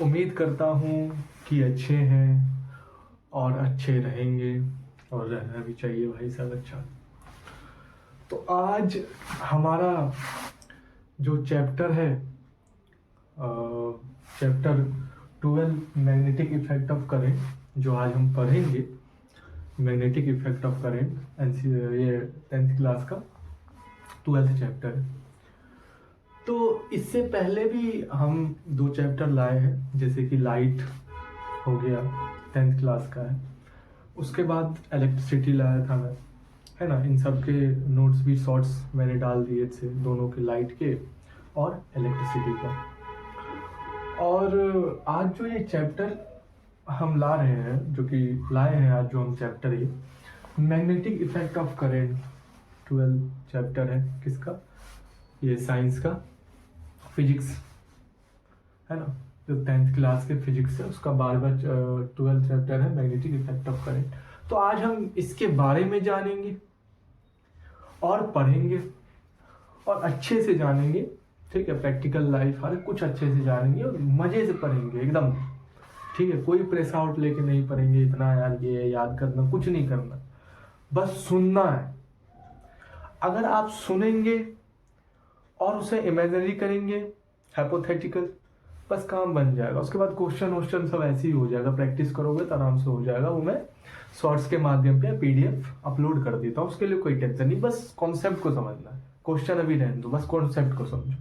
उम्मीद करता हूँ कि अच्छे हैं और अच्छे रहेंगे और रहना भी चाहिए भाई साहब अच्छा। तो आज हमारा जो चैप्टर है chapter 12 magnetic effect of current जो आज हम पढ़ेंगे। मैग्नेटिक इफेक्ट ऑफ करेंट ये 10th क्लास का 12th चैप्टर है। तो इससे पहले भी हम 2 चैप्टर लाए हैं, जैसे कि लाइट हो गया 10th क्लास का है। उसके बाद इलेक्ट्रिसिटी लाया था मैं, है ना। इन सब के नोट्स भी शॉर्ट्स मैंने डाल दिए थे, दोनों के, लाइट के और इलेक्ट्रिसिटी का। और आज जो ये चैप्टर हम ला रहे हैं, जो कि लाए हैं आज जो हम चैप्टर, ये magnetic effect of current 12 chapter है। किसका? ये साइंस का, फिजिक्स, है ना। जो 10th क्लास के फिजिक्स है उसका 12 चैप्टर है मैग्नेटिक इफेक्ट ऑफ करेंट। तो आज हम इसके बारे में जानेंगे और पढ़ेंगे और अच्छे से जानेंगे, ठीक है। प्रैक्टिकल लाइफ हर कुछ अच्छे से जानेंगे और मजे से पढ़ेंगे एकदम, ठीक है। कोई प्रेस आउट लेके नहीं पढ़ेंगे, इतना यार ये याद करना, कुछ नहीं करना, बस सुनना है। अगर आप सुनेंगे और उसे इमेजिनरी करेंगे, हाइपोथेटिकल, बस काम बन जाएगा। उसके बाद क्वेश्चन सब ऐसे ही हो जाएगा, प्रैक्टिस करोगे तो आराम से हो जाएगा। वो मैं शॉर्ट्स के माध्यम पे PDF अपलोड कर देता हूँ, उसके लिए कोई टेंशन नहीं। बस कॉन्सेप्ट को समझना है, क्वेश्चन अभी रहने दो, बस कॉन्सेप्ट को समझो।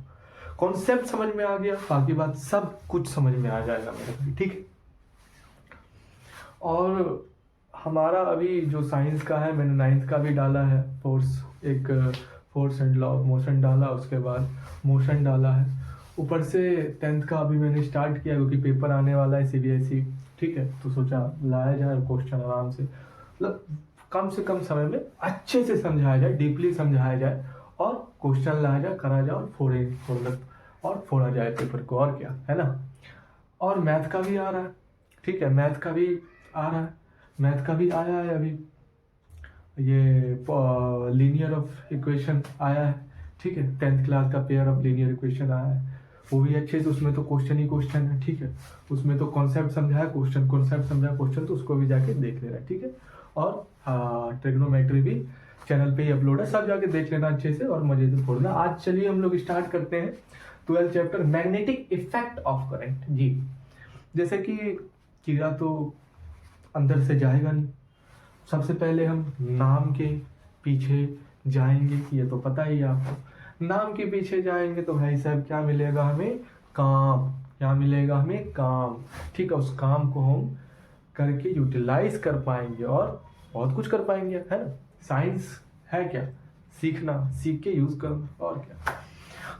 कॉन्सेप्ट समझ में आ गया, बाकी बात सब कुछ समझ में आ जाएगा मेरे भाई, ठीक है। और हमारा अभी जो साइंस का है, मैंने 9th का भी डाला है, force and law of motion डाला, उसके बाद मोशन डाला है। ऊपर से 10th का अभी मैंने स्टार्ट किया क्योंकि पेपर आने वाला है CBSE, ठीक है। तो सोचा लाया जाए क्वेश्चन आराम से, मतलब कम से कम समय में अच्छे से समझाया जाए, डीपली समझाया जाए और क्वेश्चन लाया जाए, करा जाए और फोड़ा जाए पेपर को, और क्या है ना। और मैथ का भी आ रहा है, ठीक है। मैथ का भी आया है अभी, ये लीनियर ऑफ इक्वेशन आया है, ठीक है। 10th क्लास का पेयर ऑफ लीनियर इक्वेशन आया है, वो भी अच्छे से। उसमें तो क्वेश्चन ही क्वेश्चन है, ठीक है। उसमें तो कॉन्सेप्ट समझाया क्वेश्चन, तो उसको भी जाके देख लेना, ठीक है। और ट्रिग्नोमेट्री भी चैनल पे ही अपलोड है, सब जाके देख लेना अच्छे से और मजे से पढ़ना। आज चलिए हम लोग स्टार्ट करते हैं 12th chapter magnetic effect of current. जी, जैसे कि कीड़ा तो अंदर से जाएगा नहीं, सबसे पहले हम नाम के पीछे जाएंगे, ये तो पता ही है आपको। नाम के पीछे जाएंगे तो भाई साहब क्या मिलेगा हमें? काम। क्या मिलेगा हमें? काम, ठीक है। उस काम को हम करके यूटिलाइज कर पाएंगे और बहुत कुछ कर पाएंगे, है ना। साइंस है क्या? सीखना, सीख के यूज करना, और क्या।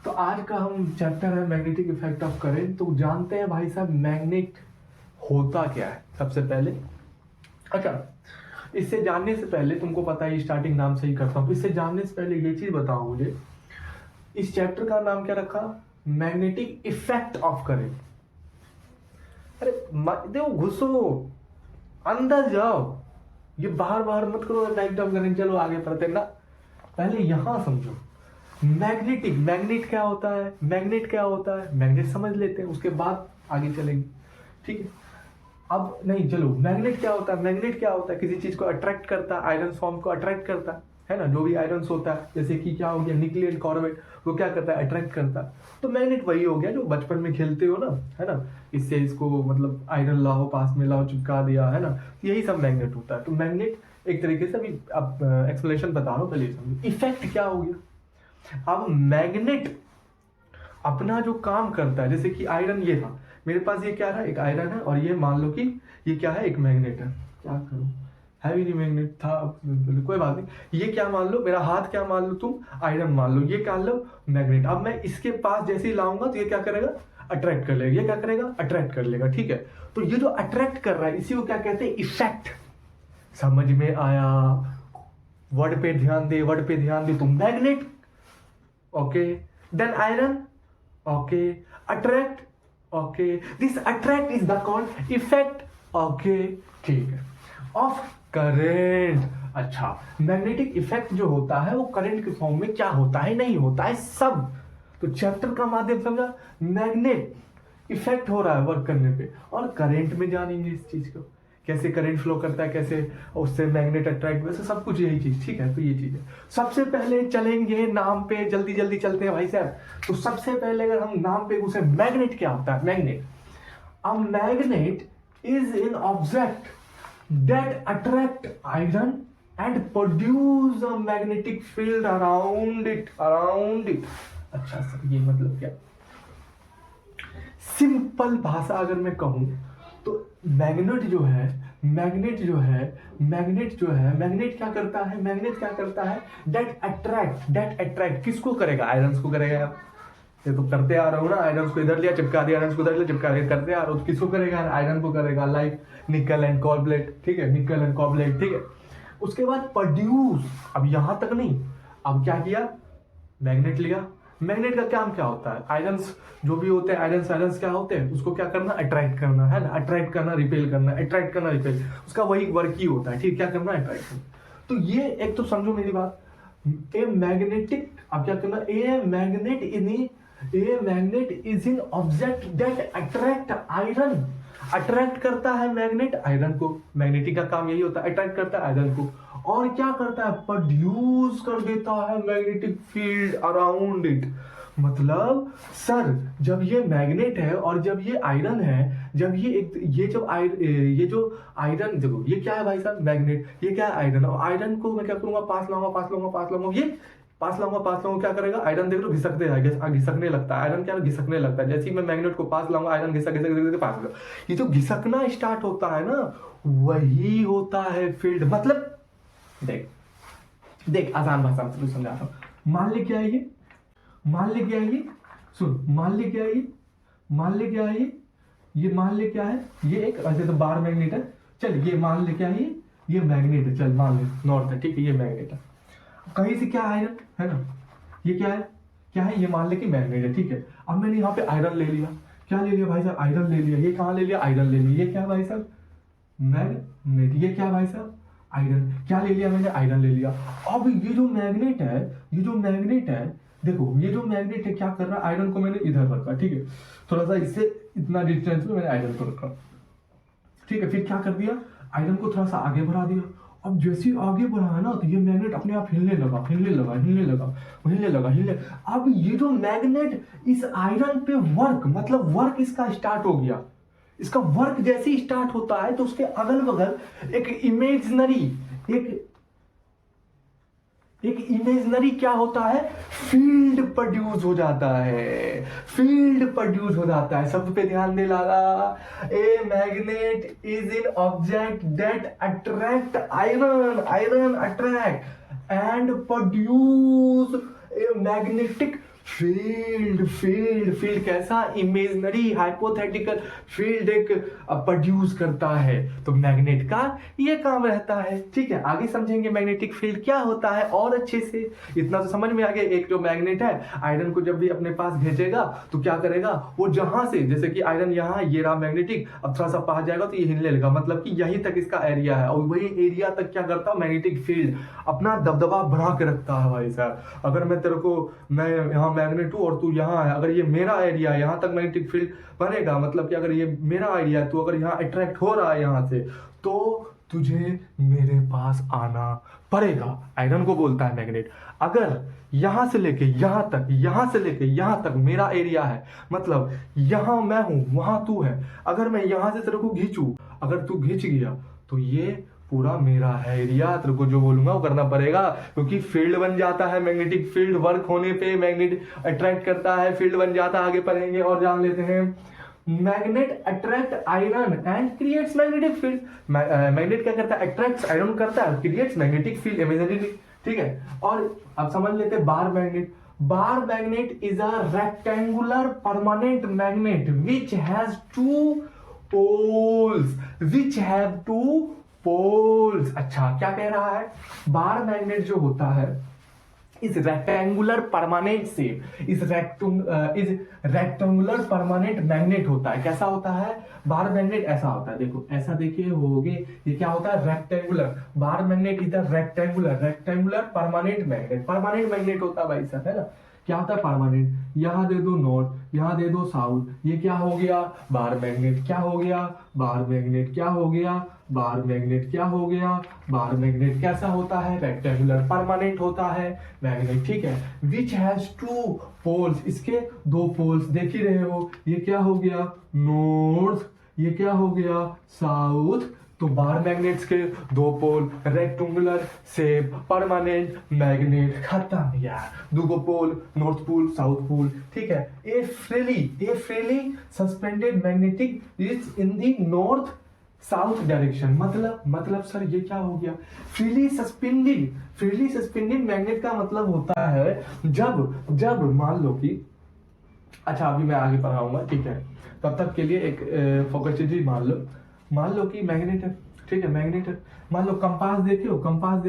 तो आज का हम चैप्टर है मैग्नेटिक इफेक्ट ऑफ करेंट। तो जानते हैं भाई साहब मैग्नेट होता क्या है सबसे पहले। अच्छा, इससे जानने से पहले, तुमको पता है स्टार्टिंग नाम से ही करता हूँ, इससे जानने से पहले ये चीज बताओ मुझे, इस चैप्टर का नाम क्या रखा? Magnetic effect of current. अरे देखो, घुसो अंदर जाओ, ये बाहर मत करो इफेक्ट ऑफ करेंट, चलो आगे पढ़ते ना। पहले यहां समझो मैग्नेट क्या होता है। मैग्नेट समझ लेते हैं, उसके बाद आगे चलेंगे, ठीक है। अब नहीं, चलो मैग्नेट क्या होता है? किसी चीज को अट्रैक्ट करता है, आयरन फॉर्म को अट्रैक्ट करता है ना। जो भी आयरन होता है, जैसे कि क्या हो गया, निकल एंड कॉर्बेट, वो क्या करता है? अट्रैक्ट करता है। तो मैग्नेट वही हो गया जो बचपन में खेलते हो ना, है ना। इससे इसको मतलब आयरन लाओ, पास में लाओ, चिपका दिया, है ना। यही सब मैग्नेट होता है। तो मैग्नेट एक तरीके से, अभी अब एक्सप्लेनेशन बता रहा हूँ, पहले समझो इफेक्ट क्या हो गया। अब मैग्नेट अपना जो काम करता है, जैसे कि आयरन, ये था मेरे पास, ये क्या है? एक आयरन है, और ये मान लो कि ये क्या है? एक मैग्नेट है। क्या करूं, है भी नहीं, मैग्नेट था, कोई बात नहीं। ये क्या मान लो, मेरा हाथ क्या मान लो, तुम आयरन मान लो, ये क्या लो, मैग्नेट। अब मैं इसके पास जैसे ही लाऊंगा तो ये क्या करेगा? अट्रैक्ट कर लेगा। ये क्या करेगा? अट्रैक्ट कर लेगा, ठीक है। तो ये जो अट्रैक्ट कर रहा है, इसी को क्या कहते हैं? इफेक्ट। समझ में आया? वर्ड पे ध्यान दे, तुम magnet, okay, then iron, okay, attract, okay, this attract is the called effect, okay, ठीक है, ऑफ करेंट। अच्छा, मैग्नेटिक इफेक्ट जो होता है वो करंट के फॉर्म में क्या होता है, नहीं होता है, सब। तो चैप्टर का माध्यम समझा, मैग्नेट इफेक्ट हो रहा है वर्क करने पे। और करंट में जानेंगे इस चीज को, कैसे करंट फ्लो करता है, कैसे उससे मैग्नेट अट्रैक्ट, वैसे सब कुछ यही चीज, ठीक है। तो ये चीज है। सबसे पहले चलेंगे नाम पे, जल्दी जल्दी चलते हैं भाई साहब। तो सबसे पहले अगर हम नाम पे घुसे, मैग्नेट क्या होता है? Magnet, a magnet is an object that attract iron and produce a magnetic field around it, around it. अच्छा सर, ये मतलब क्या? सिंपल भाषा अगर मैं कहूं तो मैग्नेट जो है, मैग्नेट क्या करता है? मैग्नेट क्या करता है? दैट अट्रैक्ट किसको करेगा? आयरन्स को करेगा। ये तो करते आ रहा हूं ना, आयरन्स को इधर लिया चिपका दिया, आयरन्स को इधर लिया चिपका दिया, करते आ रहा हूं। किसको करेगा? आयरन को करेगा, लाइक निकल एंड कॉबाल्ट, ठीक है, निकल एंड कॉबाल्ट, ठीक है। उसके बाद प्रोड्यूस, अब यहां तक नहीं, अब क्या किया? मैग्नेट लिया। मैग्नेट का काम क्या होता है? आयरन्स जो भी होते हैं, आयरन्स क्या होते हैं? उसको क्या करना? अट्रैक्ट करना, है ना, अट्रैक्ट करना, रिपेल करना, अट्रैक्ट करना, रिपेल, उसका वही वर्क ही होता है, ठीक, क्या करना? अट्रैक्ट करना। तो ये एक तो समझो मेरी बात, ए मैग्नेटिक, अब क्या करना? ए magnet is an object that attract iron, attract करता है मैग्नेट आयरन को। मैग्नेटिक का काम यही होता है, अट्रैक्ट करता है आयरन को। और क्या करता है? प्रोड्यूस कर देता है मैग्नेटिक फील्ड अराउंड इट। मतलब सर, जब ये मैग्नेट है और जब ये आयरन है, जब ये जो आयरन, देखो ये क्या है भाई साहब? मैग्नेट, ये क्या है? आयरन। और आयरन को मैं क्या करूंगा? पास लाऊंगा, ये पास लाऊंगा, क्या करेगा? आयरन देख लो घिसकने लगता है। आयरन क्या घिसकने लगता है, जैसे ही मैं मैग्नेट को पास लाऊंगा, आयरन घिसक पास लगा। ये जो घिसकना स्टार्ट होता है ना, वही होता है फील्ड। मतलब देख आसान भाषा में समझा रहा हूं। मान ले क्या है ये, सुन, मान ले क्या है ये एक, ऐसे तो बार मैग्नेट है, चल ये मान ले क्या है ये मैग्नेट है, चल मान ले नॉर्थ है, ठीक है, ये मैग्नेट है। कहीं से क्या आयरन है ना, ये क्या है? ये मान ले कि मैग्नेट है, ठीक है। अब मैंने यहाँ पे आयरन ले लिया, क्या ले लिया भाई साहब? आयरन ले लिया। ये कहाँ ले लिया? आयरन ले लिया। ये क्या भाई साहब? मैग्नेट। ये क्या भाई साहब? आयरन। क्या ले लिया मैंने? आयरन ले लिया। अब ये जो मैग्नेट है, देखो ये जो मैग्नेट है क्या कर रहा है? आयरन को मैंने इधर रखा, ठीक है, थोड़ा सा इससे इतना डिस्टेंस में मैंने आयरन को रखा, ठीक है। फिर क्या कर दिया? आयरन को थोड़ा सा आगे बढ़ा दिया। अब जैसे आगे बढ़ा है ना, तो ये मैग्नेट अपने आप हिलने लगा। अब ये जो मैग्नेट इस आयरन पे वर्क इसका स्टार्ट हो गया। इसका वर्क जैसे ही स्टार्ट होता है, तो उसके अगल बगल एक इमेजनरी क्या होता है? फील्ड प्रोड्यूस हो जाता है। शब्द पे ध्यान दे लाला। A magnet is an object that attract iron attract and produce a magnetic field कैसा? इमेजनरी हाइपोथेटिकल फील्ड एक प्रोड्यूस करता है। तो मैग्नेट का ये काम रहता है, ठीक है। आगे समझेंगे मैग्नेटिक फील्ड क्या होता है और अच्छे से। इतना तो समझ में आ गया। एक जो मैग्नेट है, आयरन को जब भी अपने पास भेजेगा तो क्या करेगा? वो जहां से, जैसे कि आयरन यहाँ, ये रहा मैग्नेटिक, अब थोड़ा सा पास जाएगा तो ये हिलने लगेगा, मतलब कि यहीं तक इसका एरिया है। और वही एरिया तक क्या करता है? मैग्नेटिक फील्ड अपना दबदबा बढ़ा के रखता है भाई साहब। अगर मैं यहाँ मैग्नेट हूं और तू यहाँ है, अगर ये मेरा एरिया है, यहाँ तक मैग्नेटिक फील्ड बनेगा। मतलब कि अगर ये मेरा एरिया है, तू अगर यहाँ अट्रैक्ट हो रहा है यहाँ से, तो तुझे मेरे पास आना पड़ेगा। आयरन को बोलता है मैग्नेट। अगर यहां से लेके यहां तक मेरा एरिया है, मतलब यहां मैं हूं, वहां तू है, अगर मैं यहां से तेरे को खींचूं, अगर तू खींच गया तो ये पूरा मेरा है एरिया। तेरे को जो बोलूंगा वो करना पड़ेगा, क्योंकि फील्ड बन जाता है। मैग्नेटिक फील्ड वर्क होने पे मैग्नेट अट्रैक्ट करता है, फील्ड बन जाता है। आगे पढ़ेंगे और जान लेते हैं। Magnet attract iron and creates magnetic field. Magnet क्या करता है? अट्रैक्ट्स आयरन करता है, क्रिएट्स मैग्नेटिक फील्ड इमेजिनरी, ठीक है। और अब समझ लेते हैं bar magnet is a rectangular permanent magnet which has two poles. अच्छा, क्या कह रहा है? बार मैग्नेट जो होता है इस rectangular permanent shape, is rectangular permanent magnet होता है। कैसा होता है? बार मैग्नेट ऐसा होता है, देखो ऐसा देखिए होगे, ये क्या होता है? रेक्टेंगुलर। बार मैग्नेट इधर रेक्टेंगुलर परमानेंट मैग्नेट होता है भाई साहब, है ना। क्या होता है परमानेंट। यहाँ दे दो नॉर्थ, यहाँ दे दो साउथ, ये क्या हो गया बार मैग्नेट। क्या हो गया बार मैग्नेट। क्या हो गया बार मैग्नेट। क्या हो गया बार मैग्नेट। कैसा होता है रेक्टेंगुलर, परमानेंट होता है मैग्नेट, ठीक है। विच हैज टू पोल्स, इसके दो पोल्स देख ही रहे हो। ये क्या हो गया नॉर्थ, ये क्या हो गया साउथ। तो बार मैग्नेट्स के दो पोल, रेक्टेंगुलर शेप, परमानेंट मैग्नेट, खत्म यार। दो पोल, नॉर्थ पोल साउथ पोल, ठीक है। ए freely suspended magnetic is in the north south direction. मतलब सर ये क्या हो गया फ्रीली सस्पेंडेड मैग्नेट का मतलब होता है जब मान लो कि, अच्छा अभी मैं आगे पढ़ाऊंगा, ठीक है। तब तक के लिए एक फोकस चीज मान लो कि मैग्नेट है, ठीक है मैग्नेट है। मान लो कंपास देखियो, कंपास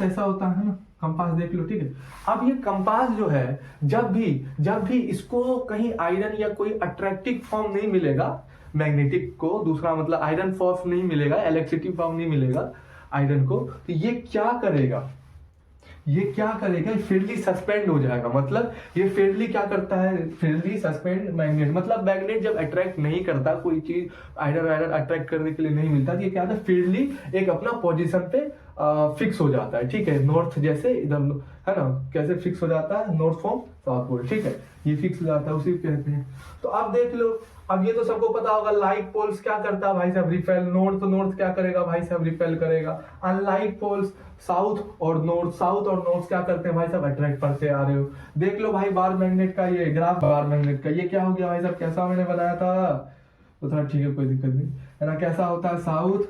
ऐसा होता है ना, कंपास देख लो, ठीक है। अब ये कंपास जो है जब भी इसको कहीं आयरन या कोई अट्रैक्टिव फॉर्म नहीं मिलेगा मैग्नेटिक को, दूसरा मतलब आयरन फॉर्म नहीं मिलेगा, इलेक्ट्रिसिटी फॉर्म नहीं मिलेगा आयरन को, तो ये क्या करेगा फ्रीली सस्पेंड हो जाएगा। मतलब ये फ्रीली क्या करता है, फ्रीली सस्पेंड मैग्नेट, मतलब मैग्नेट जब अट्रैक्ट नहीं करता, कोई चीज आयरन अट्रैक्ट करने के लिए नहीं मिलता, तो ये क्या होता है फ्रीली एक अपना पोजीशन पे फिक्स हो जाता है, ठीक है। नॉर्थ जैसे इधर है ना, कैसे फिक्स हो जाता है नॉर्थ फ्रॉम साउथ पोल, ठीक है, ये फिक्स हो जाता है, उसी को कहते हैं। तो अब देख लो, अब ये तो सबको पता होगा, लाइक पोल्स क्या करता है भाई साहब रिपेल, नॉर्थ क्या करेगा भाई साहब रिपेल करेगा। अनलाइक पोल्स साउथ और नॉर्थ क्या करते हैं भाई साहब अट्रैक्ट करते आ रहे हो। देख लो भाई बार मैग्नेट का ये ग्राफ, बार मैग्नेट का ये क्या हो गया भाई साहब, कैसा मैंने बनाया था, तो थोड़ा ठीक है कोई दिक्कत नहीं है ना। कैसा होता है साउथ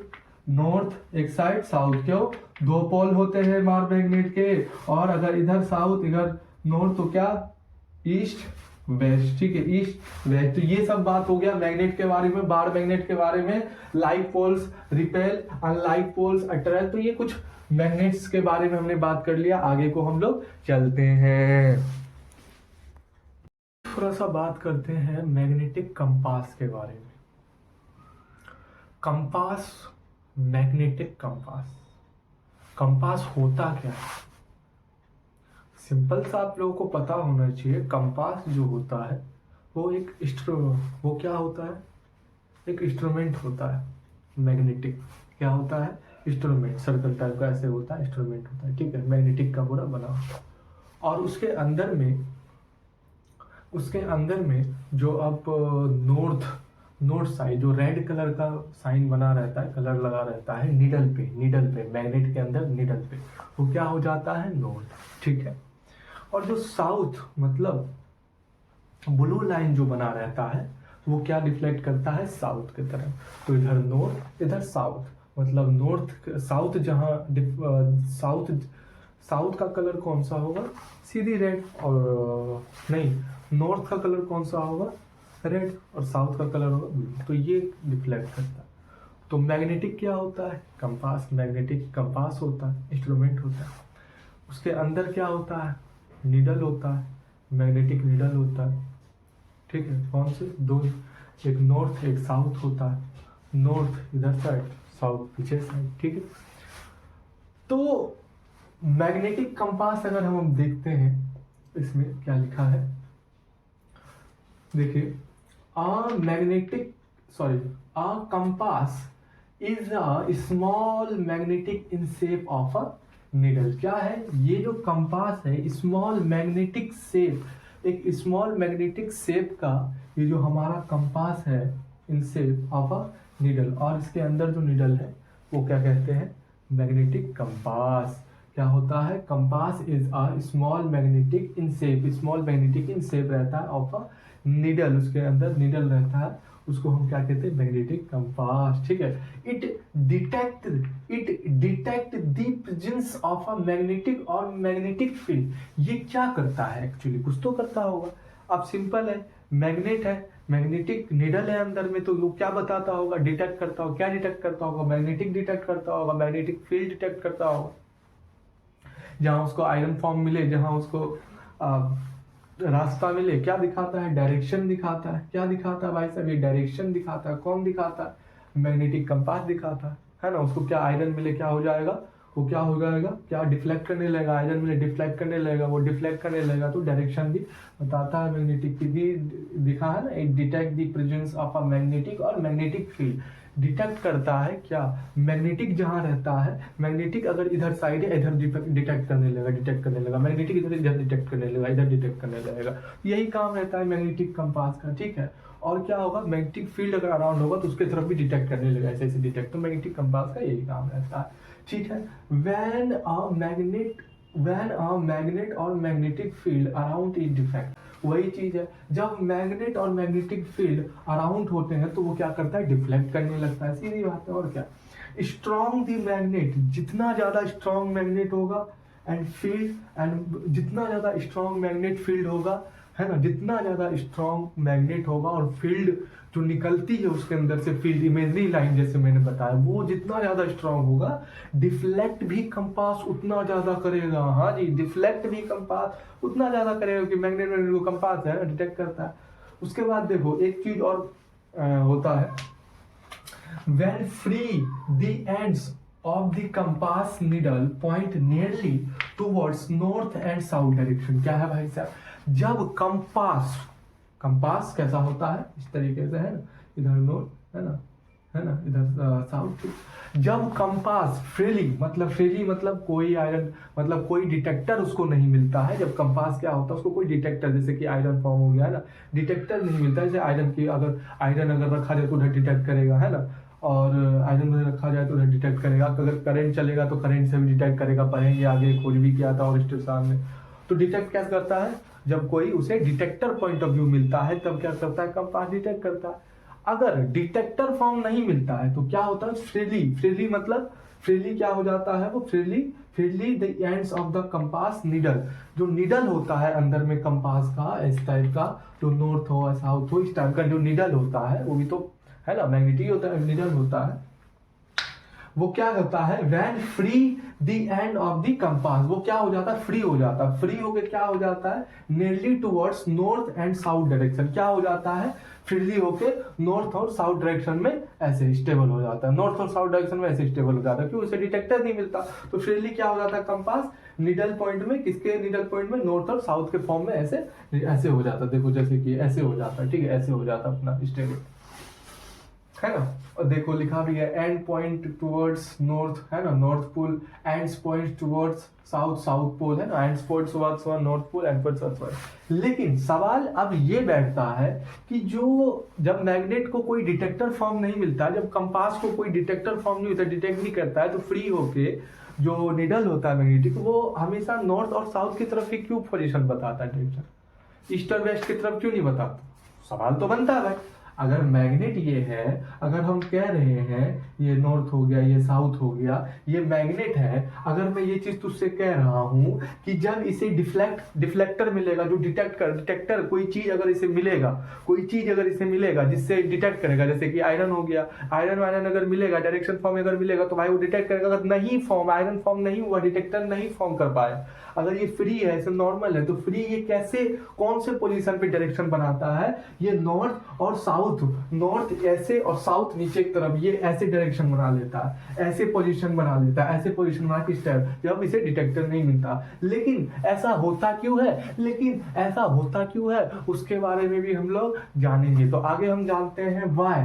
नॉर्थ एक साइड, साउथ क्यों, दो पोल होते हैं बार मैग्नेट के, और अगर इधर साउथ इधर नॉर्थ तो क्या ईस्ट वेस्ट, ठीक है ईस्ट वेस्ट। तो ये सब बात हो गया मैग्नेट के बारे में, बार मैग्नेट के बारे में। Like poles repel, unlike poles attract, तो ये कुछ मैग्नेट्स के बारे में हमने बात कर लिया। आगे को हम लोग चलते हैं, थोड़ा सा बात करते हैं मैग्नेटिक कंपास के बारे में। कंपास, मैग्नेटिक कंपास होता क्या है, सिंपल सा आप लोगों को पता होना चाहिए। कंपास जो होता है वो वो क्या होता है, एक इंस्ट्रूमेंट होता है मैग्नेटिक। क्या होता है इंस्ट्रूमेंट, सर्कल टाइप का ऐसे होता है, इंस्ट्रूमेंट होता है, ठीक है, मैग्नेटिक का पूरा बना होता है। और उसके अंदर में जो अब नॉर्थ साइड जो रेड कलर का साइन बना रहता है, कलर लगा रहता है नीडल पे मैग्नेट के अंदर नीडल पे, वो क्या हो जाता है नॉर्थ, ठीक है। और जो साउथ मतलब ब्लू लाइन जो बना रहता है वो क्या रिफ्लेक्ट करता है साउथ की तरफ। तो इधर नॉर्थ इधर साउथ, मतलब नॉर्थ साउथ जहाँ साउथ का कलर कौन सा होगा सीधी रेड, और नहीं नॉर्थ का कलर कौन सा होगा रेड, और साउथ का कलर होगा ब्लू, तो ये रिफ्लेक्ट करता है। तो मैग्नेटिक क्या होता है कंपास, मैग्नेटिक कंपास होता है, इंस्ट्रूमेंट होता है। उसके अंदर क्या होता है नीडल होता है, मैग्नेटिक नीडल होता है, ठीक है। कौन से दो, एक नॉर्थ एक साउथ होता है, नॉर्थ इधर साइड साउथ पीछे साइड, ठीक है। तो मैग्नेटिक कंपास अगर हम देखते हैं, इसमें क्या लिखा है देखिए, a compass is a small magnetic in shape of a needle। क्या है ये जो कंपास है, स्मॉल मैग्नेटिक शेप, एक स्मॉल मैग्नेटिक शेप का ये जो हमारा कंपास है in shape of a needle, और इसके अंदर जो नीडल है वो क्या कहते हैं मैग्नेटिक कंपास। क्या होता है compass is a small magnetic in shape, small magnetic in shape रहता है ऑफ अ नीडल, उसके अंदर नीडल रहता है, उसको हम क्या कहते हैं मैग्नेटिक कंपास, ठीक है। It detect the presence of a magnetic और मैग्नेटिक फील्ड। ये क्या करता है एक्चुअली, कुछ तो करता होगा। अब सिंपल है, मैग्नेट है, मैग्नेटिक नीडल है अंदर में, तो वो क्या बताता होगा डिटेक्ट करता होगा, क्या डिटेक्ट करता होगा मैग्नेटिक डिटेक्ट करता होगा, मैग्नेटिक फील्ड डिटेक्ट करता होगा। जहां उसको आयरन फॉर्म मिले, जहां उसको रास्ता मिले, क्या दिखाता है डायरेक्शन दिखाता है। क्या दिखाता है भाई साहब ये डायरेक्शन दिखाता है, कौन दिखाता है मैग्नेटिक कंपास दिखाता है ना। उसको क्या आयरन मिले क्या हो जाएगा वो क्या हो जाएगा, क्या डिफ्लेक्ट करने लगेगा, आयरन में डिफ्लेक्ट करने लगेगा, वो डिफ्लेक्ट करने लगेगा तो डायरेक्शन भी बताता है मैग्नेटिक की भी दिखा है ना, it detect the presence of a magnetic और मैग्नेटिक फील्ड, डिटेक्ट करता है क्या, मैग्नेटिक जहाँ रहता है, मैग्नेटिक अगर इधर साइड है इधर डिटेक्ट करने लगेगा, मैग्नेटिक इधर इधर डिटेक्ट करने लगेगा, इधर डिटेक्ट करने लगेगा, यही काम रहता है मैग्नेटिक कंपास का, ठीक है। और क्या होगा, मैग्नेटिक फील्ड अगर अराउंड होगा तो उसके तरफ भी डिटेक्ट करने लगेगा, ऐसे ऐसे डिटेक्ट, तो मैग्नेटिक कंपास का यही काम रहता है, ठीक है। व्हेन अ मैग्नेट और magnetic field around is defect, वही चीज है, जब मैग्नेट और मैग्नेटिक फील्ड अराउंड होते हैं तो वो क्या करता है, डिफ्लेक्ट करने लगता है, सीधी बात है, और क्या। स्ट्रॉन्ग दी मैग्नेट, जितना ज्यादा स्ट्रॉन्ग मैग्नेट होगा एंड फील्ड, एंड जितना ज्यादा स्ट्रॉन्ग मैग्नेट फील्ड होगा, है ना, जितना ज्यादा स्ट्रॉन्ग मैग्नेट होगा और फील्ड जो निकलती है उसके अंदर से, फील्ड इमेजरी लाइन जैसे मैंने बताया, वो जितना ज्यादा स्ट्रॉन्ग होगा, डिफ्लेक्ट भी कंपास उतना ज्यादा करेगा। हाँ जी, डिफ्लेक्ट भी कंपास उतना ज्यादा करेगा कि मैग्नेट में कंपास है डिटेक्ट करता है। उसके बाद देखो एक चीज और होता है, when free the ends of the compass needle point nearly towards north and south direction, क्या है भाई साहब, जब कंपास कैसा होता है, इस तरीके से है ना, इधर नॉर्थ है ना इधर साउथ, जब कंपास फ्रीली मतलब कोई आयरन, मतलब कोई डिटेक्टर उसको नहीं मिलता है, जब कंपास क्या होता है उसको कोई डिटेक्टर, जैसे कि आयरन फॉर्म हो गया है ना, डिटेक्टर नहीं मिलता है, जैसे आयरन की अगर रखा जाए तो उधर डिटेक्ट करेगा, है ना, और आयरन में रखा जाए तो उधर डिटेक्ट करेगा, अगर करंट चलेगा तो करंट से भी डिटेक्ट करेगा, पढ़ेंगे आगे, खोज भी किया था और स्टेशन में। तो डिटेक्ट क्या करता है, जब कोई उसे डिटेक्टर पॉइंट ऑफ व्यू मिलता है तब क्या करता है, कंपास डिटेक्ट करता है। अगर डिटेक्टर फॉर्म नहीं मिलता है तो क्या होता है, फ्रीली मतलब फ्रीली क्या हो जाता है, वो freely the ends of the compass needle, जो नीडल होता है अंदर में कंपास का, इस टाइप का, जो नॉर्थ हो साउथ हो, इस टाइप का जो नीडल होता है, वो भी तो है ना मैग्नेटिक होता है, नीडल होता है, वो क्या होता है, when free the end of the compass, वो क्या हो जाता है, फ्री हो जाता है, फ्री होके क्या हो जाता है, nearly towards north and south direction, क्या हो जाता है, फ्रीली होके नॉर्थ और साउथ डायरेक्शन में ऐसे स्टेबल हो जाता है, नॉर्थ और साउथ डायरेक्शन में ऐसे स्टेबल हो जाता है, क्यों, उसे डिटेक्टर नहीं मिलता, तो फ्रीली क्या हो जाता है कंपास नीडल पॉइंट में, किसके नीडल पॉइंट में, नॉर्थ और साउथ के फॉर्म में ऐसे हो जाता है, देखो जैसे कि ऐसे हो जाता है, ठीक है, ऐसे हो जाता है अपना स्टेबल, है ना। और देखो लिखा भी है, एंड पॉइंट टुवर्ड्स नॉर्थ, है ना, north pole, ends point towards south pole, है ना, ends point towards north pole, end point south pole. लेकिन सवाल अब ये बैठता है कि जो जब मैग्नेट को कोई डिटेक्टर फॉर्म नहीं मिलता, जब कंपास को कोई डिटेक्टर फॉर्म नहीं होता, डिटेक्ट नहीं करता है, तो फ्री होके जो निडल होता है मैग्नेटिक, वो हमेशा नॉर्थ और साउथ की तरफ ही क्यों पोजिशन बताता है, डायरेक्शन, ईस्ट और वेस्ट की तरफ क्यों नहीं बताता। सवाल तो बनता है भाई, अगर मैग्नेट ये है, अगर हम कह रहे हैं ये नॉर्थ हो गया, ये साउथ हो गया, ये मैग्नेट है, अगर मैं ये चीज तुझसे कह रहा हूं कि जब इसे डिफ्लेक्टर मिलेगा, जो डिटेक्टर कोई चीज अगर इसे मिलेगा जिससे डिटेक्ट करेगा, जैसे कि आयरन हो गया, आयरन अगर मिलेगा, डायरेक्शन फॉर्म अगर मिलेगा तो भाई वो डिटेक्ट करेगा, अगर नहीं आयरन फॉर्म नहीं हुआ, डिटेक्टर नहीं फॉर्म कर पाया, अगर ये फ्री है, ऐसे नॉर्मल है, तो फ्री ये कैसे, कौन से पोजीशन पे डायरेक्शन बनाता है, ये नॉर्थ और साउथ, नॉर्थ ऐसे और साउथ नीचे की तरफ, ये ऐसे डायरेक्शन बना लेता है, ऐसे पोजीशन बना लेता है, ऐसे पोजीशन बना किस टाइप, जब इसे डिटेक्टर नहीं मिलता। लेकिन ऐसा होता क्यों है, उसके बारे में भी हम लोग जानेंगे। तो आगे हम जानते हैं व्हाई,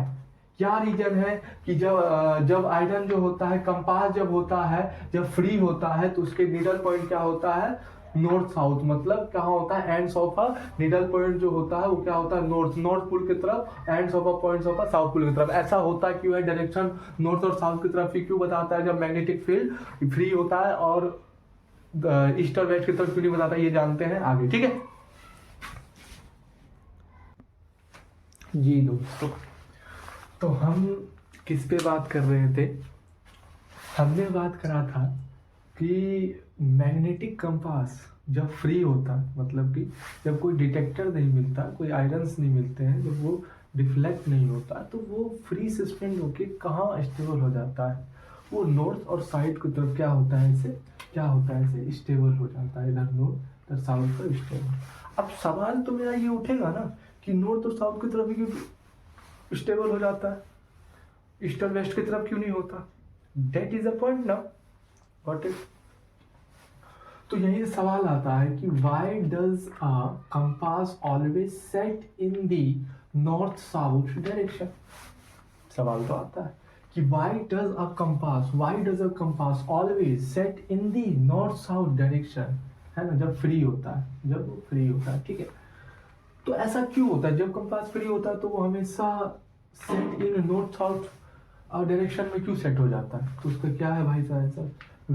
क्या रीजन है कि जब आयरन जो होता है, कंपास जब होता है, जब फ्री होता है, तो उसके नीडल पॉइंट क्या होता है, नॉर्थ साउथ, मतलब कहाँ होता है, ends of a needle point जो होता है वो क्या होता है, नॉर्थ पोल की तरफ, ends of a points of a south pole की तरफ। ऐसा होता क्यों है, डायरेक्शन नॉर्थ और साउथ की तरफ ही क्यों बताता है, जब मैग्नेटिक फील्ड फ्री होता है, और ईस्ट और वेस्ट की तरफ क्यों नहीं बताता, ये जानते हैं आगे, ठीक है जी दोस्तों। तो हम किस पे बात कर रहे थे, हमने बात करा था कि मैग्नेटिक कंपास जब फ्री होता, मतलब कि जब कोई डिटेक्टर नहीं मिलता, कोई आयरन्स नहीं मिलते हैं, जब वो डिफ्लेक्ट नहीं होता, तो वो फ्री सस्पेंड होके कहाँ स्टेबल हो जाता है, वो नॉर्थ और साउथ की तरफ क्या होता है, ऐसे स्टेबल हो जाता है, इधर नॉर्थ इधर साउथ का स्टेबल। अब सवाल तो मेरा ये उठेगा ना कि नॉर्थ और साउथ की तरफ ही क्यों स्टेबल हो जाता है, ईस्ट और वेस्ट की तरफ क्यों नहीं होता, दैट इज अ पॉइंट ना। Got it. तो यही सवाल आता है कि why does a compass always set in the north south direction. सवाल तो आता है कि why does a compass always set in the north south direction, है ना, जब फ्री होता है, ठीक है। तो ऐसा क्यों होता है? जब कंपास फ्री होता है तो वो हमेशा सेट इन नॉर्थ साउथ डायरेक्शन में क्यों सेट हो जाता है? तो उसका क्या है भाई साहब answer?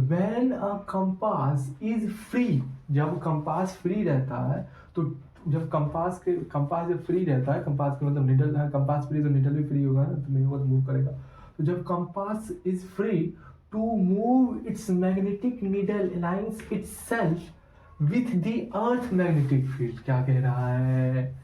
When a compass is free, जब कंपास फ्री रहता है, तो जब कंपास जब फ्री रहता है, कंपास के मतलब निडल है, कंपास फ्री तो निडल भी फ्री होगा ना, तो नहीं होगा तो मूव करेगा। तो जब compass is free to move its magnetic needle aligns itself with the earth magnetic field. क्या कह रहा है?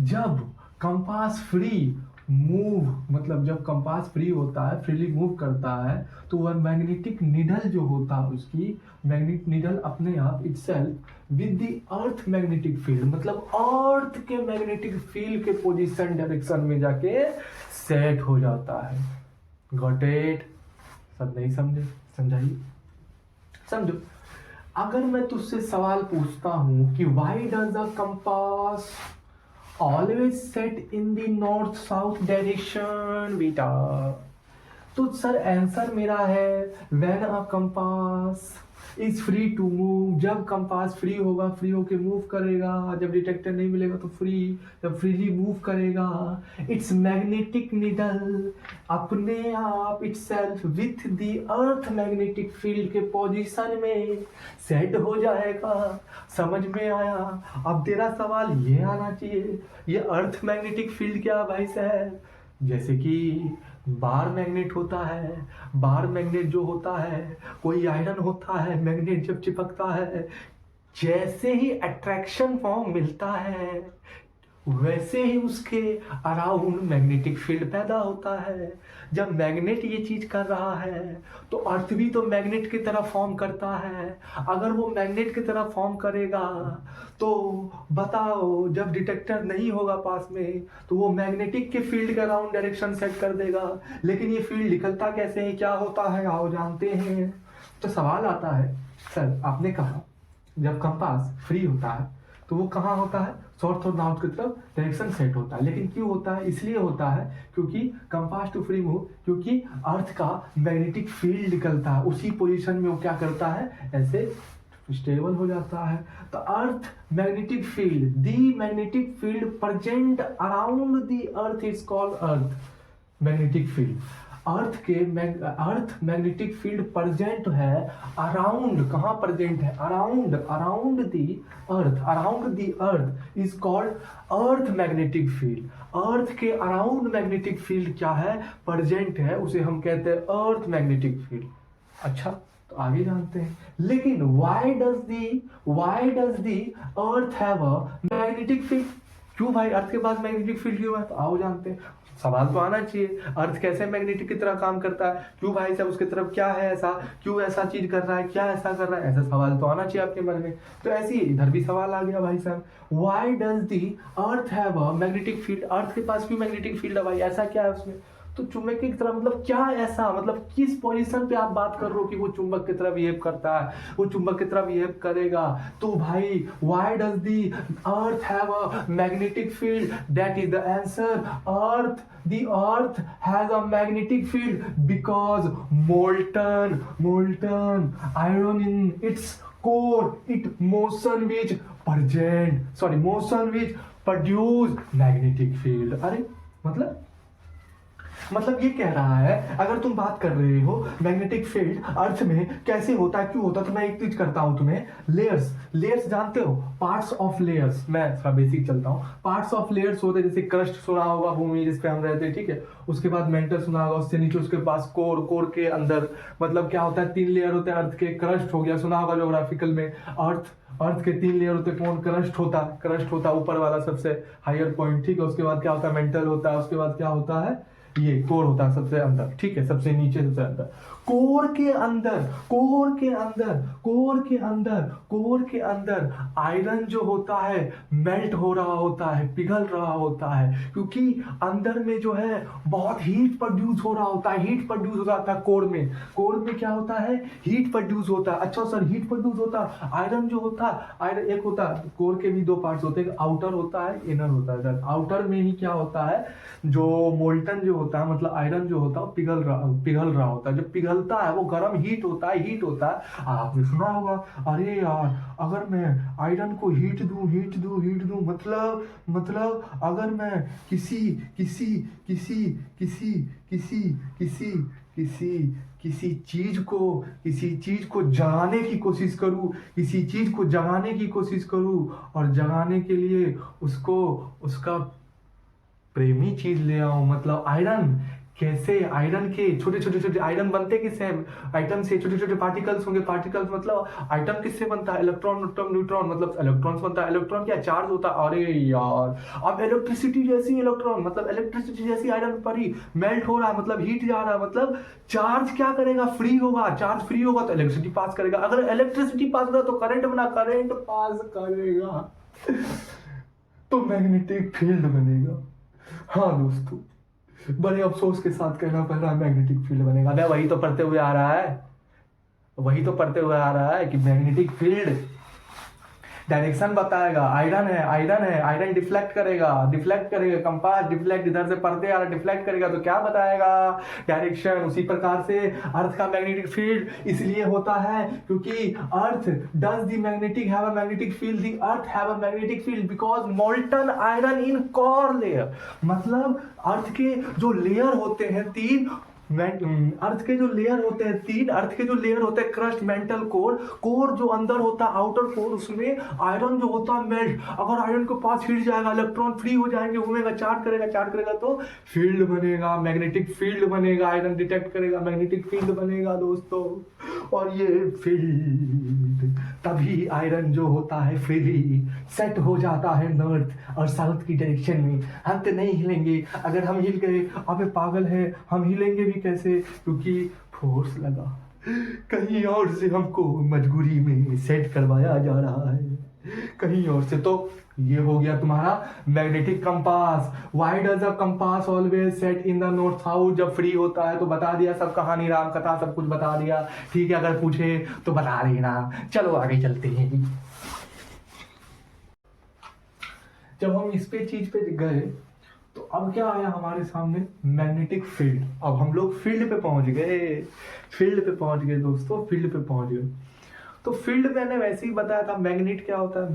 जब कंपास फ्री मतलब जब कंपास फ्री होता है, फ्रीली मूव करता है, तो वह मैग्नेटिक निडल जो होता है, उसकी मैग्नेटिक निडल अपने आप itself with the earth magnetic field, मतलब अर्थ के मैग्नेटिक फील्ड के पोजीशन डायरेक्शन में जाके सेट हो जाता है। Got it? सब नहीं समझे? समझाइए, समझो। अगर मैं तुझसे सवाल पूछता हूं कि why does a compass always set in the north south direction बेटा, तो सर आंसर मेरा है when a compass is free to move. जब कंपास फ्री होगा, फ्री होके मूव करेगा, जब डिटेक्टर नहीं मिलेगा तो जब फ्रीली मूव करेगा, इट्स मैग्नेटिक निडल अपने आप itself with the earth magnetic field के पोजीशन में सेट हो जाएगा। समझ में आया? अब तेरा सवाल ये आना चाहिए, ये अर्थ मैग्नेटिक फील्ड क्या भाई साहब? जैसे कि बार मैग्नेट होता है, बार मैग्नेट जो होता है, कोई आयरन होता है, मैग्नेट जब चिपकता है, जैसे ही अट्रैक्शन फॉर्म मिलता है, वैसे ही उसके अराउंड मैग्नेटिक फील्ड पैदा होता है। जब मैग्नेट ये चीज कर रहा है तो अर्थ भी तो मैग्नेट की तरह फॉर्म करता है। अगर वो मैग्नेट की तरह फॉर्म करेगा तो बताओ, जब डिटेक्टर नहीं होगा पास में तो वो मैग्नेटिक के फील्ड के अराउंड डायरेक्शन सेट कर देगा। लेकिन ये फील्ड निकलता कैसे है, क्या होता है, आओ जानते हैं। तो सवाल आता है, सर आपने कहा जब कंपास फ्री होता है तो वो कहाँ होता है? साउथ और नॉर्थ की तरफ डायरेक्शन सेट होता है। लेकिन क्यों होता है? इसलिए होता है क्योंकि कंपास टू फ्री मूव, क्योंकि अर्थ का मैग्नेटिक फील्ड निकलता है, उसी पोजीशन में वो क्या करता है, ऐसे स्टेबल हो जाता है। तो earth magnetic field, the magnetic field present around the earth is called earth magnetic field. Earth magnetic field present है अराउंड, कहाँ प्रेजेंट है? Around the earth is called earth magnetic field. Earth के around magnetic field क्या है? Present है, उसे हम कहते हैं अर्थ मैग्नेटिक फील्ड। अच्छा, तो आगे जानते हैं। लेकिन why does the earth have a magnetic field? क्यों भाई अर्थ के पास मैग्नेटिक फील्ड क्यों है? तो आओ जानते हैं। सवाल तो आना चाहिए, अर्थ कैसे मैग्नेटिक की तरह काम करता है? क्यों भाई साहब उसकी तरफ क्या है ऐसा, क्यों ऐसा चीज कर रहा है, क्या ऐसा कर रहा है? ऐसा सवाल तो आना चाहिए आपके मन में। तो ऐसे ही इधर भी सवाल आ गया भाई साहब, why does the earth have a magnetic field? Earth के पास क्यों मैग्नेटिक फील्ड है भाई, ऐसा क्या है उसमें? तो चुंबक की तरह मतलब क्या ऐसा, मतलब किस पोजीशन पे आप बात कर रहे हो कि वो चुंबक की तरह बिहेव करता है, वो चुंबक की तरह बिहेव करेगा? तो भाई why does the earth have a magnetic field? That is the answer. the earth has a magnetic field because molten iron in its core, motion which produce magnetic field। अरे मतलब ये कह रहा है, अगर तुम बात कर रहे हो मैग्नेटिक फील्ड अर्थ में कैसे होता है, क्यों होता है, तो मैं एक चीज करता हूं तुम्हें। लेयर्स जानते हो? पार्ट्स ऑफ लेयर्स, मैं थोड़ा बेसिक चलता हूँ। पार्ट्स ऑफ लेयर्स होते हैं, जैसे क्रस्ट सुना होगा, भूमि जिस पे हम रहते हैं, ठीक है। उसके बाद मेंटल सुना होगा, उससे नीचे उसके पास कोर के अंदर मतलब क्या होता है, 3 लेयर होते हैं अर्थ के। क्रस्ट हो गया, सुना होगा ज्योग्राफिकल में, अर्थ के 3 लेयर होते हैं। कौन? क्रस्ट होता है ऊपर वाला सबसे हायर पॉइंट, ठीक है। उसके बाद क्या होता है? मेंटल होता है। उसके बाद क्या होता है? ये कोर होता है सबसे अंदर, ठीक है, सबसे नीचे सबसे अंदर। कोर के अंदर कोर के अंदर कोर के अंदर कोर के अंदर आयरन जो होता है मेल्ट हो रहा होता है, पिघल रहा होता है, क्योंकि अंदर में जो है बहुत हीट प्रोड्यूस हो रहा होता है, हीट प्रोड्यूस हो जाता है कोर में। कोर में क्या होता है, हीट प्रोड्यूस होता है। अच्छा सर, हीट प्रोड्यूस होता है, आयरन जो होता है, आयरन एक होता है, कोर के भी दो पार्ट्स होते हैं, आउटर होता है, इनर होता है। सर आउटर में ही क्या होता है, जो मोल्टन जो होता है, मतलब आयरन जो होता है वो पिघल रहा होता है। जब पिघलता है वो गर्म हीट होता है। आपने सुना होगा, अरे यार अगर मैं आयरन को हीट दूं मतलब अगर मैं किसी किसी किसी किसी किसी किसी किसी किसी चीज को जगाने की कोशिश करूं और जगाने के लिए उसका प्रेमी चीज ले आओ, मतलब आयरन। कैसे आयरन के छोटे आयरन बनते किससे हैं, आइटम से छोटे पार्टिकल्स होंगे। पार्टिकल्स मतलब आइटम किससे बनता है, इलेक्ट्रॉन न्यूट्रॉन, मतलब इलेक्ट्रॉन बनता है। इलेक्ट्रॉन क्या चार्ज होता है, अरे यार अब इलेक्ट्रिसिटी जैसी इलेक्ट्रॉन, मतलब इलेक्ट्रिसिटी जैसी आयरन पर ही मेल्ट हो रहा है, मतलब हीट जा रहा है, मतलब चार्ज क्या करेगा, फ्री होगा। चार्ज फ्री होगा तो इलेक्ट्रिसिटी पास करेगा। अगर इलेक्ट्रिसिटी पास करेगा तो करंट पास करेगा तो मैग्नेटिक फील्ड बनेगा। हाँ दोस्तों, बड़े अफसोस के साथ कहना पड़ रहा है मैग्नेटिक फील्ड बनेगा। अबे वही तो पढ़ते हुए आ रहा है कि मैग्नेटिक फील्ड डायरेक्शन बताएगा। आयरन डिफ्लेक्ट करेगा कंपास डिफ्लेक्ट, इधर से पढ़ते आ रहा डिफ्लेक्ट करेगा तो क्या बताएगा, डायरेक्शन। उसी प्रकार से अर्थ का मैग्नेटिक फील्ड इसलिए होता है क्योंकि earth does the magnetic have a magnetic field, the earth have a magnetic field because molten iron in core layer. मतलब अर्थ के जो लेयर होते हैं तीन, अर्थ के जो लेयर होते हैं क्रस्ट, मेंटल कोर जो अंदर होता है, आउटर कोर, उसमें आयरन जो होता है मेल्ट। अगर आयरन के पास हिट जाएगा, इलेक्ट्रॉन फ्री हो जाएंगे, घूमेगा, चार्ज करेगा तो फील्ड बनेगा, मैग्नेटिक फील्ड बनेगा। आयरन डिटेक्ट करेगा, मैग्नेटिक फील्ड बनेगा दोस्तों। और ये फील्ड तभी आयरन जो होता है फ्रीली सेट हो जाता है नॉर्थ और साउथ की डायरेक्शन में। हम तो नहीं हिलेंगे, अगर हम हिल गए, अबे पागल है, हम हिलेंगे भी कैसे, क्योंकि फोर्स लगा, कहीं और से हमको मजबूरी में सेट करवाया जा रहा है, कहीं और से। तो ये हो गया तुम्हारा magnetic compass. Why does a compass always set in the north south. जब फ्री होता है तो बता दिया, सब कहानी राम कथा सब कुछ बता दिया, ठीक है। अगर पूछे तो बता देना। चलो आगे चलते हैं। जब हम इस पे चीज पे गए तो अब क्या आया हमारे सामने, मैग्नेटिक फील्ड। अब हम लोग फील्ड पे पहुंच गए दोस्तों, फील्ड पे पहुंच गए। तो फील्ड मैंने वैसे ही बताया था, मैग्नेट क्या होता है।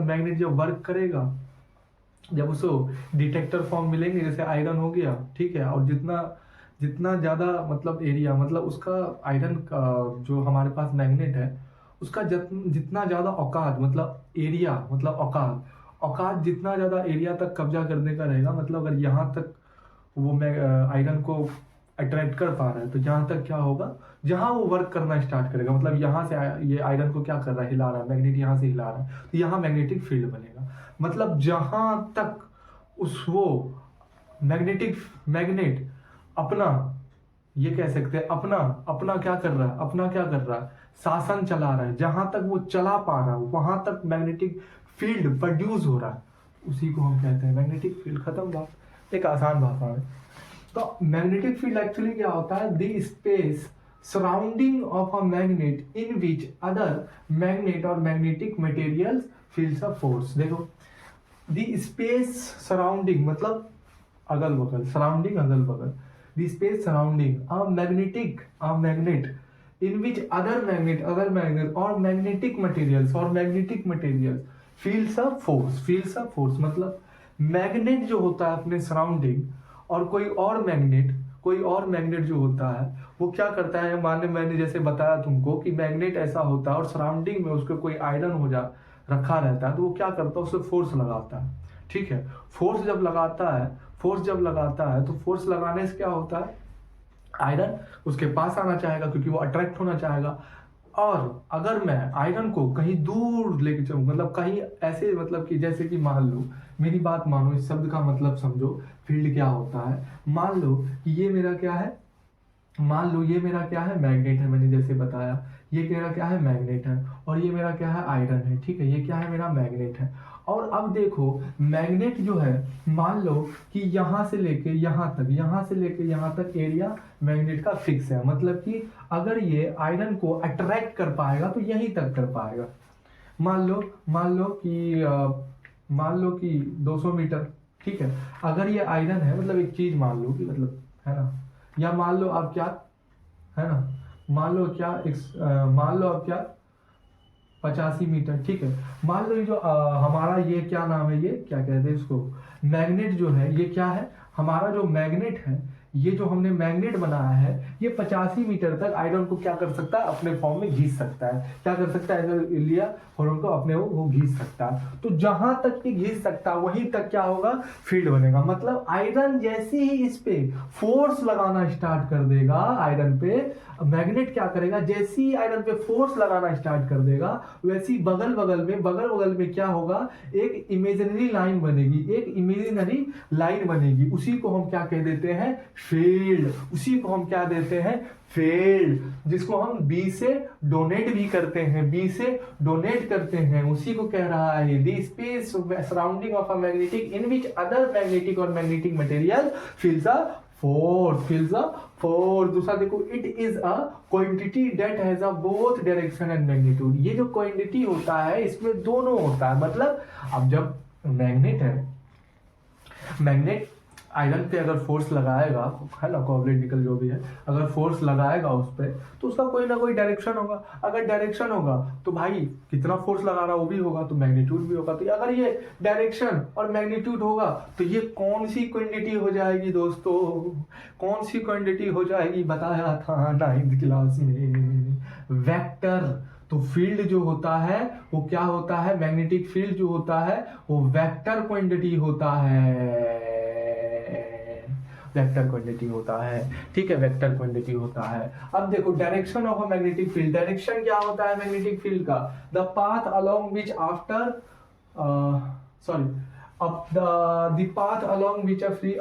मैग्नेट जब वर्क करेगा, जब उसको डिटेक्टर फॉर्म मिलेंगे, जैसे आयरन हो गया, ठीक है, और जितना ज़्यादा मतलब एरिया, मतलब उसका आयरन का जो हमारे पास मैग्नेट है उसका जितना ज़्यादा औकात, मतलब एरिया, मतलब औकात जितना ज़्यादा एरिया तक कब्जा करने का रहेगा, मतलब अगर यहाँ तक वो आयरन को अट्रैक्ट कर पा रहा है तो जहाँ तक क्या होगा, जहाँ वो वर्क करना स्टार्ट करेगा, मतलब यहाँ से ये आयरन को क्या कर रहा है, हिला रहा है, मैग्नेट यहाँ से हिला रहा है, तो यहाँ मैग्नेटिक फील्ड बनेगा। मतलब जहाँ तक वो मैग्नेट अपना, ये कह सकते हैं अपना क्या कर रहा है, शासन चला रहा है, जहां तक वो चला पा रहा है वहां तक मैग्नेटिक फील्ड प्रोड्यूस हो रहा है, उसी को हम कहते हैं मैग्नेटिक फील्ड। खत्म बात, एक आसान भाषा में। तो मैग्नेटिक फील्ड एक्चुअली क्या होता है, the space surrounding of a magnet in which other magnet और magnetic materials feels a force. देखो, द स्पेस सराउंडिंग मतलब अगल बगल, सराउंडिंग अगल बगल, the space surrounding a magnet in which other magnet और magnetic materials feels a force। मतलब magnet जो होता है अपने सराउंडिंग, और कोई और मैग्नेट जो होता है वो क्या करता है, मैंने जैसे बताया तुमको कि मैग्नेट ऐसा होता है और सराउंडिंग में उसको कोई आयरन रखा रहता है, तो वो क्या करता है, उससे फोर्स लगाता है, ठीक है। फोर्स जब लगाता है तो फोर्स लगाने से क्या होता है, आयरन उसके पास आना चाहेगा क्योंकि वो अट्रैक्ट होना चाहेगा। और अगर मैं आयरन को कहीं दूर लेके जाऊँ, मतलब कहीं ऐसे, मतलब कि जैसे कि मान लो, मेरी बात मानो, इस शब्द का मतलब समझो, फील्ड क्या होता है। मान लो कि ये मेरा क्या है, मान लो ये मेरा क्या है, मैग्नेट है, मैंने जैसे बताया, ये मेरा क्या है, मैग्नेट है, और ये मेरा क्या है, आयरन है, ठीक है, ये क्या है, मेरा मैग्नेट है। और अब देखो मैग्नेट जो है, मान लो कि यहाँ से लेके यहाँ तक, यहाँ से लेके यहाँ तक एरिया मैग्नेट का फिक्स है, मतलब कि अगर ये आयरन को अट्रैक्ट कर पाएगा तो यहीं तक कर पाएगा। मान लो कि 200 मीटर, ठीक है। अगर ये आयरन है, मतलब एक चीज मान लो कि, मतलब है ना, या मान लो आप क्या, है ना, मान लो आप क्या 85 मीटर, ठीक है। मान लो ये जो हमारा ये क्या नाम है, ये क्या कहते हैं इसको, मैग्नेट जो है, ये क्या है, हमारा जो मैग्नेट है, ये जो हमने मैग्नेट बनाया है, ये 85 मीटर तक आयरन को क्या कर सकता है, अपने फॉर्म में घींच सकता है। क्या कर सकता है, ऐसे लिया और उनको अपने वो घींच सकता है। तो जहां तक ये घींच सकता है वहीं तक क्या होगा, फील्ड बनेगा। मतलब आयरन जैसे ही इस पे फोर्स लगाना स्टार्ट कर देगा, आयरन पे मैग्नेट क्या करेगा, जैसे ही आयरन पे फोर्स लगाना स्टार्ट कर देगा, वैसी बगल बगल में क्या होगा, एक इमेजिनरी लाइन बनेगी, एक इमेजिनरी लाइन बनेगी। उसी को हम क्या कह देते हैं, फील्ड। उसी को हम क्या देते हैं, फील्ड, जिसको हम बी से डोनेट भी करते हैं, बी से डोनेट करते हैं, उसी को कह रहा है the space surrounding of a magnetic in which other magnetic और magnetic material feels a force. दूसरा देखो, it is a quantity that has a both direction and magnitude. ये जो क्वांटिटी होता है इसमें दोनों होता है। मतलब अब जब मैग्नेट है, मैग्नेट आयरन पे अगर फोर्स लगाएगा, है ना, कोवलेंट निकल जो भी है, अगर फोर्स लगाएगा उस पर, तो उसका कोई ना कोई डायरेक्शन होगा। अगर डायरेक्शन होगा तो भाई कितना फोर्स लगा रहा वो भी होगा, तो मैग्नीट्यूड भी होगा। तो अगर ये डायरेक्शन और मैग्नीट्यूड होगा तो ये कौन सी क्वांटिटी हो जाएगी दोस्तों, कौन सी क्वांटिटी हो जाएगी, बताया था 9th क्लास में, वेक्टर। तो फील्ड जो होता है वो क्या होता है, मैग्नेटिक फील्ड जो होता है वो वेक्टर क्वांटिटी होता है, वेक्टर क्वांटिटी होता है, ठीक है, वेक्टर क्वांटिटी होता है। अब देखो direction of a magnetic field, direction क्या होता है मैग्नेटिक फील्ड का, the path along which after the path along which a free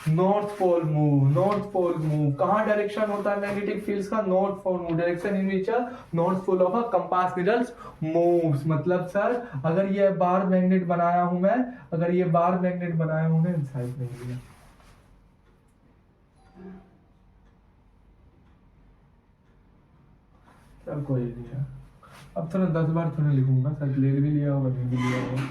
north pole move. कहाँ डायरेक्शन होता है मैग्नेटिक फील्ड्स का, north pole move, direction in which north pole of a compass needles moves. मतलब sir अगर ये bar magnet बनाया हूं मैं, अगर ये बार मैग्नेट बनाया हूं मैं, साइड नहीं लिया, चल कोई नहीं है। अब थोड़ा 10 बार थोड़ा लिखूंगा, शायद ले भी लिया होगा नहीं भी लिया होगा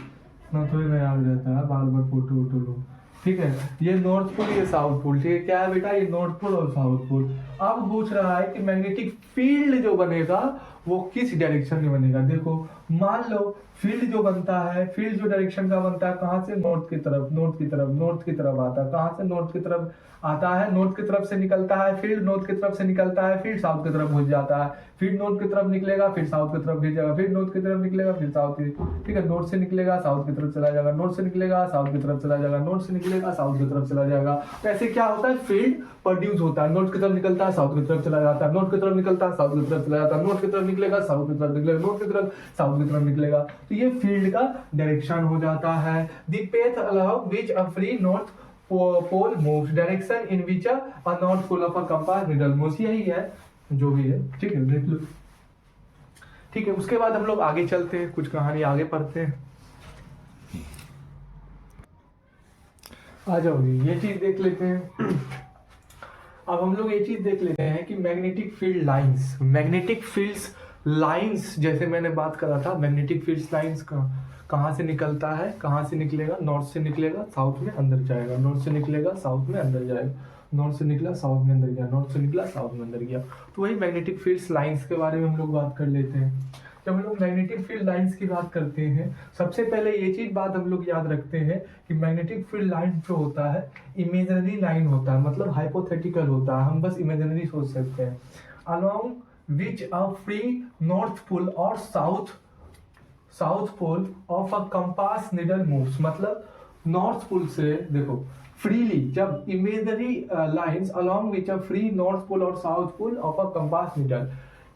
ना, थोड़ी ना याद रहता है, बार बार फोटो वोटो लो, ठीक है। ये नॉर्थ पोल, ये साउथ पोल, ठीक है। क्या है बेटा, ये नॉर्थ पोल और साउथ पोल। अब पूछ रहा है कि मैग्नेटिक फील्ड जो बनेगा वो किस डायरेक्शन में बनेगा। देखो मान लो फील्ड जो बनता है, फील्ड जो डायरेक्शन का बनता है, कहाँ से, नॉर्थ की तरफ आता है। कहाँ से नॉर्थ की तरफ आता है, नॉर्थ की तरफ से निकलता है फील्ड, नॉर्थ की तरफ से निकलता है फील्ड, साउथ की तरफ घुस जाता है। फिर नॉर्थ की तरफ निकलेगा, फिर साउथ की तरफ भेजेगा, फिर नॉर्थ की तरफ निकलेगा, फिर साउथ की, ठीक है। नॉर्थ से निकलेगा, साउथ की तरफ चला जाएगा, नॉर्थ से निकलेगा, साउथ की तरफ चला जाएगा, नॉर्थ से निकलेगा, साउथ की तरफ चला जाएगा। तो ऐसे क्या होता है, फील्ड प्रोड्यूस होता है, नॉर्थ की तरफ निकलता है, साउथ की तरफ चला जाता है, नॉर्थ की तरफ निकलता है, साउथ की तरफ चला जाता है, नॉर्थ की तरफ निकलेगा, साउथ की तरफ निकलेगा, नॉर्थ की तरफ, साउथ की तरफ निकलेगा। तो ये फील्ड का डायरेक्शन हो जाता है। The path along which a free north pole moves, direction in which a north pole of a compass needle moves. यही है जो भी है, ठीक है, देख लो, ठीक है। उसके बाद हम लोग आगे चलते हैं, कुछ कहानी आगे पढ़ते हैं। आ जाओ, ये चीज देख लेते हैं। अब हम लोग ये चीज देख लेते हैं कि magnetic field lines, magnetic fields lines, जैसे मैंने बात करा था, मैग्नेटिक फील्ड्स लाइंस का कहाँ से निकलता है, कहाँ से निकलेगा, नॉर्थ से निकलेगा, साउथ में अंदर जाएगा, नॉर्थ से निकलेगा, साउथ में अंदर जाएगा, नॉर्थ से निकला, साउथ में अंदर गया, नॉर्थ से निकला, साउथ में अंदर गया। तो वही मैग्नेटिक फील्ड्स लाइंस के बारे में हम लोग बात कर लेते हैं। जब हम लोग मैग्नेटिक फील्ड लाइंस की बात करते हैं, सबसे पहले ये चीज बात हम लोग याद रखते हैं कि मैग्नेटिक फील्ड लाइन जो होता है इमेजिनरी लाइन होता है, मतलब हाइपोथेटिकल होता है, हम बस इमेजिनरी सोच सकते हैं। Along which a free north pole और south pole of a compass needle moves, मतलब नॉर्थ पोल से देखो फ्रीली, जब imaginary lines along which a free north pole और south pole of a compass needle,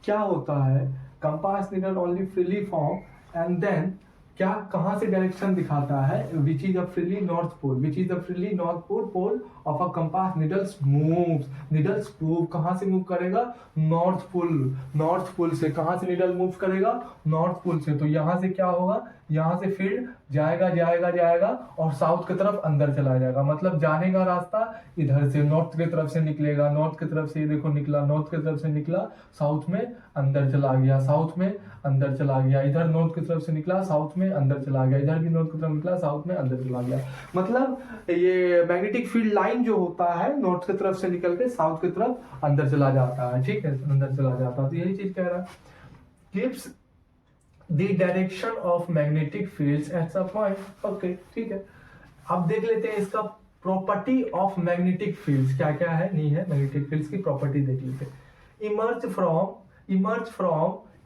क्या होता है, compass needle only freely form and then क्या कहाँ से डायरेक्शन दिखाता है, which is the freely north pole, which is the freely north pole pole of a compass needles moves, needles move कहाँ से मूव करेगा, नॉर्थ पोल से। कहाँ से नीडल मूव करेगा, नॉर्थ पोल से। तो यहाँ से क्या होगा, यहाँ से फील्ड जाएगा जाएगा जाएगा और साउथ की तरफ अंदर चला जाएगा, मतलब जाने का रास्ता इधर से नॉर्थ की तरफ से निकलेगा, नॉर्थ की तरफ से ये देखो निकला, नॉर्थ की तरफ से निकला, साउथ में अंदर चला गया, साउथ में अंदर चला गया, इधर नॉर्थ की तरफ से निकला, साउथ में अंदर चला गया, इधर भी नॉर्थ की तरफ निकला, साउथ में अंदर चला गया। मतलब ये मैग्नेटिक फील्ड लाइन जो होता है नॉर्थ की तरफ से निकल के साउथ की तरफ अंदर चला जाता है, ठीक है, अंदर चला जाता है। तो यही चीज कह रहा है, gives the direction of magnetic fields at some point. Okay, ठीक है। अब देख लेते हैं इसका प्रॉपर्टी ऑफ मैग्नेटिक फील्ड्स क्या क्या है, नहीं है, मैग्नेटिक फील्ड्स की प्रॉपर्टी देख लेते हैं।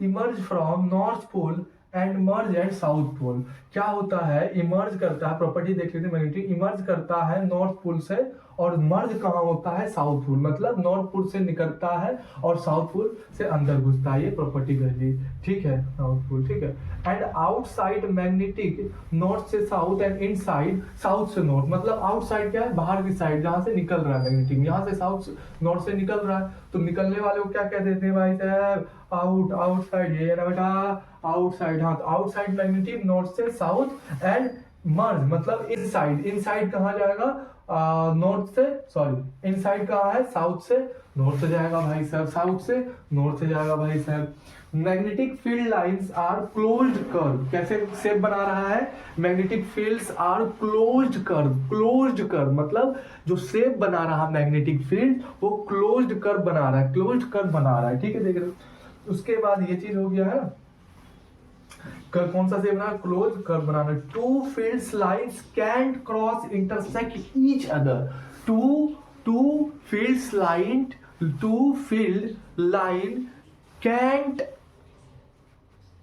Emerge from north pole and merge at south pole. क्या होता है, इमर्ज करता है, प्रॉपर्टी देख लेते हैं मैग्नेटिक, इमर्ज करता है नॉर्थ पोल से और मर्ज कहाँ होता है, साउथ पोल, मतलब नॉर्थ पोल से निकलता है और साउथ पोल से अंदर घुसता है, ये प्रॉपर्टी कर ली, ठीक है, साउथ पोल, ठीक है। एंड आउटसाइड मैग्नेटिक नॉर्थ से साउथ एंड इनसाइड साउथ से नॉर्थ, मतलब आउटसाइड क्या है, बाहर की साइड जहां से निकल रहा है मैग्नेटिक, यहाँ से साउथ नॉर्थ से निकल रहा है, तो निकलने वाले को क्या कह देते हैं भाई साहब, आउटसाइड, ये ना बेटा आउटसाइड, हाँ, आउटसाइड मैग्नेटिक नॉर्थ से साउथ एंड मर्ज मतलब इनसाइड कहाँ जाएगा, नॉर्थ से, सॉरी इनसाइड कहाँ है, साउथ से नॉर्थ से जाएगा भाई साहब, साउथ से नॉर्थ से जाएगा भाई साहब। Magnetic field lines are closed curve, कैसे शेप बना रहा है, magnetic fields are closed curve मतलब जो शेप बना रहा मैग्नेटिक फील्ड वो क्लोज्ड कर्व बना रहा है, ठीक है, देख रहे हो। उसके बाद ये चीज हो गया है, कौन सा शेप बना, क्लोज कर्व बनाना। Two fields lines can't cross intersect each other, two field line can't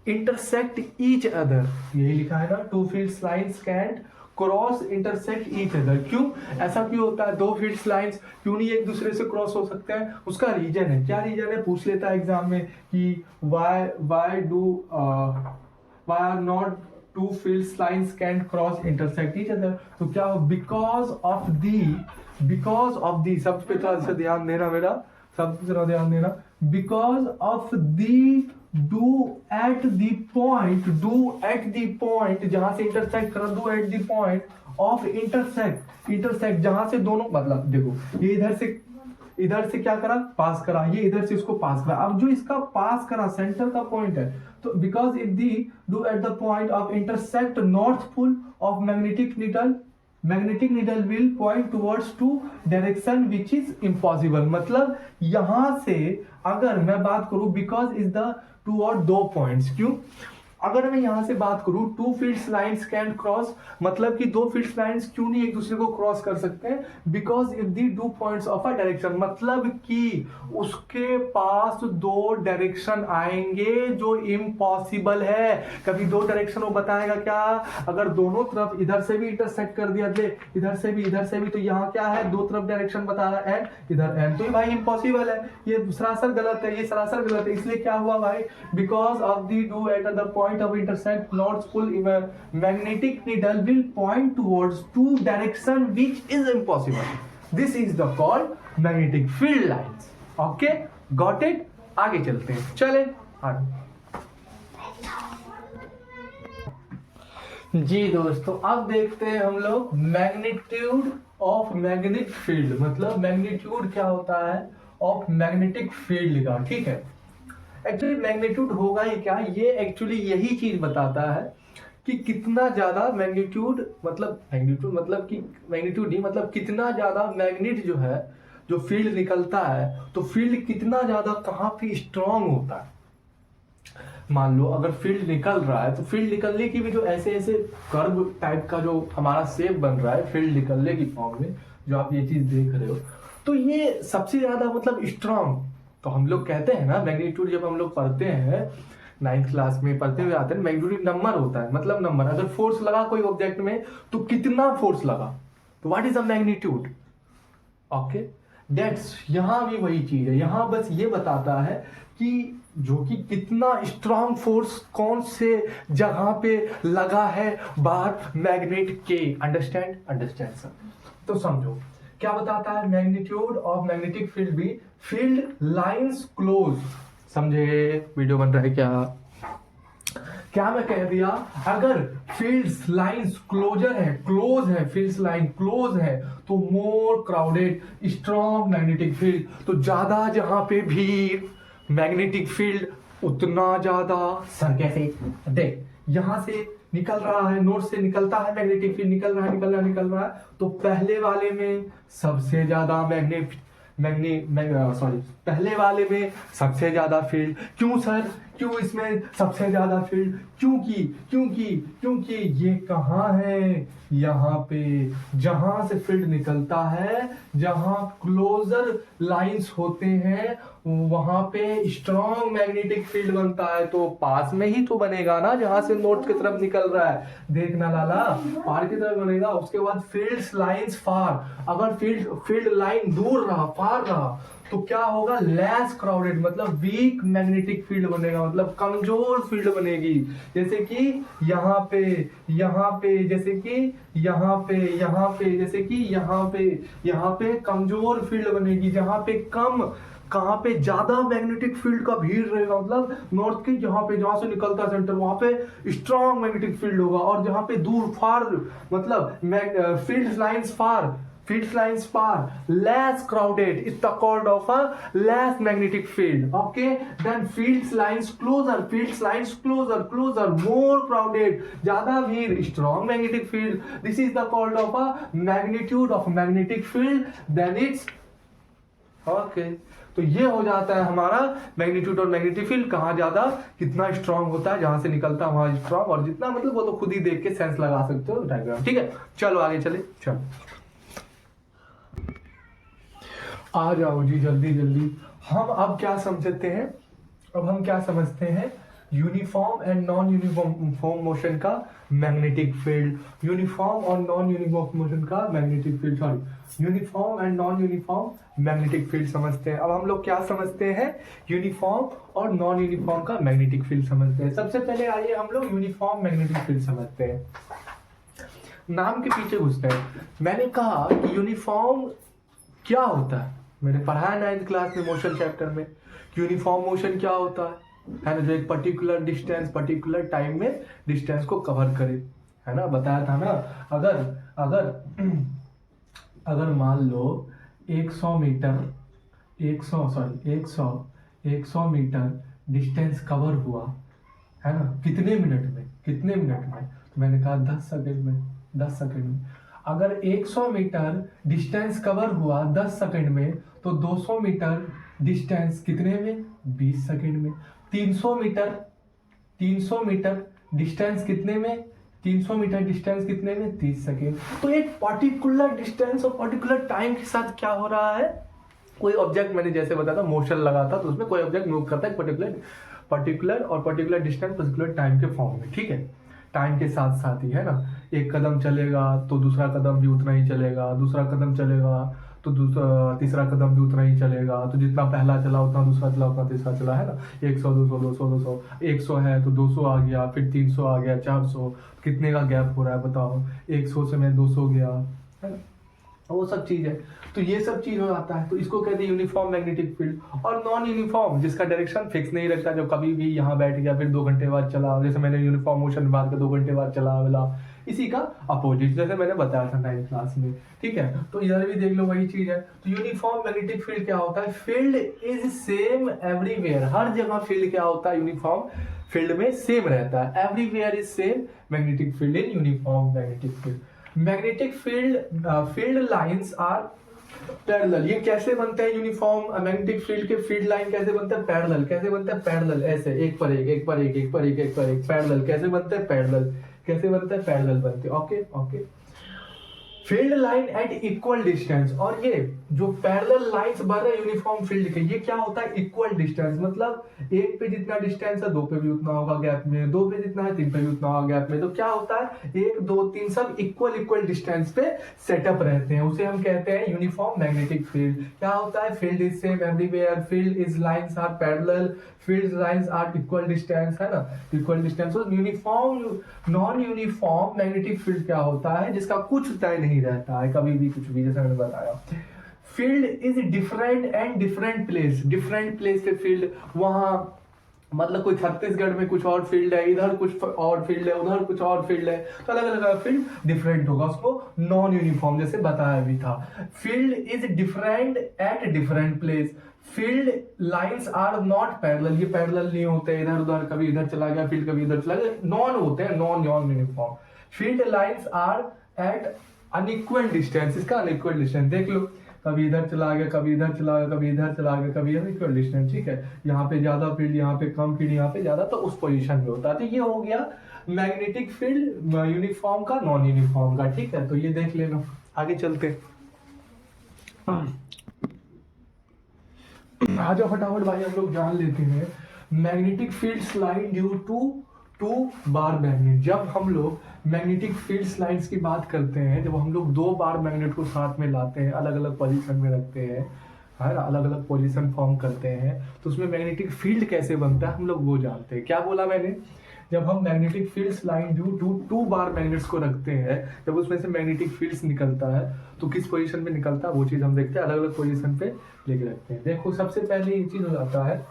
intersect each other, यही लिखा है ना, two fields lines can't cross intersect each other. क्यों ऐसा क्यों होता है, दो फील्ड्स लाइंस क्यों नहीं एक दूसरे से क्रॉस हो सकते हैं, उसका रीजन है, क्या रीजन है, पूछ लेता है एग्जाम में कि why are not two field lines can cross intersect each other, तो क्या हो, because of the सब पे थोड़ा सा ध्यान देना मेरा, सब पे थोड़ा ध्यान देना, because of the do at the point जहां से intersect करा, do at the point of intersect जहां से दोनों, मतलब देखो ये इधर से क्या करा, पास करा, ये इधर से इसको पास करा, अब जो इसका पास करा सेंटर का पॉइंट है, तो because if they do at the point of intersect north pole of magnetic needle will point towards two direction which is impossible, मतलब यहां से अगर मैं बात करूं, बिकॉज इज द टू और दो पॉइंट्स, क्यों, अगर मैं यहां से बात करूं, two fields lines can cross, मतलब कि दो फील्ड्स लाइंस क्यों नहीं एक दूसरे को क्रॉस कर सकते हैं, because if the two points of a direction, मतलब कि उसके पास दो डायरेक्शन आएंगे जो इम्पॉसिबल है। कभी दो डायरेक्शन वो बताएगा क्या, अगर दोनों तरफ इधर से भी इंटरसेक्ट कर दिया, इधर से भी, तो यहाँ क्या है, दो तरफ डायरेक्शन बता रहा है, इधर एंड, तो ये भाई इम्पॉसिबल है, ये सरासर गलत है, इसलिए क्या हुआ भाई, because of the do at the point of intersect north pole, magnetic needle will point towards two direction which is impossible. This is the called magnetic field lines. Okay, got it? आगे चलते हैं, चले आगे। जी दोस्तों, अब देखते हैं हम लोग मैग्नीट्यूड ऑफ मैग्नेटिक फील्ड, मतलब मैग्नीट्यूड क्या होता है ऑफ मैग्नेटिक फील्ड का, ठीक है। एक्चुअली मैग्नीट्यूड होगा ही क्या, ये एक्चुअली यही चीज बताता है कि कितना ज्यादा मैग्नीट्यूड मतलब कि मैग्नीट्यूड नहीं, मतलब कितना ज्यादा मैग्नेट जो है, जो फील्ड निकलता है, तो फील्ड कितना ज्यादा कहाँ पे स्ट्रांग होता है। मान लो अगर फील्ड निकल रहा है, तो फील्ड निकलने की भी जो ऐसे कर्व टाइप का जो हमारा शेप बन रहा है फील्ड निकलने की फॉर्म में, जो आप ये चीज देख रहे हो, तो ये सबसे ज्यादा मतलब स्ट्रांग, तो हम लोग कहते हैं ना मैग्नीट्यूड, जब हम लोग पढ़ते हैं 9th क्लास में पढ़ते हुए आते हैं, मैग्नीट्यूड नंबर होता है, मतलब नंबर, अगर फोर्स लगा कोई ऑब्जेक्ट में तो कितना फोर्स लगा, तो what is the magnitude. Okay, that's, यहां भी वही चीज है, यहां बस ये बताता है कि जो कि कितना स्ट्रांग फोर्स कौन से जगह पे लगा है बाहर मैग्नेट के। Understand sir. तो समझो क्या बताता है, मैग्नीट्यूड ऑफ मैग्नेटिक फील्ड भी फील्ड लाइंस क्लोज। समझे वीडियो बन रहा है क्या मैं कह दिया, अगर फील्ड्स लाइंस क्लोज है फील्ड्स लाइन क्लोज है तो मोर क्राउडेड स्ट्रॉन्ग मैग्नेटिक फील्ड, तो ज्यादा जहां पे भीड़ मैग्नेटिक फील्ड उतना ज्यादा। सर कैसे, देख यहां से निकल रहा है, नोड से निकलता है मैग्नेटिक फील्ड, निकल रहा है, तो पहले वाले में सबसे ज्यादा पहले वाले में सबसे ज्यादा फील्ड। क्यों सर, क्यों इसमें सबसे ज्यादा फील्ड, क्योंकि ये कहाँ है, यहाँ पे जहां से फील्ड निकलता है, जहां क्लोजर लाइंस होते हैं वहां पे स्ट्रॉन्ग मैग्नेटिक फील्ड बनता है। तो पास में ही तो बनेगा ना, जहां से नोड की तरफ निकल रहा है, देखना लाला पार की तरफ बनेगा। उसके बाद फील्ड्स लाइंस फार, अगर फील्ड लाइन दूर रहा, फार रहा, तो क्या होगा, लेस क्राउडेड, मतलब वीक मैग्नेटिक फील्ड बनेगा, मतलब कमजोर फील्ड बनेगी। जैसे कि यहाँ पे जैसे कि यहाँ पे कमजोर फील्ड बनेगी, जहाँ पे कहाँ पे ज्यादा मैग्नेटिक फील्ड का भीड़ रहेगा, मतलब नॉर्थ की जहां से निकलता है सेंटर, वहां पे स्ट्रॉन्ग मैग्नेटिक फील्ड होगा, और जहां पे दूर फार, मतलब field lines far less crowded is the called of a less magnetic field. Okay, then field lines closer, more crowded, ज्यादा भीड़, strong magnetic field. This is the called of a magnitude of magnetic field. Then it's okay. तो ये हो जाता है हमारा magnitude और magnetic field, कहाँ ज्यादा कितना स्ट्रांग होता है, जहां से निकलता है वहां स्ट्रांग, और जितना मतलब वो तो खुद ही देख के सेंस लगा सकते हो डायग्राम। ठीक है, चलो आगे चले, चलो आ जाओ जी जल्दी। हम अब क्या समझते हैं, uniform and non uniform motion का मैग्नेटिक फील्ड, यूनिफॉर्म और नॉन यूनिफॉर्म मोशन का magnetic field, sorry uniform and non uniform magnetic field समझते हैं। अब हम लोग क्या समझते हैं, यूनिफॉर्म और नॉन यूनिफॉर्म का मैग्नेटिक फील्ड समझते हैं। सबसे पहले आइए हम लोग यूनिफॉर्म मैग्नेटिक फील्ड समझते हैं। नाम के पीछे घुसते हैं। मैंने कहा कि यूनिफॉर्म क्या होता है, मैंने पढ़ाया 9th क्लास में मोशन चैप्टर में, यूनिफॉर्म मोशन क्या होता है ना, जो एक पर्टिकुलर डिस्टेंस पर्टिकुलर टाइम में डिस्टेंस को कवर करे, है ना, बताया था ना। अगर मान लो 100 मीटर डिस्टेंस कवर हुआ, है ना, कितने मिनट में, तो मैंने कहा 10 सेकंड में। अगर 100 मीटर डिस्टेंस कवर हुआ 10 सेकंड में, तो 200 मीटर डिस्टेंस कितने में, 20 सेकंड में। 300 मीटर डिस्टेंस कितने में, 300 मीटर डिस्टेंस कितने में, 30 सेकंड। तो एक पर्टिकुलर डिस्टेंस और पर्टिकुलर टाइम के साथ क्या हो रहा है, कोई ऑब्जेक्ट, मैंने जैसे बताया था मोशन लगा था, तो उसमें कोई ऑब्जेक्ट मूव करता है पर्टिकुलर डिस्टेंस पर्टिकुलर टाइम के फॉर्म में। ठीक है, टाइम के साथ साथ ही, है ना, एक कदम चलेगा तो दूसरा कदम भी उतना ही चलेगा, दूसरा कदम चलेगा तो तीसरा कदम भी उतना ही चलेगा, तो जितना पहला चला उतना दूसरा चला उतना तीसरा चला, है ना। 100 200 100 है तो 200 आ गया, फिर 300 आ गया, 400, कितने का गैप हो रहा है बताओ, 100 से मैं 200 गया, है ना, वो सब चीज है। तो ये सब चीज हो जाता है, तो इसको कहते हैं यूनिफॉर्म मैग्नेटिक फील्ड। और नॉन यूनिफॉर्म, जिसका डायरेक्शन फिक्स नहीं रखता, जो कभी भी यहाँ बैठ गया फिर 2 घंटे बाद चला, जैसे मैंने यूनिफॉर्म मोशन बात का 2 घंटे बाद चला वाला, इसी का अपोजिट जैसे मैंने बताया था 9th क्लास में। ठीक है, तो इधर भी देख लो वही चीज है। तो यूनिफॉर्म मैग्नेटिक फील्ड क्या होता है, फील्ड इज सेम एवरीवेयर, हर जगह फील्ड क्या होता है, यूनिफॉर्म फील्ड में सेम रहता है, everywhere is same magnetic field in uniform magnetic field. Magnetic field lines are parallel. ये कैसे बनते हैं, यूनिफॉर्म मैग्नेटिक फील्ड के फील्ड लाइन कैसे बनते हैं, पैरेलल। कैसे बनते हैं, पैरेलल, ऐसे एक पर एक पैरेलल। कैसे बनते हैं, पैरेलल बनते हैं। Okay. Field line at equal distance, और ये जो पैरेलल लाइंस बन रहे यूनिफॉर्म फील्ड के, ये क्या होता है, इक्वल डिस्टेंस, मतलब एक पे जितना डिस्टेंस है दो पे भी उतना होगा गैप में, दो पे जितना है तीन पे भी उतना होगा गैप में। तो क्या होता है, एक दो तीन सब इक्वल इक्वल डिस्टेंस पे सेटअप रहते हैं, उसे हम कहते हैं यूनिफॉर्म मैग्नेटिक फील्ड। क्या होता है, field is same everywhere, field is lines are parallel, field lines are equal distance, है ना, equal distance. Uniform non uniform magnetic field क्या होता है, जिसका कुछ तय नहीं रहता है कभी भी कुछ भी, जैसे मैंने बताया। Field is different and different place, different place पे फील्ड, वहां मतलब कोई छत्तीसगढ़ में कुछ और फील्ड है, इधर कुछ और फील्ड है, उधर कुछ और फील्ड है, तो अलग अलग फील्ड डिफरेंट होगा, उसको नॉन यूनिफॉर्म जैसे बताया भी था। Field is different at different place, field lines are not parallel, ये पैरेलल नहीं होते, इधर उधर कभी इधर चला गया फील्ड, कभी इधर चला गया, नॉन होते हैं, non uniform. Field lines are at unequal distance, इसका अनइक्वल डिस्टेंस देख लो, कभी इधर चला गया, कभी इधर चला गया, कभी इधर चला गया, कभी अनइक्वल डिस्टेंस, ठीक है। यहाँ पे ज्यादा फील्ड, यहाँ पे कम फील्ड, यहाँ पे ज्यादा, तो उस पोजीशन में होता है। तो ये हो गया मैग्नेटिक फील्ड यूनिफॉर्म का, नॉन यूनिफॉर्म का, ठीक है। तो ये देख लेना, आगे चलते आजा फटाफट भाई, हम लोग जान लेते हैं magnetic fields line due to two bar magnet. जब हम लोग मैग्नेटिक फील्ड्स लाइंस की बात करते हैं, जब हम लोग दो बार मैग्नेट को साथ में लाते हैं, अलग अलग पोजीशन में रखते हैं, है ना, अलग अलग पोजीशन फॉर्म करते हैं, तो उसमें मैग्नेटिक फील्ड कैसे बनता है हम लोग वो जानते हैं। क्या बोला मैंने, जब हम magnetic fields line due to two bar magnets को रखते हैं, जब उसमें से मैग्नेटिक फील्ड्स निकलता है तो किस पोजीशन में निकलता है वो चीज़ हम देखते हैं, अलग अलग पोजीशन पे लेके रखते हैं। देखो सबसे पहले ये चीज़ हो जाता है,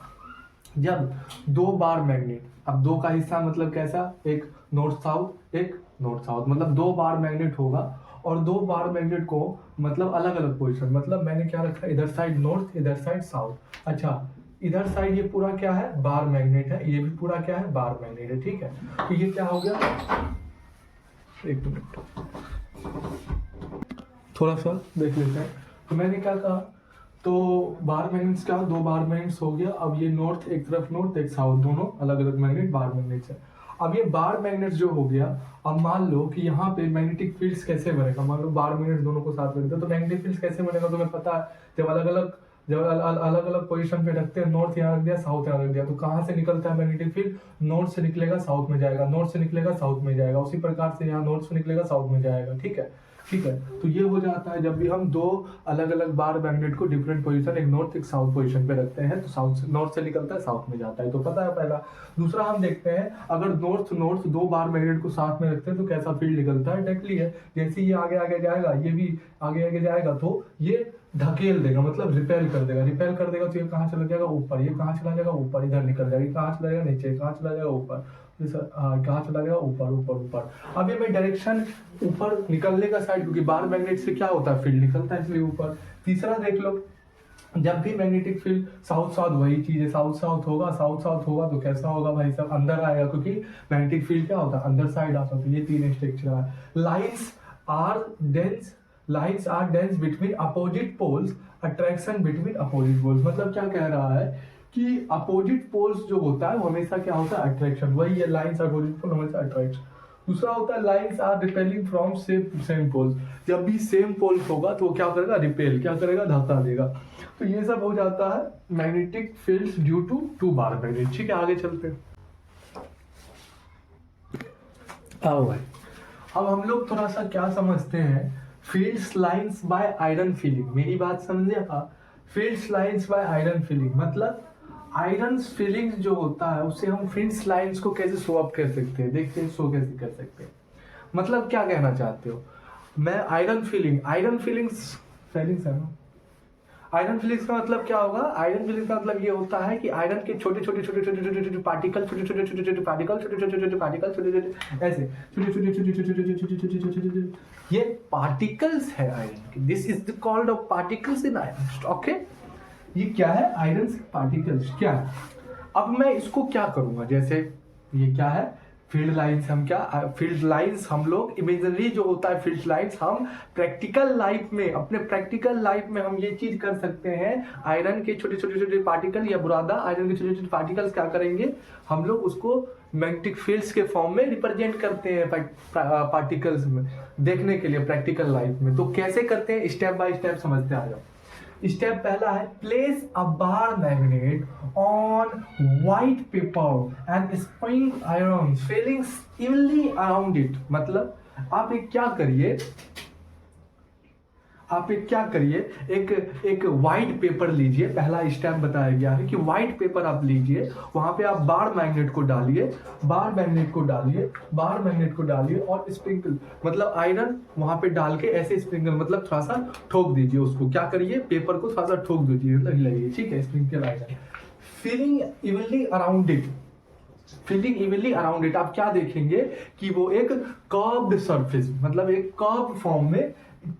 जब दो बार मैग्नेट, अब दो का हिस्सा मतलब कैसा, एक नॉर्थ साउथ, एक नॉर्थ साउथ, मतलब दो बार मैग्नेट होगा, और दो बार मैग्नेट को मतलब अलग अलग पोजीशन, मतलब मैंने क्या रखा, इधर साइड नॉर्थ, इधर साइड साउथ। अच्छा, इधर साइड ये पूरा क्या है, बार मैग्नेट है, ये भी पूरा क्या है, बार मैग्नेट है, ठीक है। तो ये क्या हो गया, एक मिनट थोड़ा सा देख लेते हैं। तो मैंने क्या कहा, तो बार मैग्नेट्स का दो बार मैग्नेट्स हो गया। अब ये नॉर्थ, एक तरफ नॉर्थ एक साउथ, दोनों अलग अलग मैग्नेट बार मैग्नेट्स है। अब ये बार मैग्नेट्स जो हो गया, अब मान लो कि यहाँ पे मैग्नेटिक फील्ड्स कैसे बनेगा, मान लो बार मैग्नेट्स दोनों को साथ में रखते हैं, तो मैग्नेटिक फील्ड्स कैसे बनेगा तुम्हें पता है, जब अलग अलग पोजीशन पे रखते हैं, नॉर्थ यहाँ रख दिया, साउथ यहाँ रख दिया, तो कहाँ से निकलता है मैग्नेटिक फील्ड, नॉर्थ से निकलेगा साउथ में जाएगा, नॉर्थ से निकलेगा साउथ में जाएगा, उसी प्रकार से यहाँ नॉर्थ से निकलेगा साउथ में जाएगा, ठीक है, ठीक है। तो ये हो जाता है जब भी हम दो अलग अलग बार मैग्नेट को डिफरेंट पोजीशन, एक नॉर्थ एक साउथ पोजीशन पे रखते हैं, तो साउथ से नॉर्थ से निकलता है साउथ में जाता है, तो पता है पहला। दूसरा हम देखते हैं, अगर नॉर्थ नॉर्थ दो बार मैग्नेट को साथ में रखते हैं तो कैसा फील्ड निकलता है, डायरेक्टली है, जैसे ये आगे आगे जाएगा, ये भी आगे आगे जाएगा, तो ये धकेल देगा, मतलब रिपेल कर देगा, रिपेल कर देगा, तो ये कहाँ चला जाएगा, ऊपर, ये कहाँ चला जाएगा, ऊपर, इधर निकल जाएगा, कहाँ चला जाएगा, नीचे, कहाँ चला जाएगा, ऊपर, कहाँ चला गया, ऊपर ऊपर ऊपर। अब ये मैं डायरेक्शन ऊपर निकलने का साइड, क्योंकि बार मैग्नेट से क्या होता है, फील्ड निकलता है, इसलिए ऊपर। तीसरा देख लो, जब भी मैग्नेटिक फील्ड साउथ साउथ, वही चीज है, साउथ साउथ होगा, साउथ साउथ होगा तो कैसा होगा भाई साहब, अंदर आएगा, क्योंकि मैग्नेटिक फील्ड क्या होता है, अंदर साइड आता है। तो ये तीन स्ट्रक्चर है। Lines are dense between opposite poles, attraction between opposite poles, मतलब क्या कह रहा है कि अपोजिट पोल्स जो होता है वो हमेशा क्या होता है, अट्रैक्शन, वही है, लाइंस अपोजिट पोल हमेशा अट्रैक्शन। दूसरा होता है lines are repelling from same poles, जब भी सेम पोल्स होगा तो वो क्या करेगा, रिपेल, क्या करेगा, धक्का देगा। तो ये सब हो जाता है magnetic fields due to two bar magnet, ठीक है। आगे चलते हैं, आओ भाई, अब हम लोग थोड़ा सा क्या समझते हैं, fields lines by iron filings. मेरी बात समझे आप, fields lines by iron filings, मतलब आयरन फीलिंग्स जो होता है उससे हम फील्ड्स लाइंस को कैसे शो अप कर सकते हैं, देखते हैं शो कैसे कर सकते हैं। मतलब क्या कहना चाहते हो, मैं आयरन फीलिंग्स है ना, आयरन फीलिंग्स का मतलब क्या होगा, आयरन फीलिंग्स का मतलब ये होता है कि आयरन के छोटे छोटे पार्टिकल, छोटे पार्टिकल ऐसे छोटे, ये पार्टिकल्स है आयरन के, this is called off particles in iron, okay. ये क्या है, आयरन पार्टिकल्स क्या है। अब मैं इसको क्या करूंगा, जैसे ये क्या है, फील्ड लाइंस, हम क्या, फील्ड लाइंस हम लोग इमेजिनरी जो होता है फील्ड लाइंस, हम प्रैक्टिकल लाइफ में, अपने प्रैक्टिकल लाइफ में हम ये चीज कर सकते हैं, आयरन के छोटे छोटे पार्टिकल, या बुरादा आयरन के छोटे छोटे पार्टिकल्स क्या करेंगे, हम लोग उसको मैग्नेटिक फील्ड्स के फॉर्म में रिप्रेजेंट करते हैं पार्टिकल्स में, देखने के लिए प्रैक्टिकल लाइफ में। तो कैसे करते हैं, स्टेप बाय स्टेप समझते आ जाओ। स्टेप पहला है, place a bar magnet on white paper and spring iron filings evenly around it. मतलब आप एक क्या करिए, एक व्हाइट पेपर लीजिए। पहला स्टेप बताया गया है कि व्हाइट पेपर आप लीजिए, वहां पे आप बार मैग्नेट को डालिए, बार मैग्नेट को डालिए और स्प्रिंकल मतलब आयरन वहां पे डाल के ऐसे स्प्रिंकल मतलब थोड़ा सा ठोक दीजिए उसको। क्या करिए, पेपर को थोड़ा सा ठोक दीजिए, मतलब हिलाइए, ठीक है, sprinkle iron. Filings evenly around it, आप क्या देखेंगे कि वो एक कर्व्ड सरफेस मतलब एक कर्व फॉर्म में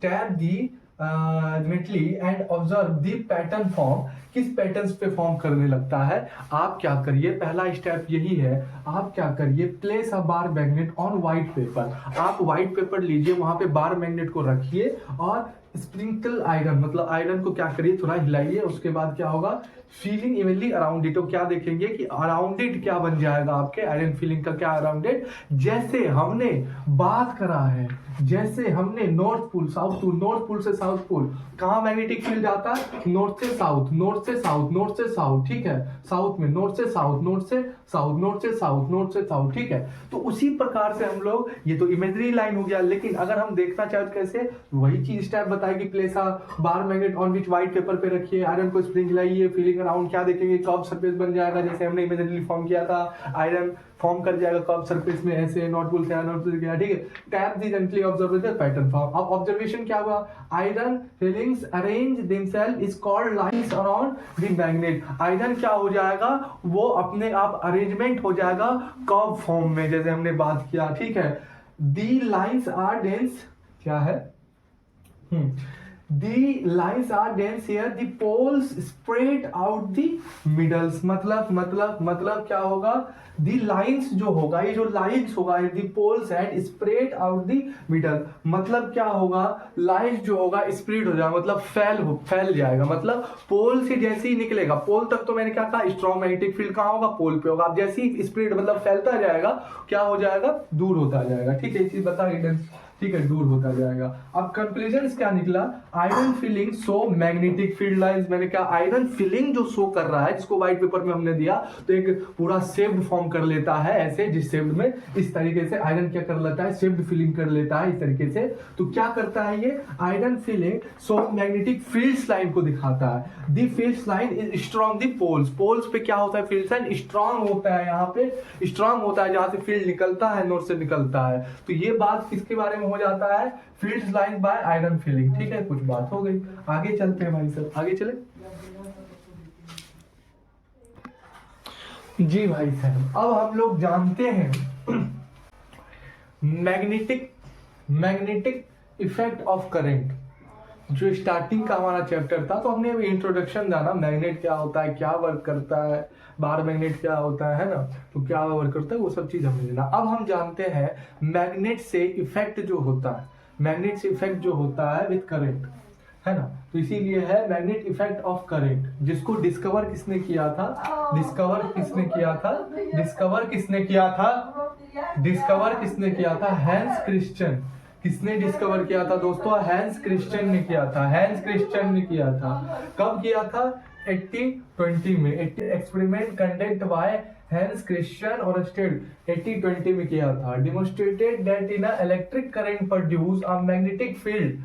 tap the gently and observe the pattern form, किस पैटर्न्स पे फॉर्म करने लगता है। आप क्या करिए, पहला स्टेप यही है, आप क्या करिए, place a bar magnet on white paper. आप व्हाइट पेपर लीजिए, वहां पे बार मैग्नेट को रखिए और स्प्रिंकल आयरन मतलब आयरन को क्या करिए, थोड़ा हिलाइए। उसके बाद क्या होगा, फीलिंग इवनली अराउंड इट। तो क्या देखेंगे कि अराउंड इट क्या बन जाएगा आपके आयरन फीलिंग का, क्या अराउंड इट, जैसे हमने बात करा है, जैसे हमने north pole south pole, north pole से साउथ पोल, कहाँ मैग्नेटिक फील्ड आता है, नॉर्थ से साउथ, नॉर्थ से साउथ, नॉर्थ से साउथ, ठीक है, साउथ में नॉर्थ से साउथ, नॉर्थ से साउथ, नॉर्थ से साउथ, नॉर्थ से साउथ, ठीक है। तो उसी प्रकार से हम लोग, ये तो इमेजरी लाइन हो गया, लेकिन अगर हम देखना चाहे तो कैसे, वही चीज स्टेप बताएगी, place a bar magnet on which white paper पे रखिए, आयरन को स्प्रिंग हिलाइए, फीलिंग अराउंड, क्या देखेंगे, कर्व सरफेस बन जाएगा जैसे हमने इमेजरी फॉर्म किया था, आयरन फॉर्म कर जाएगा कर्व सरफेस में ऐसे, नॉर्थ पोल से नॉर्थ पोल गया, ठीक है। Tap the gently observe the pattern form. अब ऑब्जर्वेशन क्या हुआ, iron filings arrange themselves is called lines around the magnet. Iron क्या हो जाएगा, वो अपने आप अरेंजमेंट हो जाएगा कर्व फॉर्म में, जैसे हमने बात किया, ठीक है। दी लाइंस आर डेंस, क्या है, The lines are dense here, the poles spread out the middles। मतलब क्या होगा, the lines जो होगा, ये जो lines होगा, the poles and spread out the middle। मतलब क्या होगा, lines जो होगा spread हो जाएगा, मतलब फैल जाएगा, मतलब पोल से जैसे ही निकलेगा, पोल तक तो मैंने क्या कहा, स्ट्रॉन्ग मैग्नेटिक फील्ड कहाँ होगा, पोल पे होगा। अब जैसे ही स्प्रेड मतलब फैलता जाएगा, क्या हो जाएगा, दूर होता जाएगा, ठीक है, ये चीज बता रही, ठीक है, दूर होता जाएगा। अब कंक्लूजन क्या निकला, iron filing show magnetic field lines. मैंने कहा आयरन फिलिंग जो शो कर रहा है, जिसको व्हाइट पेपर में हमने दिया, तो एक पूरा शेप्ड फॉर्म कर लेता है ऐसे, जिस शेप्ड में इस तरीके से आयरन क्या कर लेता है, शेप्ड फिलिंग कर लेता है इस तरीके से। तो क्या करता है ये iron filing show magnetic fields line को दिखाता है। The fields line is strong the poles, poles पे क्या होता है, फील्ड्स लाइन स्ट्रॉन्ग होता है, यहाँ पे स्ट्रॉन्ग होता है, जहां से फील्ड निकलता है, नॉर्थ से निकलता है। तो ये बात किसके बारे में हो जाता है, fields line by iron filling, ठीक है, कुछ बात हो गई। आगे चलते हैं भाई साहब, आगे चले जी भाई साहब। अब हम लोग जानते हैं मैग्नेटिक इफेक्ट ऑफ करंट, जो स्टार्टिंग का हमारा चैप्टर था। तो हमने अभी इंट्रोडक्शन जाना, मैग्नेट क्या होता है, क्या वर्क करता है, बार मैग्नेट क्या होता है ना, तो क्या वर्क करता है, वो सब चीज हमने जाना। अब हम जानते हैं मैग्नेट से इफेक्ट जो होता है, मैग्नेट से इफेक्ट जो होता है विद करंट, है ना। तो इसीलिए है मैग्नेट इफेक्ट ऑफ करंट, जिसको डिस्कवर किसने किया था, डिस्कवर किसने किया था, हैंस क्रिश्चियन। किसने डिस्कवर किया था दोस्तों, हैंस क्रिश्चियन ने किया था, कब किया था, 1820 में। Experiment conduct bye Hans Christian और स्टेड 1820 में किया था। Demonstrated that in electric current produce a magnetic field,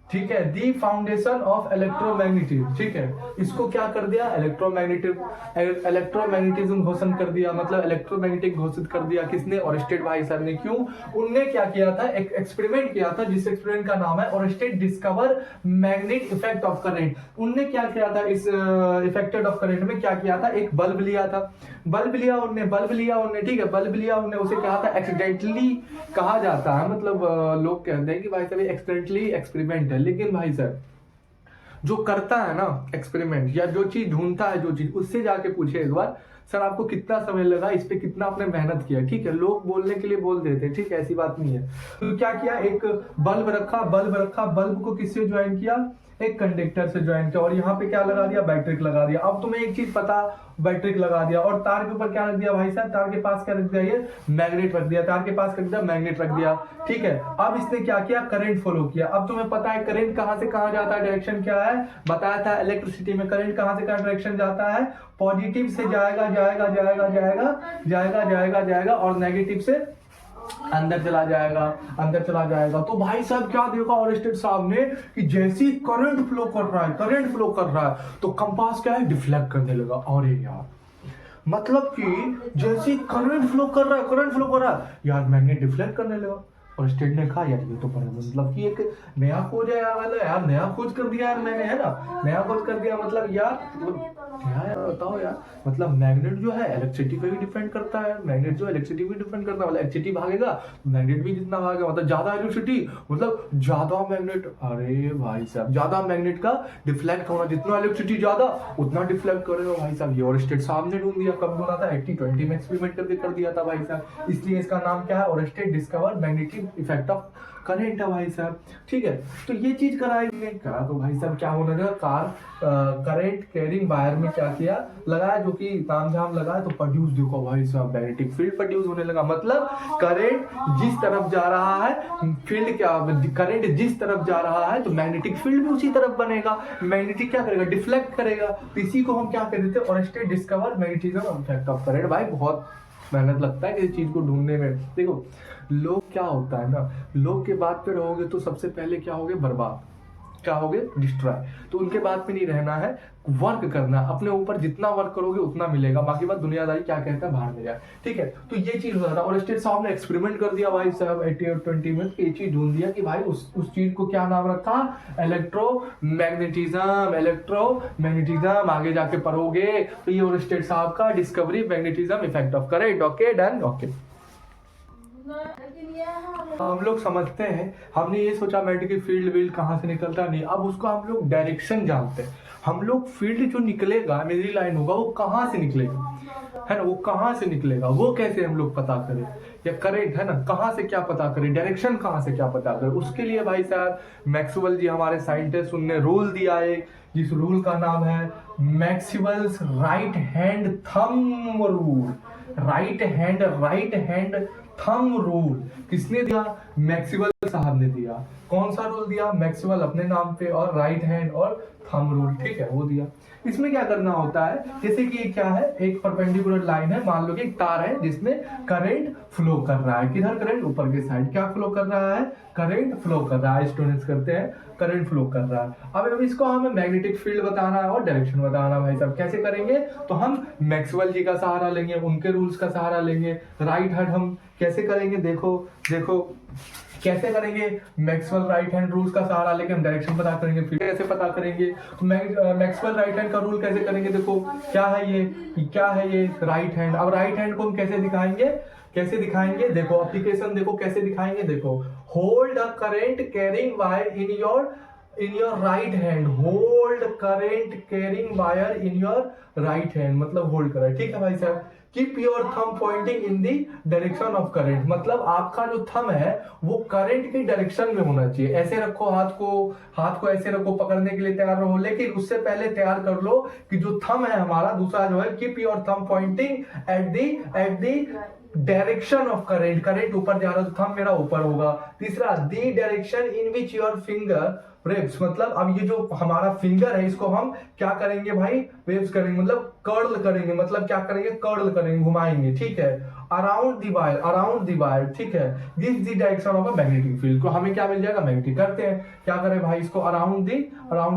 ठीक है, दी फाउंडेशन ऑफ इलेक्ट्रोमैग्नेटिज्म, ठीक है। इसको क्या कर दिया, इलेक्ट्रोमैग्नेटिज्म घोषण कर दिया, मतलब इलेक्ट्रोमैग्नेटिक घोषित कर दिया, किसने, ओरस्टेड भाई साहब ने। क्यों, उनने क्या किया था, एक एक्सपेरिमेंट किया था, जिस एक्सपेरिमेंट का नाम है Oersted discover magnet effect of current. उनने क्या किया था, इस इफेक्टेड ऑफ करंट में क्या किया था, एक बल्ब लिया था, बल्ब लिया उनने, ठीक है, बल्ब लिया उनने, उसे कहा था एक्सीडेंटली कहा जाता है, मतलब लोग कहते हैं कि भाई साहब एक्सीडेंटली एक्सपेरिमेंट है, लेकिन भाई साहब जो करता है ना एक्सपेरिमेंट, या जो चीज ढूंढता है, जो चीज, उससे जाके पूछे एक बार, सर आपको कितना समय लगा, इस पे कितना आपने मेहनत किया, ठीक है। लोग बोलने के लिए बोल देते हैं, ठीक है, ऐसी बात नहीं है। तो क्या किया, एक बल्ब रखा, बल्ब को किससे ज्वाइन किया, एक कंडक्टर से ज्वाइन किया और यहाँ पे क्या लगा दिया, बैटरी लगा दिया। अब तुम्हें एक चीज पता, बैटरी लगा दिया और तार के ऊपर क्या रख दिया भाई साहब, तार के पास क्या रख दिया, ये मैग्नेट रख दिया, तार के पास रख दिया मैग्नेट रख दिया, ठीक है। अब इसने क्या किया, करंट फॉलो किया। अब तुम्हें पता है करंट कहां से कहां जाता है, डायरेक्शन क्या है, बताया था इलेक्ट्रिसिटी में करंट कहां से कहां डायरेक्शन जाता है, पॉजिटिव से जाएगा जाएगा जाएगा जाएगा जाएगा जाएगा जाएगा और नेगेटिव से अंदर चला जाएगा, अंदर चला जाएगा। तो भाई साहब क्या देखा ऑरेस्टेड साहब ने कि जैसे करंट फ्लो कर रहा है, करंट फ्लो कर रहा है तो कंपास क्या है, डिफ्लेक्ट करने लगा। और यार मतलब कि जैसे करंट फ्लो कर रहा है, करंट फ्लो कर रहा है यार, मैग्नेट डिफ्लेक्ट करने लगा। और स्टेट ने कहा यार ये तो बड़ा मतलब कि एक नया खोज है यार, नया खोज कर दिया यार मैंने, है ना, नया खोज कर दिया। मतलब यार क्या यार बताओ यार, मतलब मैग्नेट जो है इलेक्ट्रिसिटी पे भी डिपेंड करता है, मैग्नेट जो इलेक्ट्रिसिटी पे डिपेंड करता है, मतलब इलेक्ट्रिसिटी भागेगा मैग्नेट भी जितना भागेगा, मतलब ज्यादा इलेक्ट्रिसिटी मतलब ज्यादा मैग्नेट। अरे भाई साहब ज्यादा मैग्नेट का डिफ्लेक्ट होना, जितना इलेक्ट्रिसिटी ज्यादा उतना डिफ्लेक्ट करेगा भाई साहब। ये ओरेस्टेड साहब ने ढूंढ दिया, कब ढूंढा था, 80-20 में एक्सपेरिमेंट करके कर दिया था भाई साहब। इसलिए इसका नाम क्या है, Oersted discover magnetic effect of current है भाई साहब, ठीक है। तो ये चीज कराई करा तो भाई साहब क्या होने लगा, कार करंट कैरिंग वायर में क्या किया, लगाया, जो कि तामझाम लगाया तो प्रोड्यूस, देखो भाई साहब मैग्नेटिक फील्ड प्रोड्यूस होने लगा। मतलब करंट जिस तरफ जा रहा है, फील्ड क्या, करंट जिस तरफ जा रहा है तो मैग्नेटिक फील्ड भी उसी तरफ बनेगा, मैग्नेटिक क्या करेगा, डिफ्लेक्ट करेगा। तो इसी को हम क्या कहते थे, Oersted discover magnetism effect of current. भाई बहुत मेहनत लगता है किसी चीज को ढूंढने में। देखो लोग क्या होता है ना, लोग के बात पे रहोगे तो सबसे पहले क्या होगे, बर्बाद, क्या होगे, डिस्ट्रॉय। तो उनके बात पे नहीं रहना है, वर्क करना, अपने ऊपर जितना वर्क करोगे उतना मिलेगा, बाकी बात दुनियादारी क्या कहता है बाहर में जाए, ठीक है। तो ये चीज हो रहा था और स्टेट साहब ने एक्सपेरिमेंट कर दिया भाई साहब 80 और 20 में, ये चीज ढूंढ दिया कि भाई उस चीज को क्या नाम रखा, इलेक्ट्रोमैग्नेटिज्म। इलेक्ट्रोमैग्नेटिज्म आगे जाके पढ़ोगे तो ये और स्टेट साहब का discovery, magnetism effect of current. Okay done, okay. हम लोग समझते हैं, हमने ये सोचा मैग्नेटिक फील्ड वील्ड कहाँ से निकलता, नहीं, अब उसको हम लोग डायरेक्शन जानते हैं। हम लोग फील्ड जो निकलेगा, मेरी लाइन होगा, वो कहाँ से निकलेगा, है ना, वो कहाँ से निकलेगा, वो कैसे हम लोग पता करें, या करेंट है ना, कहाँ से क्या पता करें, डायरेक्शन कहाँ से क्या पता करें। उसके लिए भाई साहब मैक्सवेल जी हमारे साइंटिस्ट, उनने रूल दिया है, जिस रूल का नाम है Maxwell's right hand thumb rule. Right hand thumb rule किसने दिया, मैक्सवेल साहब ने दिया। कौन सा रूल दिया, मैक्सवेल अपने नाम पे, और राइट हैंड और थंब रूल, ठीक है, वो दिया। इसमें क्या करना होता है, जैसे कि ये क्या है, एक परपेंडिकुलर लाइन है, मान लो कि एक तार है जिसमें करंट फ्लो कर रहा है, किधर करंट, ऊपर के साइड, क्या फ्लो कर रहा है, करंट फ्लो कर रहा है, स्टूडेंट्स करते हैं करंट फ्लो कर रहा है। अब इसको हमें मैग्नेटिक फील्ड बताना है और डायरेक्शन बताना है भाई साहब, कैसे करेंगे, तो हम मैक्सवेल जी का सहारा लेंगे, उनके रूल्स का सहारा लेंगे। राइट हैंड हम कैसे करेंगे, देखो कैसे करेंगे, मैक्सवेल राइट हैंड रूल्स का सहारा लेके हम डायरेक्शन पता करेंगे, फिर कैसे पता करेंगे, मैक्सवेल राइट हैंड का रूल कैसे करेंगे, देखो क्या है ये राइट हैंड। अब राइट हैंड को हम कैसे दिखाएंगे, देखो एप्लीकेशन देखो कैसे दिखाएंगे, देखो hold a current carrying wire in your right hand, hold current carrying wire in your right hand, मतलब होल्ड करा, ठीक है भाई साहब। Keep your thumb pointing in the direction of current, मतलब आपका जो थंब है वो करंट की डायरेक्शन में होना चाहिए। ऐसे रखो हाथ को ऐसे रखो, पकड़ने के लिए तैयार रहो, लेकिन उससे पहले तैयार कर लो कि जो थंब है हमारा, दूसरा जो है, keep your thumb Poynting at the direction of current ऊपर जा रहा है तो थंब मेरा ऊपर होगा। तीसरा, the direction in which your finger waves, मतलब अब ये जो हमारा फिंगर है इसको हम क्या करेंगे भाई, वेव्स करेंगे, मतलब कर्ल करेंगे, मतलब क्या करेंगे, कर्ल करेंगे, घुमाएंगे, ठीक है, अराउंड दी वायर, ठीक है, this the direction of a magnetic field को हमें क्या मिल जाएगा, मैग्नेटिक। करते हैं, क्या करें भाई, इसको अराउंड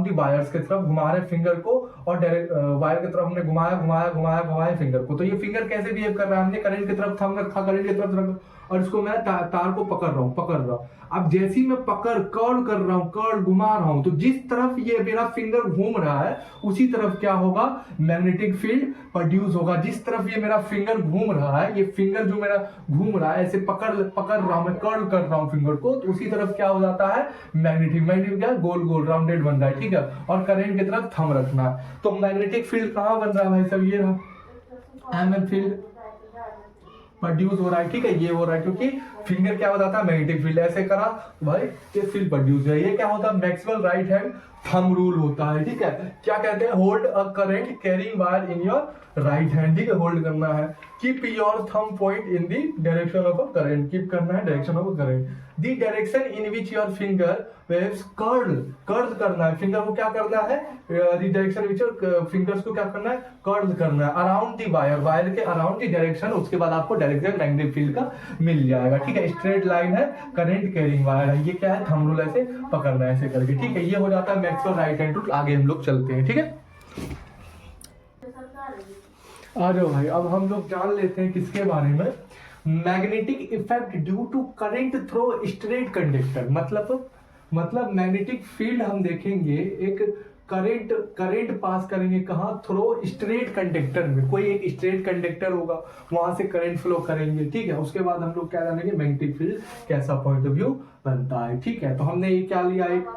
दी वायर्स की तरफ घुमा रहे फिंगर को, और वायर की तरफ हमने घुमाया फिंगर को। तो ये फिंगर कैसे बिहेव कर रहा है, हमने करंट की तरफ थंब रखा, करंट की तरफ रखा, और इसको मैं तार को पकड़ रहा हूँ। अब जैसे ही मैं कर्ल कर रहा हूँ, कर्ल घुमा रहा हूँ, तो जिस तरफ ये मेरा फिंगर घूम रहा है उसी तरफ क्या होगा, मैग्नेटिक फील्ड प्रोड्यूस होगा। जिस तरफ ये मेरा फिंगर घूम रहा है, ये फिंगर जो मेरा घूम रहा है, ऐसे पकड़ रहा हूँ मैं, कर्ल कर रहा हूँ फिंगर को, तो उसी तरफ क्या हो जाता है, मैग्नेटिक क्या, गोल राउंडेड बन रहा है, ठीक है। और करंट की तरफ थंब रखना है, तो मैग्नेटिक फील्ड कहाँ बन रहा है भाई सब, ये रहा एमएम फील्ड प्रोड्यूस हो रहा है, ठीक है, ये हो रहा है क्योंकि फिंगर क्या बताता है, मैग्नेटिक फील्ड। ऐसे करा भाई ये फील्ड प्रोड्यूस है। ये क्या होता है, Maxwell right hand thumb rule होता है, ठीक है। क्या कहते हैं, hold a current carrying wire in your right hand, ठीक है, होल्ड करना है। Keep your thumb point in the direction of a current, keep करना है direction of a current. The direction in which your finger waves curl, curl करना है finger को, क्या करना है, the direction which your fingers को क्या करना है, कर्ल करना है अराउंड द वायर, वायर के अराउंड द डायरेक्शन। उसके बाद आपको डायरेक्शन मैग्नेटिक फील्ड का मिल जाएगा, ठीक है। स्ट्रेट लाइन है, करंट कैरिंग वायर है, ये क्या है, थंब रूल ऐसे पकड़ना है ऐसे करके, ठीक है। ये हो जाता है मैक्सवेल राइट हैंड रूल। आगे हम लोग चलते हैं, ठीक है। आ जाओ भाई, अब हम लोग जान लेते हैं किसके बारे में, magnetic effect due to current through straight conductor. मतलब मैग्नेटिक फील्ड हम देखेंगे, एक करंट पास करेंगे कहाँ, थ्रो स्ट्रेट कंडक्टर में। कोई एक स्ट्रेट कंडक्टर होगा, वहां से करंट फ्लो करेंगे, ठीक है। उसके बाद हम लोग क्या जानेंगे, मैग्नेटिक फील्ड कैसा पॉइंट ऑफ व्यू बनता है, ठीक है। तो हमने ये क्या लिया, एक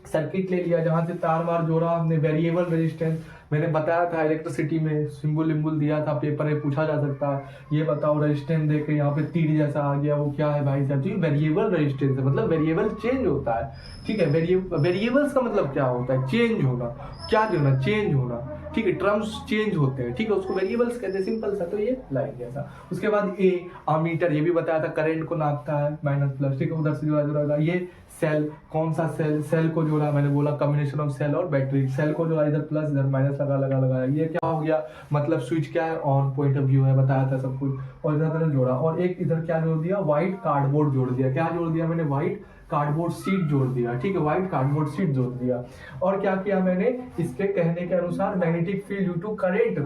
सर्किट ले लिया जहां से तार वार जोड़ा हमने, वेरिएबल रेजिस्टेंस। मैंने बताया था इलेक्ट्रिसिटी में सिंबल विम्बल दिया था, पेपर में पूछा जा सकता है। ये बताओ रेजिस्टेंस देके यहाँ पे तीर जैसा आ गया, वो क्या है भाई साहब, तो वेरिएबल रेजिस्टेंस है, मतलब वेरिएबल चेंज होता है, ठीक है। वेरिएबल्स का मतलब क्या होता है, चेंज होना, क्या होना, चेंज होना, ठीक है। टर्म्स चेंज होते हैं, ठीक है, उसको वेरिएबल्स कहते हैं, सिंपल सा। तो ये लाइन जैसा। उसके बाद ए अमीटर, ये भी बताया था करंट को नापता है, माइनस प्लस, ठीक है, उधर से जुड़ा। ये सेल, कौन सा सेल को जोड़ा, मैंने बोला कॉम्बिनेशन ऑफ सेल और बैटरी। सेल को जोड़ा, इधर प्लस इधर माइनस लगा। ये क्या हो गया, मतलब स्विच क्या है, ऑन पॉइंट ऑफ व्यू है, बताया था सब कुछ। और इधर जोड़ा, और एक इधर क्या जोड़ दिया, व्हाइट कार्डबोर्ड जोड़ दिया। क्या जोड़ दिया मैंने, व्हाइट कार्डबोर्ड शीट जोड़ दिया, ठीक है, व्हाइट कार्डबोर्ड शीट जोड़ दिया। और क्या किया मैंने, इसके कहने के अनुसार magnetic field due to current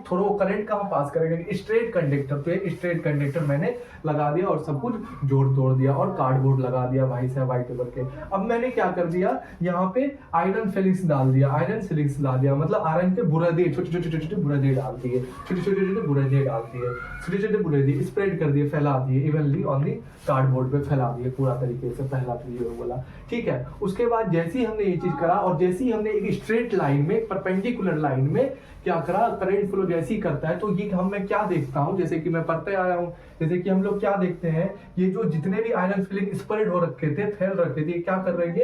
through, current कहाँ पास करेगा, स्ट्रेट कंडक्टर। तो एक स्ट्रेट कंडक्टर मैंने लगा दिया और सब कुछ जोड़ तोड़ दिया, और कार्डबोर्ड लगा दिया भाई साहब व्हाइट पेपर के। अब मैंने क्या कर दिया, यहाँ पे आयरन फिलिंग्स डाल दिया, आयरन फिलिंग्स डाल दिया, मतलब आयरन के बुरादे, छोटे बुरादे डाल दिए, छोटे बुरादे डाल दिए, छोटे बुरादे स्प्रेड कर दिए, फैला दिए इवनली ऑन दी कार्डबोर्ड पे, फैला दिए पूरा तरीके से, पहला तो ये बोला, ठीक है। उसके बाद जैसे ही हमने ये चीज करा, और जैसे ही हमने एक स्ट्रेट लाइन में, परपेंडिकुलर लाइन में क्या करा, करंट फ्लो जैसे ही करता है, तो ये हम मैं क्या देखता हूँ, जैसे कि मैं पढ़ते आया हूँ, जैसे कि हम लोग क्या देखते हैं, ये जो जितने भी आयरन फिलिंग स्प्रेड हो रखे थे, फैल रखे थे, क्या कर लेंगे,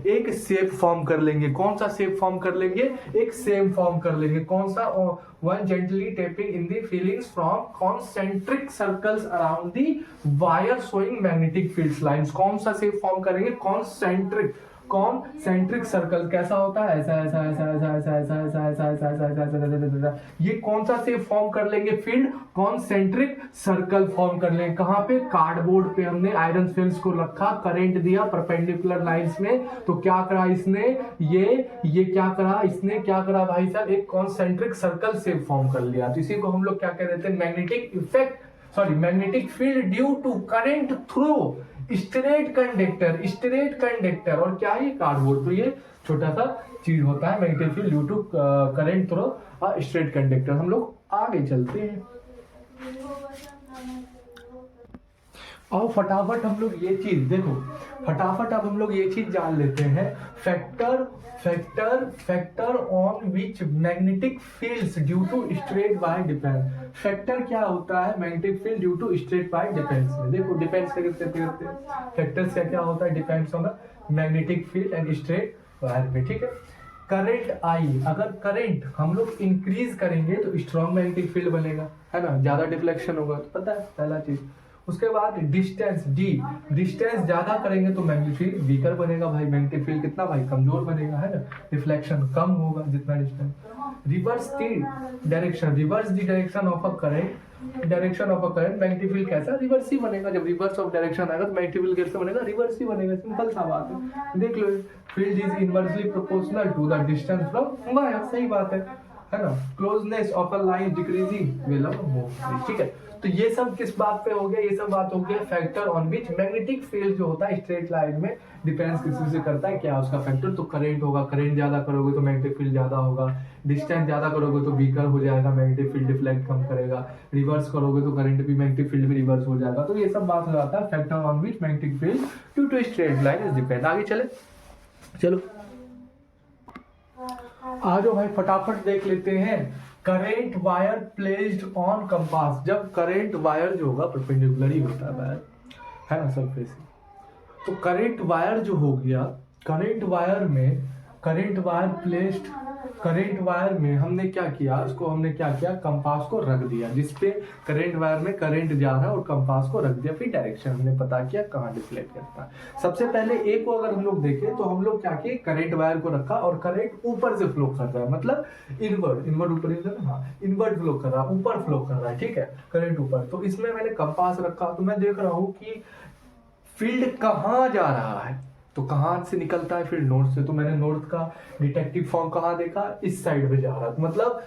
एक शेप फॉर्म कर लेंगे। कौन सा शेप फॉर्म कर लेंगे, एक शेप फॉर्म कर लेंगे। कौन सा, one gently tapping in the fillings from concentric circles around the wire showing magnetic field lines। कौन सा शेप फॉर्म करेंगे, कॉन्सेंट्रिक सर्कल। कैसा होता है, ऐसा ऐसा ऐसा ऐसा ऐसा ऐसा ऐसा ऐसा ऐसा ऐसा ऐसा ऐसा। ये कौन सा शेप फॉर्म कर लेंगे, फील्ड कॉन्सेंट्रिक सर्कल फॉर्म कर लेंगे। कहाँ पे, कार्डबोर्ड पे हमने आयरन फिल्म्स को रखा, करंट दिया परपेंडिकुलर लाइंस में, तो क्या करा इसने, ये क्या करा, इसने क्या करा भाई साहब, एक कॉन्सेंट्रिक सर्कल शेप फॉर्म कर लिया। तो इसी को हम लोग क्या कह देते हैं, magnetic effect, sorry magnetic field due to current through straight conductor. और क्या है, कार्डबोर्ड। तो ये छोटा सा चीज होता है magnetic field due to current through straight conductor. हम लोग आगे चलते हैं और फटाफट हम लोग ये चीज देखो, फटाफट अब हम लोग ये चीज जान लेते हैं, factor on which magnetic fields due to straight wire depend. Factor क्या होता है, magnetic field due to straight wire depends में। देखो डिपेंड्स करते फैक्टर्स क्या होता है, depends on the magnetic field and straight wire में, ठीक है। करंट आई, अगर करंट हम लोग इंक्रीज करेंगे तो स्ट्रॉन्ग मैग्नेटिक फील्ड बनेगा, है ना, ज्यादा डिफ्लेक्शन होगा, तो पता है पहला चीज। उसके बाद डिस्टेंस डी, डिस्टेंस ज्यादा करेंगे तो मैग्नेटिक फील्ड वीकर बनेगा भाई, मैग्नेटिक फील्ड कितना भाई, कमजोर बनेगा, है ना, रिफ्लेक्शन कम होगा जितना distance. Reverse the direction of a current, direction of a current, magnetic field कैसा, रिवर्स ही बनेगा। जब रिवर्स ऑफ डायरेक्शन आएगा तो मैग्नेटिक फील्ड कैसे बनेगा, रिवर्स ही बनेगा, सिंपल सा बात है। देख लो, field is inversely proportional to the distance from wire, सही बात है ना। Closeness of a line decreasing will of move, ठीक है। तो ये सब किस बात पे हो गया, ये सब बात हो गया factor on which magnetic field जो होता है स्ट्रेट लाइन में डिपेंड्स किसी से करता है, क्या उसका फैक्टर, तो करंट होगा, करंट ज्यादा करोगे तो मैग्नेटिक फील्ड ज्यादा होगा, डिस्टेंस ज्यादा करोगे तो वीकर हो जाएगा, मैग्नेटिक फील्ड डिफ्लेक्ट कम करेगा, रिवर्स करोगे तो करंट भी मैग्नेटिक फील्ड में रिवर्स हो जाएगा। तो ये सब बात हो जाता है factor on which magnetic field due to straight line is depend. आगे चले, चलो आ जाओ भाई फटाफट देख लेते हैं current wire placed on compass, जब करेंट वायर जो होगा परपेंडिकुलर ही होता है वायर, है ना, सरफेस से। तो करंट वायर जो हो गया, करंट वायर में current wire placed, current wire में हमने क्या किया, उसको हमने क्या किया, कंपास को रख दिया, जिसपे करंट वायर में करंट जा रहा है और कंपास को रख दिया। फिर डायरेक्शन हमने पता किया कहाँ डिफ्लेक्ट करता है। सबसे पहले एक को अगर हम लोग देखें तो हम लोग क्या किए, करंट वायर को रखा और करंट ऊपर से फ्लो कर रहा है, मतलब इनवर्ड, इनवर्ड ऊपर इधर, हाँ इनवर्ड फ्लो कर रहा है, ऊपर फ्लो कर रहा है, ठीक है, करंट ऊपर। तो इसमें मैंने कंपास रखा, तो मैं देख रहा हूँ कि फील्ड कहाँ जा रहा है, तो कहाँ से निकलता है फील्ड, नॉर्थ से। तो मैंने नॉर्थ का डिटेक्टिव फॉर्म कहाँ देखा, इस साइड पे जा रहा है, मतलब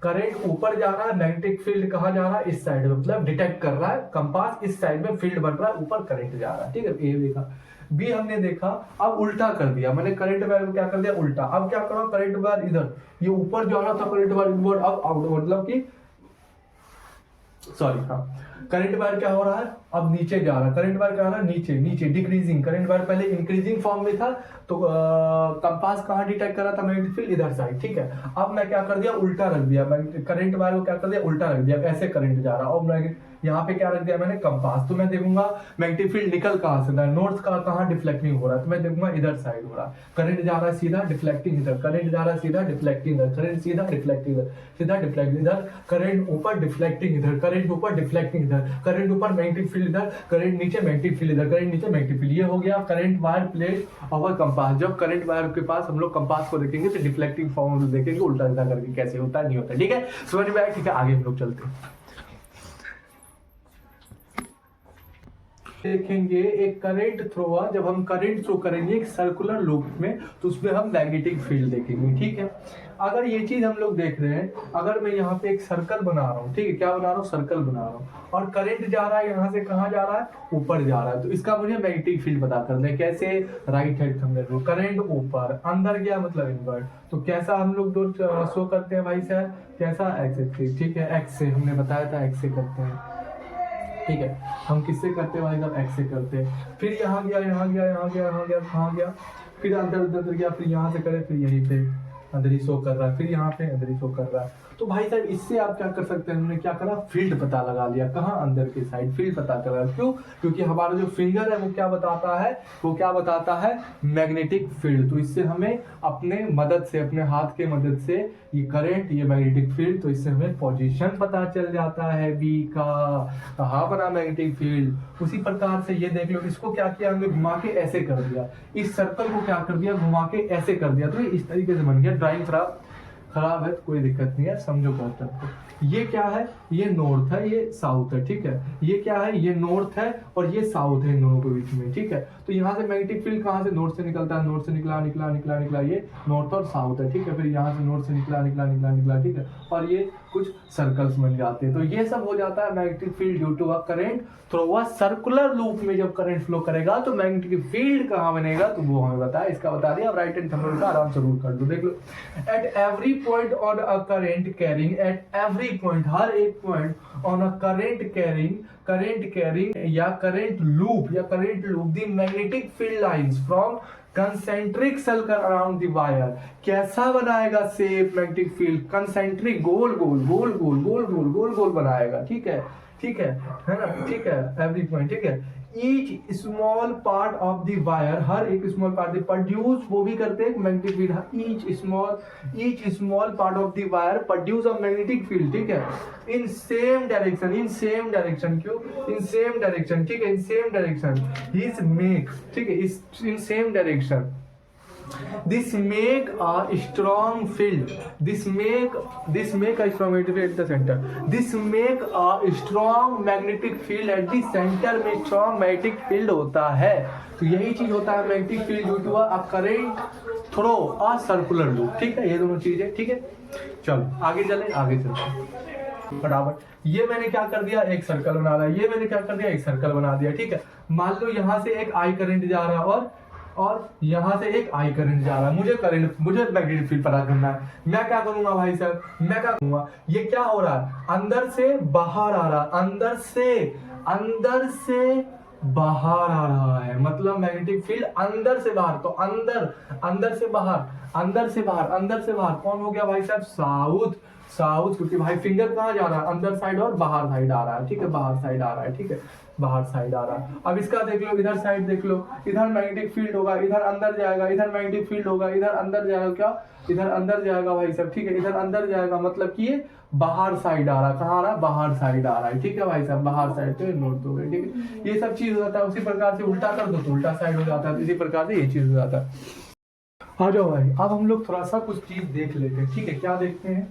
करंट ऊपर जा रहा है, मैग्नेटिक फील्ड कहाँ जा रहा है, इस साइड में, मतलब डिटेक्ट कर रहा है कंपास, इस साइड में फील्ड बन रहा है, ऊपर करंट जा रहा है, ठीक है, ए देखा। बी हमने देखा, अब उल्टा कर दिया मैंने, करंट वायर को क्या कर दिया, उल्टा। अब क्या करो, करंट वायर इधर, ये ऊपर जा रहा था करंट वायर इनवर्ड, अब आउट, मतलब कि सॉरी, हाँ करंट वायर क्या हो रहा है, अब नीचे जा रहा है, करंट वायर क्या हो रहा है, नीचे नीचे डिक्रीजिंग, करंट वायर पहले इंक्रीजिंग फॉर्म में था, तो कंपास कहाँ डिटेक्ट कर रहा था, मैग्नेटिक फील्ड इधर साइड, ठीक है। अब मैं क्या कर दिया, उल्टा रख दिया, करंट वायर को क्या कर दिया, उल्टा रख दिया, ऐसे करंट जा रहा है, और यहाँ पे क्या रख दिया मैंने, कंपास। तो मैं देखूंगा मैग्नेटिक फील्ड निकल कहाँ से, नॉर्थ का कहाँ डिफ्लेक्टिंग हो रहा है, तो मैं देखूंगा इधर साइड हो रहा है, करंट जा रहा है सीधा, डिफ्लेक्टिंग इधर, करंट जा रहा है सीधा, डिफ्लेक्टिंग इधर, करंट सीधा डिफ्लेक्टिंग इधर, सीधा डिफ्लेक्टिंग इधर, करंट ऊपर डिफ्लेक्टिंग इधर, करंट ऊपर डिफ्लेक्टिंग इधर, करंट ऊपर मैग्नेटिक फील्ड इधर, करंट नीचे मैग्नेटिक फील्ड इधर, करंट नीचे मैग्नेटिक फील्ड। ये हो गया करंट वायर प्लेट और कंपास। जब करंट वायर के पास हम लोग कंपास को देखेंगे तो डिफ्लेक्टिंग फॉर्म देखेंगे, उल्टा सीधा करके कैसे होता है, नहीं होता, ठीक है, समझ में आया, ठीक है। आगे हम लोग चलते हैं, देखेंगे एक करंट थ्रोअर, जब हम करंट थ्रो करेंगे एक सर्कुलर लूप में, तो उसमें हम मैग्नेटिक फील्ड देखेंगे, ठीक है। अगर ये चीज हम लोग देख रहे हैं, अगर मैं यहाँ पे एक सर्कल बना रहा हूँ, ठीक है, क्या बना रहा हूँ, सर्कल बना रहा हूँ, और करंट जा रहा है यहाँ से कहाँ जा रहा है, ऊपर जा रहा है, तो इसका मुझे मैग्नेटिक फील्ड पता करना है। कैसे, राइट हैंड थंबनेल में करंट ऊपर, अंदर गया मतलब इनवर्ट, तो कैसा हम लोग दो शो करते हैं भाई साहब, कैसा, एक्स, ठीक है, एक्स से हमने बताया था, एक्स से करते हैं, ठीक है। हम किससे करते हैं भाई साहब, एक्स से करते हैं। फिर यहाँ गया, यहाँ गया, यहाँ गया, यहाँ गया, कहाँ गया, फिर अंदर उधर गया, फिर यहाँ से करे, फिर यहीं पे अंदर ही शो कर रहा है, फिर यहाँ पे अंदर ही शो कर रहा है। तो भाई साहब इससे आप क्या कर सकते हैं, हमने क्या करा, फील्ड पता लगा लिया, कहाँ, अंदर की साइड फील्ड पता करा। क्यों, क्योंकि हमारा जो फिंगर है वो क्या बताता है, वो क्या बताता है, मैग्नेटिक फील्ड। तो इससे हमें अपने मदद से, अपने हाथ के मदद से ये करंट, ये मैग्नेटिक फील्ड, तो इससे हमें पोजीशन पता चल जाता है बी का, कहाँ बना मैग्नेटिक फील्ड। उसी प्रकार से ये देख लो, इसको क्या किया हमने, घुमा के ऐसे कर दिया, इस सर्कल को क्या कर दिया, घुमा के ऐसे कर दिया, तो ये इस तरीके से बन गया। ड्राइंग खराब है तो कोई दिक्कत नहीं है, समझो कॉन्सेप्ट को। ये क्या है, ये नॉर्थ है, ये साउथ है, ठीक है। ये क्या है, ये नॉर्थ है और ये साउथ है, इन दोनों के बीच में, ठीक है। तो यहाँ से मैग्नेटिक फील्ड कहाँ से, नॉर्थ से निकलता है, नॉर्थ से निकला निकला निकला निकला, ये नॉर्थ और साउथ है, ठीक है। फिर यहाँ से नॉर्थ से निकला निकला निकला निकला, ठीक है, और ये कुछ सर्कल्स बन जाते हैं। तो ये सब हो जाता है magnetic field due to a current through a circular loop में। जब करंट फ्लो करेगा तो मैग्नेटिक फील्ड कहाँ बनेगा, तो वो हमें बताया, इसका बता दिया। अब राइट हैंड थंबनेल का आराम से रूल कर दो, देख लो। At every point on a current carrying, at every point, हर एक point on a current carrying या current loop the magnetic field lines from concentric circle around the wire. कैसा बनाएगा शेप मैग्नेटिक फील्ड, कंसेंट्रिक, गोल गोल गोल गोल गोल गोल गोल गोल बनाएगा, ठीक है, ठीक है ना, ठीक है, एवरी पॉइंट, ठीक है। Each small part of the wire, हर एक स्मॉल पार्ट प्रोड्यूस, वो भी करते हैं magnetic field. Each small part of the wire produce a magnetic field, ठीक है, इन सेम डायरेक्शन, क्यों, इन सेम डायरेक्शन, ठीक है, in same direction his make, ठीक है, in same direction. This make a strong field. This make a strong magnetic field at the center. This make a strong magnetic field at the center में strong magnetic field होता है। तो यही चीज होता है magnetic field due to a current through a circular loop, ठीक है। ये दोनों चीजें, ठीक है। चलो आगे चलते बराबर। ये मैंने क्या कर दिया, एक सर्कल बना दिया, ये मैंने क्या कर दिया, एक सर्कल बना दिया, ठीक है। मान लो यहाँ से एक आई करंट जा रहा है और यहाँ से एक आई करंट जा रहा है। मुझे मैग्नेटिक फील्ड पता करना है। मैं क्या करूंगा भाई साहब, मैं क्या करूंगा, ये क्या हो रहा है, अंदर से बाहर आ रहा है, अंदर से बाहर आ रहा है, मतलब मैग्नेटिक फील्ड अंदर से बाहर। तो अंदर से बाहर कौन हो गया भाई साहब, साउथ, क्योंकि भाई फिंगर कहाँ जा रहा है, अंदर साइड और बाहर साइड आ रहा है, ठीक है, बाहर साइड आ रहा है, ठीक है, बाहर साइड आ रहा है। अब इसका देख लो, इधर साइड देख लो, इधर मैग्नेटिक फील्ड होगा, इधर अंदर जाएगा, इधर मैग्नेटिक फील्ड होगा, इधर अंदर जाएगा, क्या इधर अंदर जाएगा भाई साहब, ठीक है, इधर अंदर जाएगा, मतलब कि ये बाहर साइड आ रहा है, कहाँ आ रहा है, बाहर साइड आ रहा है, ठीक है भाई साहब, बाहर साइड, तो नोट हो गई, ठीक है। ये सब चीज हो जाता है, उसी प्रकार से उल्टा कर दो तो उल्टा साइड हो जाता है, इसी प्रकार से ये चीज हो जाता है। आ जाओ भाई, अब हम लोग थोड़ा सा कुछ चीज देख लेते हैं, ठीक है, क्या देखते हैं।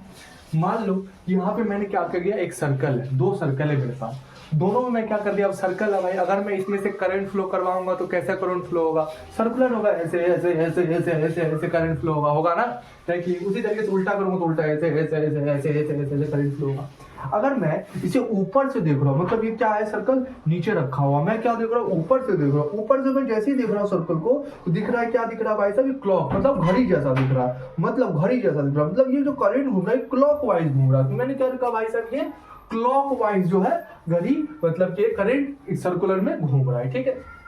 मान लो यहाँ पे मैंने क्या कर दिया, एक सर्कल है, दो सर्कल है मेरे पास, दोनों में मैं क्या कर दिया, अब सर्कल है भाई, अगर मैं इसमें से करंट फ्लो करवाऊंगा तो कैसे करंट फ्लो होगा, सर्कुलर होगा, ऐसे ऐसे ऐसे ऐसे ऐसे ऐसे करंट फ्लो होगा ना। देखिए उसी तरीके से उल्टा करूंगा तो उल्टा ऐसे ऐसे ऐसे ऐसे ऐसे ऐसे करंट फ्लो होगा। अगर मैं इसे ऊपर से देख रहा हूँ, मतलब ये क्या है, सर्कल नीचे रखा हुआ, मैं क्या देख रहा हूँ, ऊपर से देख रहा हूँ, ऊपर से मैं जैसे ही देख रहा हूँ सर्कल को, तो दिख रहा है, क्या दिख रहा है भाई साहब, क्लॉक, मतलब घड़ी जैसा दिख रहा है, मतलब घड़ी जैसा दिख रहा है, मतलब ये जो करंट घूम रहा है क्लॉक वाइज घूम रहा है। तो मैंने क्या कहा भाई साहब, ये क्लॉक वाइज जो है घड़ी, मतलब कि करंट सर्कुलर में घूम रहा है, ठीक है।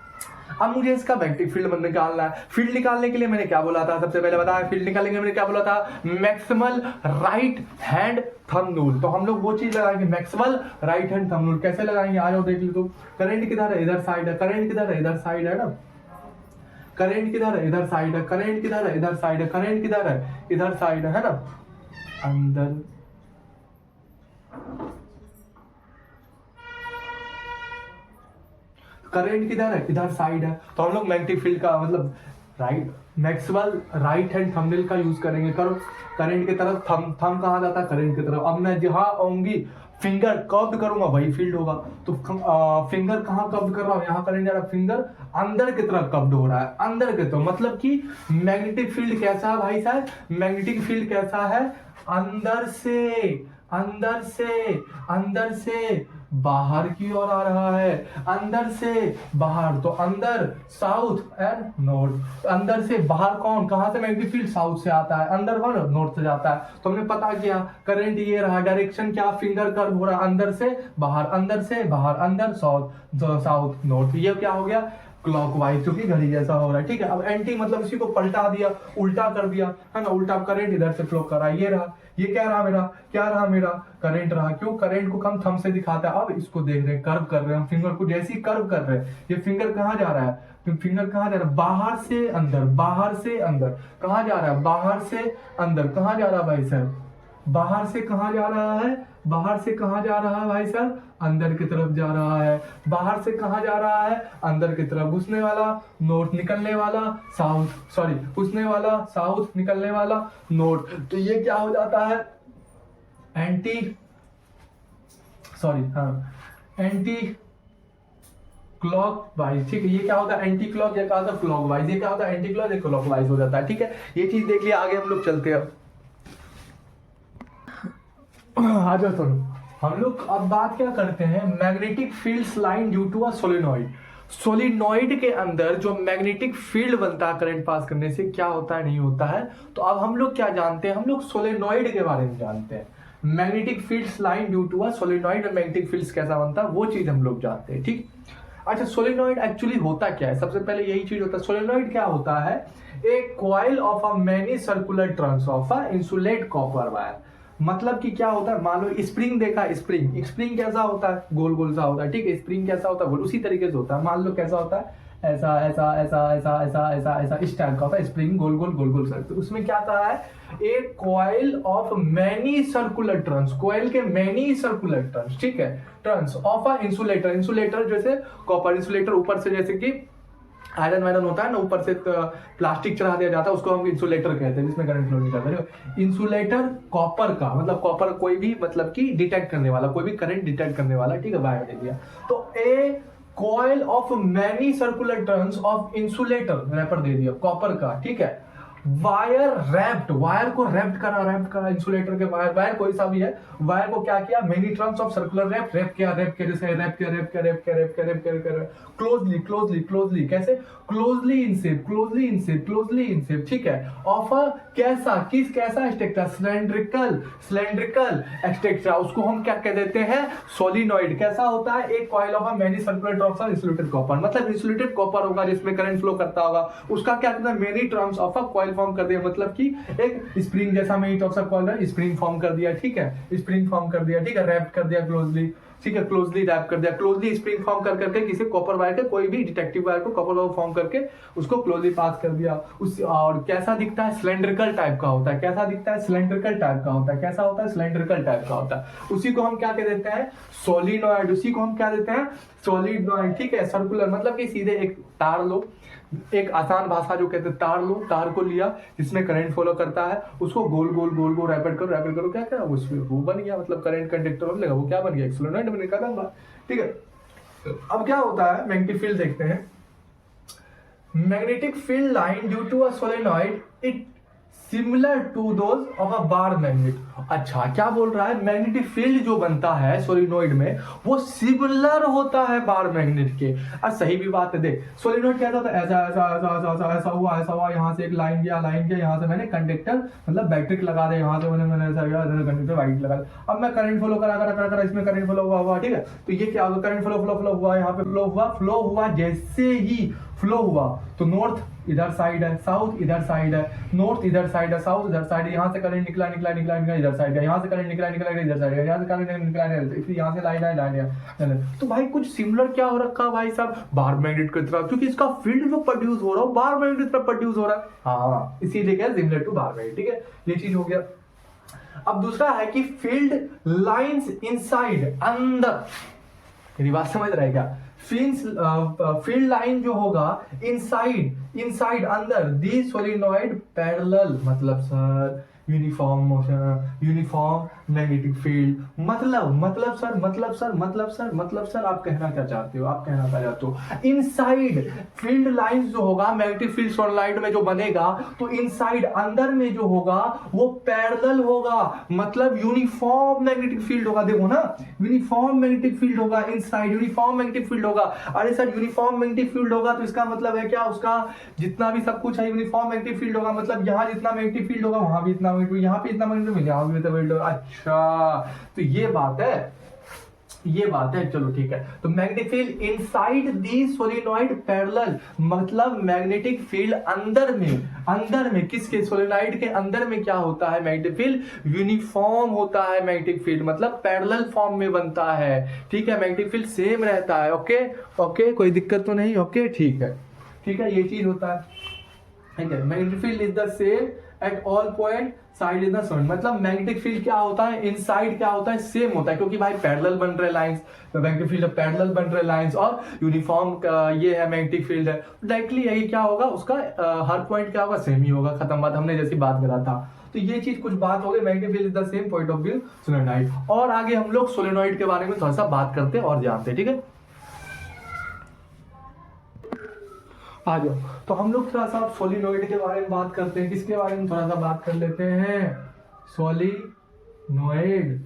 अब मुझे इसका मैग्नेटिक फील्ड निकालना है। फील्ड निकालने के लिए मैंने क्या बोला था, सबसे पहले बताया, फील्ड निकालने के लिए मैंने क्या बोला था, maximal right hand thumb rule. तो हम लोग वो चीज लगाएंगे, maximal right hand thumb rule. कैसे लगाएंगे, आ जाओ देख लो। तो करंट किधर है, इधर साइड है, करंट किधर है, इधर साइड है ना, करंट किधर है, इधर साइड है, करंट किधर है, इधर साइड है, करंट किधर है, इधर साइड है ना, अंदर करंट किधर है, इधर साइड है। तो हम लोग मैग्नेटिक फील्ड का मतलब right, maximal right hand thumbnail का यूज करेंगे। करो करंट की तरफ, थंब कहाँ जाता है, करंट की तरफ। अब मैं जहां आऊंगी फिंगर कर्व करूंगा वही फील्ड होगा। तो फिंगर कहाँ कर्व कर रहा हूँ, यहाँ करंट जा रहा है, फिंगर अंदर की तरफ कर्व हो रहा है, अंदर की तरफ, मतलब कि मैग्नेटिक फील्ड कैसा है भाई साहब, मैग्नेटिक फील्ड कैसा है, अंदर से अंदर से अंदर से बाहर की ओर आ रहा है, अंदर से बाहर, तो अंदर साउथ एंड नॉर्थ, अंदर से बाहर कौन, कहां से मैग्नेटिक फील्ड साउथ से आता है, अंदर कौन नॉर्थ से जाता है। तो हमने पता किया करंट ये रहा, डायरेक्शन क्या, फिंगर कर्व हो रहा है, अंदर से बाहर, अंदर से बाहर, अंदर साउथ नॉर्थ, ये क्या हो गया, क्लॉकवाइज, जो कि घड़ी जैसा हो रहा है, ठीक है। अब एंटी मतलब इसी को पलटा दिया, उल्टा कर दिया, है ना, उल्टा करंट इधर से फ्लो कर रहा है, ये रहा, ये क्या रहा मेरा, क्या रहा मेरा, करंट रहा। क्यों, करंट को हम थंब से दिखाते हैं। अब इसको देख रहे हैं, कर्व कर रहे हैं, हम फिंगर को जैसे ही कर्व कर रहे हैं, ये फिंगर कहाँ जा रहा है, फिंगर कहाँ जा रहा है, बाहर से अंदर, बाहर से अंदर, कहाँ जा रहा है, बाहर से अंदर, कहाँ जा रहा है भाई साहब, बाहर से कहाँ जा रहा है, बाहर से कहाँ जा रहा है भाई साहब, अंदर की तरफ जा रहा है। बाहर से कहाँ जा रहा है, अंदर की तरफ, घुसने वाला नॉर्थ, निकलने वाला साउथ, सॉरी घुसने वाला साउथ, निकलने वाला नॉर्थ। तो ये क्या हो जाता है, एंटी क्लॉक वाइज, ठीक है। ये क्या होता है, एंटी क्लॉक, ये क्या होता है, क्लॉक वाइज, ये क्या होता है, एंटी क्लॉक, ये क्लॉक वाइज हो जाता है, ठीक है। ये चीज देख लिया, आगे हम लोग चलते हैं। आ जाओ तो हम लोग अब बात क्या करते हैं, magnetic fields line due to a solenoid. Solenoid के अंदर जो मैग्नेटिक फील्ड बनता है करंट पास करने से, क्या होता है, नहीं होता है। तो अब हम लोग क्या जानते हैं, हम लोग सोलेनॉइड के बारे में जानते हैं। Magnetic fields line due to a solenoid, magnetic fields कैसा बनता है वो चीज हम लोग जानते हैं, ठीक। अच्छा, सोलेनॉइड एक्चुअली होता क्या है, सबसे पहले यही चीज होता है। सोलेनॉइड क्या होता है, एक coil of a many circular turns of a insulate copper wire. मतलब कि क्या होता है, मान लो स्प्रिंग देखा, स्प्रिंग, स्प्रिंग कैसा होता है, गोल गोल सा होता है, ठीक है। स्प्रिंग कैसा होता है, गोल, उसी तरीके से होता है। मान लो कैसा होता है, ऐसा ऐसा ऐसा ऐसा ऐसा ऐसा ऐसा इस टाइप का होता है स्प्रिंग, गोल गोल गोल गोल सर्कल। उसमें क्या था है, एक coil of many circular turns, coil के मैनी सर्कुलर टर्न्स, ठीक है, turns of a insulator. Insulator जैसे कॉपर इंसुलेटर, ऊपर से जैसे कि आयरन वायरन होता है ना, ऊपर से प्लास्टिक चढ़ा दिया जाता है, उसको हम इंसुलेटर कहते हैं, जिसमें करंट फ्लो नहीं करता है। इंसुलेटर कॉपर का, मतलब कॉपर कोई भी, मतलब कि डिटेक्ट करने वाला, कोई भी करंट डिटेक्ट करने वाला, ठीक है, वायर दे दिया। तो a coil of many circular turns of insulator, wrapper दे दिया कॉपर का, ठीक है। वायर रैप्ड, वायर को रैप्ड करा इंसुलेटर के, वायर कोई सा भी है, वायर को क्या किया, many turns of circular wrap किया, जैसे रैप किया क्लोजली क्लोजली क्लोजली, कैसे, क्लोजली इनसेप, ठीक है। ऑफ अ कैसा, कैसा स्ट्रक्चर, सिलेंड्रिकल स्ट्रक्चर, उसको हम क्या कह देते हैं, सोलिनॉइड। कैसा होता है, एक coil of a many circular turns of insulated copper, मतलब इंसुलेटेड कॉपर होगा जिसमें करंट फ्लो करता होगा, उसका क्या कहते हैं, many turns of a coil coil form कर दिया, मतलब कि एक स्प्रिंग जैसा में heat of coil spring form कर दिया, ठीक है, स्प्रिंग फॉर्म कर दिया, ठीक है, रैप कर दिया क्लोजली, ठीक है, क्लोजली रैप कर दिया, क्लोजली स्प्रिंग फॉर्म कर करके किसी कॉपर वायर के कोई भी डिटेक्टिव वायर को कॉपर वायर फॉर्म करके उसको क्लोजली पास कर दिया। उस और कैसा दिखता है, सिलेंड्रिकल टाइप का होता है। कैसा दिखता है, सिलेंड्रिकल टाइप का होता है। कैसा होता है, सिलेंड्रिकल टाइप का होता है। उसी को हम क्या कह देते हैं, सोलिनॉइड। उसी को हम क्या देते हैं, सोलिनॉइड, ठीक है। सर्कुलर मतलब कि सीधे एक तार लो, एक आसान भाषा जो कहते हैं तार लो, तार को लिया जिसमें करंट फॉलो करता है, उसको गोल गोल गोल गोल रैपिड करो क्या क्या वो बन गया, मतलब करंट कंडक्टर हो गया, वो क्या बन गया, एक सोलेनॉइड बन गया, ठीक है। अब क्या होता है, मैग्नेटिक फील्ड देखते हैं। Magnetic field line due to a solenoid it similar to those of a bar magnet. अच्छा, क्या बोल रहा है, मैग्नेटिक फील्ड जो बनता है सोलिनॉइड में वो सिमिलर होता है बार मैग्नेट के। और सही भी बात है, देख सोलिनॉइड क्या होता है, ऐसा ऐसा ऐसा ऐसा ऐसा ऐसा हुआ, यहाँ से एक लाइन गया, यहाँ से मैंने कंडक्टर मतलब बैटरी लगा दिया, यहाँ से मैंने ऐसा गया कंडक्टर वाइट लगा दिया। अब मैं करंट फ्लो करा इसमें करंट फ्लो हुआ, ठीक है। तो ये क्या होगा, करंट फ्लो हुआ, यहाँ पे फ्लो हुआ, जैसे ही फ्लो हुआ तो नॉर्थ इधर साइड है, साउथ इधर साइड है, नॉर्थ इधर साइड है, साउथ इधर साइड है, यहाँ से करंट निकला इधर साइड है, यहाँ से करंट निकला इधर साइड है, यहाँ से करंट निकला फिर यहाँ से लाइन है। तो भाई कुछ सिमिलर क्या हो रखा है भाई साहब, बार मैग्नेट की तरफ, क्योंकि इसका फील्ड जो प्रोड्यूस हो रहा है बार मैग्नेट की तरफ प्रोड्यूस हो रहा है, हाँ इसीलिए क्या सिमिलर टू बार मैग्नेट, ठीक है, ये चीज हो गया। अब दूसरा है कि फील्ड लाइंस इनसाइड, अंदर, मेरी बात समझ रहा है क्या, फील्ड लाइन जो होगा इनसाइड अंदर दी सोलिनॉइड पैरेलल, मतलब sir uniform motion, uniform magnetic field, मतलब सर आप कहना क्या चाहते हो, इनसाइड फील्ड लाइंस जो होगा मैग्नेटिक फील्ड सोलिनॉइड में जो बनेगा, तो इनसाइड अंदर में जो होगा वो पैरेलल होगा, मतलब यूनिफॉर्म मैग्नेटिक फील्ड होगा। देखो ना, यूनिफॉर्म मैग्नेटिक फील्ड होगा, इनसाइड यूनिफॉर्म मैग्नेटिक फील्ड होगा। अरे सर यूनिफॉर्म मैग्नेटिक फील्ड होगा तो इसका मतलब है क्या, उसका जितना भी सब कुछ है यूनिफॉर्म मैग्नेटिक फील्ड होगा, मतलब यहाँ जितना मैग्नेटिक फील्ड होगा वहां भी इतना, यहाँ पे इतना मैग्नेटिक, यहाँ भी इतना मैग्नेटिक। अच्छा, तो ये बात है, चलो ठीक है। तो magnetic field inside the solenoid parallel, मतलब मैग्नेटिक फील्ड अंदर में किसके, सोलिनॉइड के अंदर में क्या होता है, मैग्नेटिक फील्ड यूनिफॉर्म होता है, मैग्नेटिक फील्ड मतलब पैरेलल फॉर्म में बनता है, ठीक है, मैग्नेटिक फील्ड सेम रहता है। ओके, कोई दिक्कत तो नहीं, ओके ठीक है, ये चीज होता है, ठीक है। Magnetic field is the same at all point side in the solenoid, मतलब मैग्नेटिक फील्ड क्या होता है, इनसाइड क्या होता है, सेम होता है, क्योंकि भाई पैरेलल बन रहे लाइंस, मैग्नेटिक फील्ड पैरेलल बन रहे लाइंस और यूनिफॉर्म ये है मैग्नेटिक फील्ड है, डायरेक्टली यही क्या होगा, उसका हर पॉइंट क्या होगा, सेम ही होगा, खत्म बात, हमने जैसी बात करा था। तो ये चीज कुछ बात हो गई, magnetic field is the same point of view solenoid. और आगे हम लोग सोलेनॉइड के बारे में थोड़ा सा बात करते और जानते, ठीक है। आ जाओ, तो हम लोग थोड़ा सा सोलिनॉइड के बारे में बात करते हैं। किसके बारे में थोड़ा सा बात कर लेते हैं, सोलिनॉइड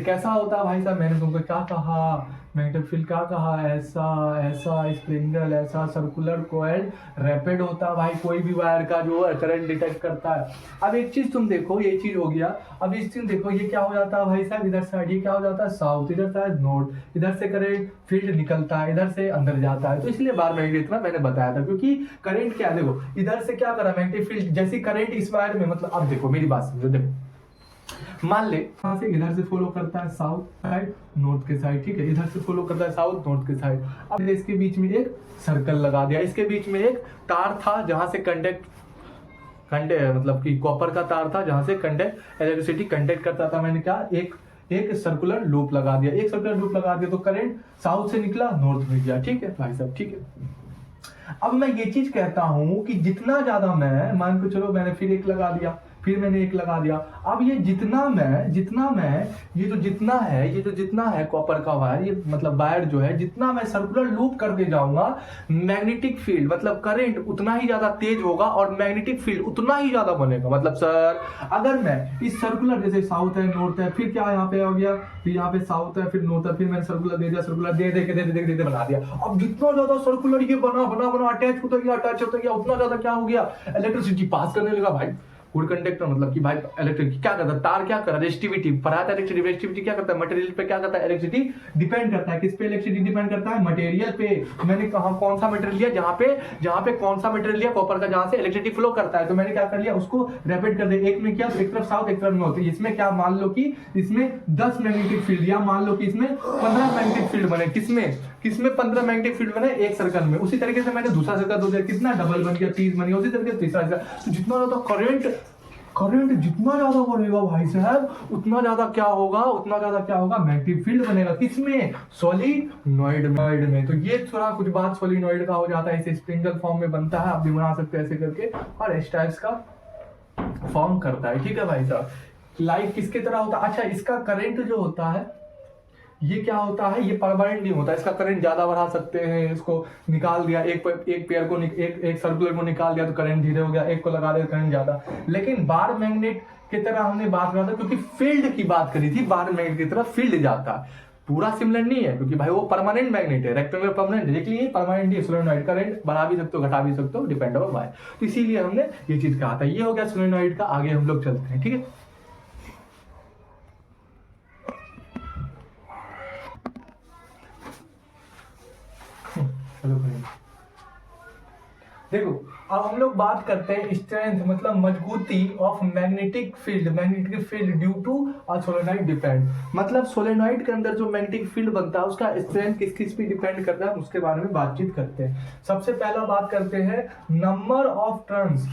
कैसा होता है भाई साहब, मैंने तुमको क्या कहा, मैग्नेटिक फील्ड क्या कहा, ऐसा स्प्रिंगल, ऐसा सर्कुलर कॉइल, रैपिड होता है भाई, कोई भी वायर का जो करंट डिटेक्ट करता है। अब एक चीज तुम देखो, ये चीज हो गया, अब इस चीज देखो, ये क्या हो जाता है भाई साहब, इधर साइड ये क्या हो जाता है, साउथ, इधर साइड नॉर्थ, इधर से करंट फील्ड निकलता है, इधर से अंदर जाता है, तो इसलिए बार मैग्नेट इतना मैंने बताया था, क्योंकि करंट क्या, देखो इधर से क्या करा मैग्नेटिक फील्ड, जैसे करंट इस वायर में, मतलब अब देखो मेरी बात समझो, देखो मान ले यहाँ से इधर से फॉलो करता है साउथ साइड नॉर्थ के साइड, ठीक है, इधर से फॉलो करता है साउथ नॉर्थ के साइड। अब इसके बीच में एक सर्कल लगा दिया, इसके बीच में एक तार था जहां से कंडक्ट मतलब कि कॉपर का तार था जहां से इलेक्ट्रिसिटी कंडक्ट करता था। मैंने क्या एक सर्कुलर लूप लगा दिया, तो करंट साउथ से निकला नॉर्थ में गया, ठीक है भाई साहब, ठीक है। अब मैं ये चीज कहता हूं कि जितना ज्यादा मैं मान के चलो, मैंने फिर एक लगा दिया, फिर मैंने एक लगा दिया, अब ये जितना मैं ये जो जितना है कॉपर का वायर, ये मतलब वायर जो है, जितना मैं सर्कुलर लूप करते जाऊंगा, मैग्नेटिक फील्ड मतलब करंट उतना ही ज्यादा तेज होगा और मैग्नेटिक फील्ड उतना ही ज्यादा बनेगा। मतलब सर अगर मैं इस सर्कुलर, जैसे साउथ है नॉर्थ है, फिर क्या यहाँ पे हो गया, फिर यहाँ पे साउथ है फिर नॉर्थ है, फिर मैंने सर्कुलर दे दिया, सर्कुलर दे बना दिया। अब जितना ज्यादा सर्कुलर ये बना अटैच होता गया, उतना ज्यादा क्या हो गया, इलेक्ट्रिसिटी पास करने लगा भाई। गुड कंडक्टर मतलब कि भाई इलेक्ट्रिक क्या करता है, तार क्या कर रहा है, रेजिस्टिविटी पढ़ा था, रेजिस्टिविटी क्या करता है, मटेरियल पे क्या करता है, इलेक्ट्रिसिटी डिपेंड करता है, किस पे इलेक्ट्रिसिटी डिपेंड करता है, मटेरियल पे। मैंने कहा कौन सा मटेरियल लिया, जहां पे कौन सा मटेरियल लिया, कॉपर का, जहां से इलेक्ट्रिसिटी फ्लो करता है, तो मैंने क्या कर लिया, उसको रैपिड कर दिया, एक में क्या, एक तरफ साउथ एक तरफ नॉर्थ। इसमें क्या, मान लो कि इसमें 10 मैग्नेटिक फील्ड, या मान लो कि इसमें 15 मैग्नेटिक फील्ड बने, किसमें 15 मैग्नेटिक फील्ड बने, एक सर्कल में। उसी तरीके से मैंने दूसरा सर्कल दो दिया, कितना डबल बन गया, 30 बन गया। उसी तरीके से तीसरा सर्कल। तो जितना ज्यादा करंट जितना ज्यादा बढ़ेगा भाई साहब, उतना ज्यादा क्या होगा, मैग्नेटिक फील्ड बनेगा, किसमें, सोलिनॉइड में। तो ये थोड़ा कुछ बात सोलिनॉइड का हो जाता है, इसे स्प्रिंगल फॉर्म में बनता है, आप भी बना सकते हैं ऐसे करके, और इस टाइप्स का फॉर्म करता है। ठीक है भाई साहब, लाइक किसके तरह होता है, अच्छा इसका करंट जो होता है ये क्या होता है, ये परमानेंट नहीं होता, इसका करंट ज्यादा बढ़ा सकते हैं, इसको निकाल दिया, एक पेयर को एक सर्कुलर को निकाल दिया तो करंट धीरे हो गया, एक को लगा दिया करंट ज्यादा। लेकिन बार मैग्नेट की तरह हमने बात करा था, क्योंकि फील्ड की बात करी थी, बार मैग्नेट की तरह फील्ड जाता है, पूरा सिमिलर नहीं है, क्योंकि भाई वो परमानेंट मैग्नेट है, रेक्टेंगुलर परमानेंट है, लेकिन ये परमानेंट है। सोलेनॉइड करंट बढ़ा भी सकते हो, घटा भी सकते हो, डिपेंड ऑन बाय। तो इसीलिए हमने ये चीज कहा था। ये हो गया सोलेनॉइड का। आगे हम लोग चलते हैं, ठीक है। देखो अब हम लोग बात करते हैं स्ट्रेंथ, मतलब मजबूती of magnetic field due to a solenoid depend. मतलब सोलेनॉइड के अंदर जो मैग्नेटिक फील्ड बनता है उसका स्ट्रेंथ किस पे डिपेंड करता है, उसके बारे में बातचीत करते हैं। सबसे पहला बात करते हैं number of turns,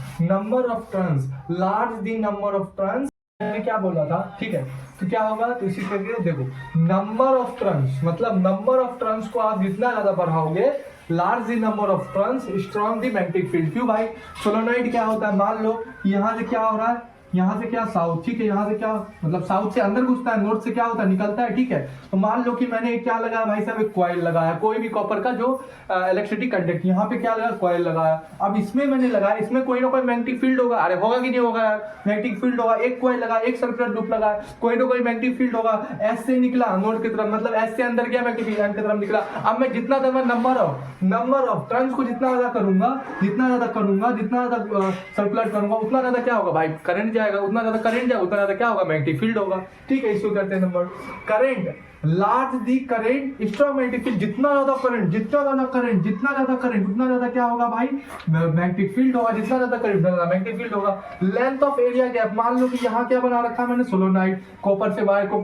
large the number of turns. मैंने क्या बोला था, ठीक है, तो क्या होगा, तो इसी तरीके देखो, नंबर ऑफ टर्न्स, मतलब नंबर ऑफ टर्न्स को आप जितना ज्यादा बढ़ाओगे, large the number of turns, strong the magnetic field. क्यों भाई, सोलेनॉइड क्या होता है, मान लो यहाँ से क्या हो रहा है, यहाँ से क्या साउथ, ठीक है, यहाँ से क्या मतलब साउथ से अंदर घुसता है, नॉर्थ से क्या होता है, निकलता है, ठीक है। तो मान लो कि मैंने क्या लगाया भाई साहब, एक कॉइल लगाया, कोई भी कॉपर का जो इलेक्ट्रिसिटी कंडक्ट, यहाँ पे क्या लगा, कॉइल लगाया। अब इसमें मैंने लगाया, इसमें कोई ना कोई मैग्नेटिक फील्ड होगा, अरे होगा कि नहीं होगा यार, मैग्नेटिक फील्ड होगा। एक कॉइल लगा, एक सर्कुलर लूप लगा, कोई ना कोई मैग्नेटिक फील्ड होगा। एस से निकला नॉर्थ की तरफ, मतलब एस से अंदर गया, मैग्नेटिक फील्ड की तरफ निकला। अब मैं जितना ज्यादा नंबर ऑफ टर्न्स को जितना ज्यादा करूंगा, जितना ज्यादा सर्कुलर करूंगा, उतना ज्यादा क्या होगा भाई, करंट जाएगा, उतना ज्यादा करंट जाएगा, उतना ज्यादा क्या होगा, मैग्नेटिक फील्ड होगा। ठीक है, इसको करते हैं नंबर करंट, लार्ज दी करंट, स्ट्रॉन्ग मैग्नेटिक फील्ड। जितना ज्यादा करंट, उतना ज्यादा क्या होगा भाई, मैग्नेटिक फील्ड होगा। जितना ज्यादा करंट उतना ज्यादा मैग्नेटिक फील्ड होगा। लेंथ ऑफ एरिया गैप, मान लो कि यहाँ क्या बना रखा है मैंने, सोलेनॉइड, कॉपर से वायर को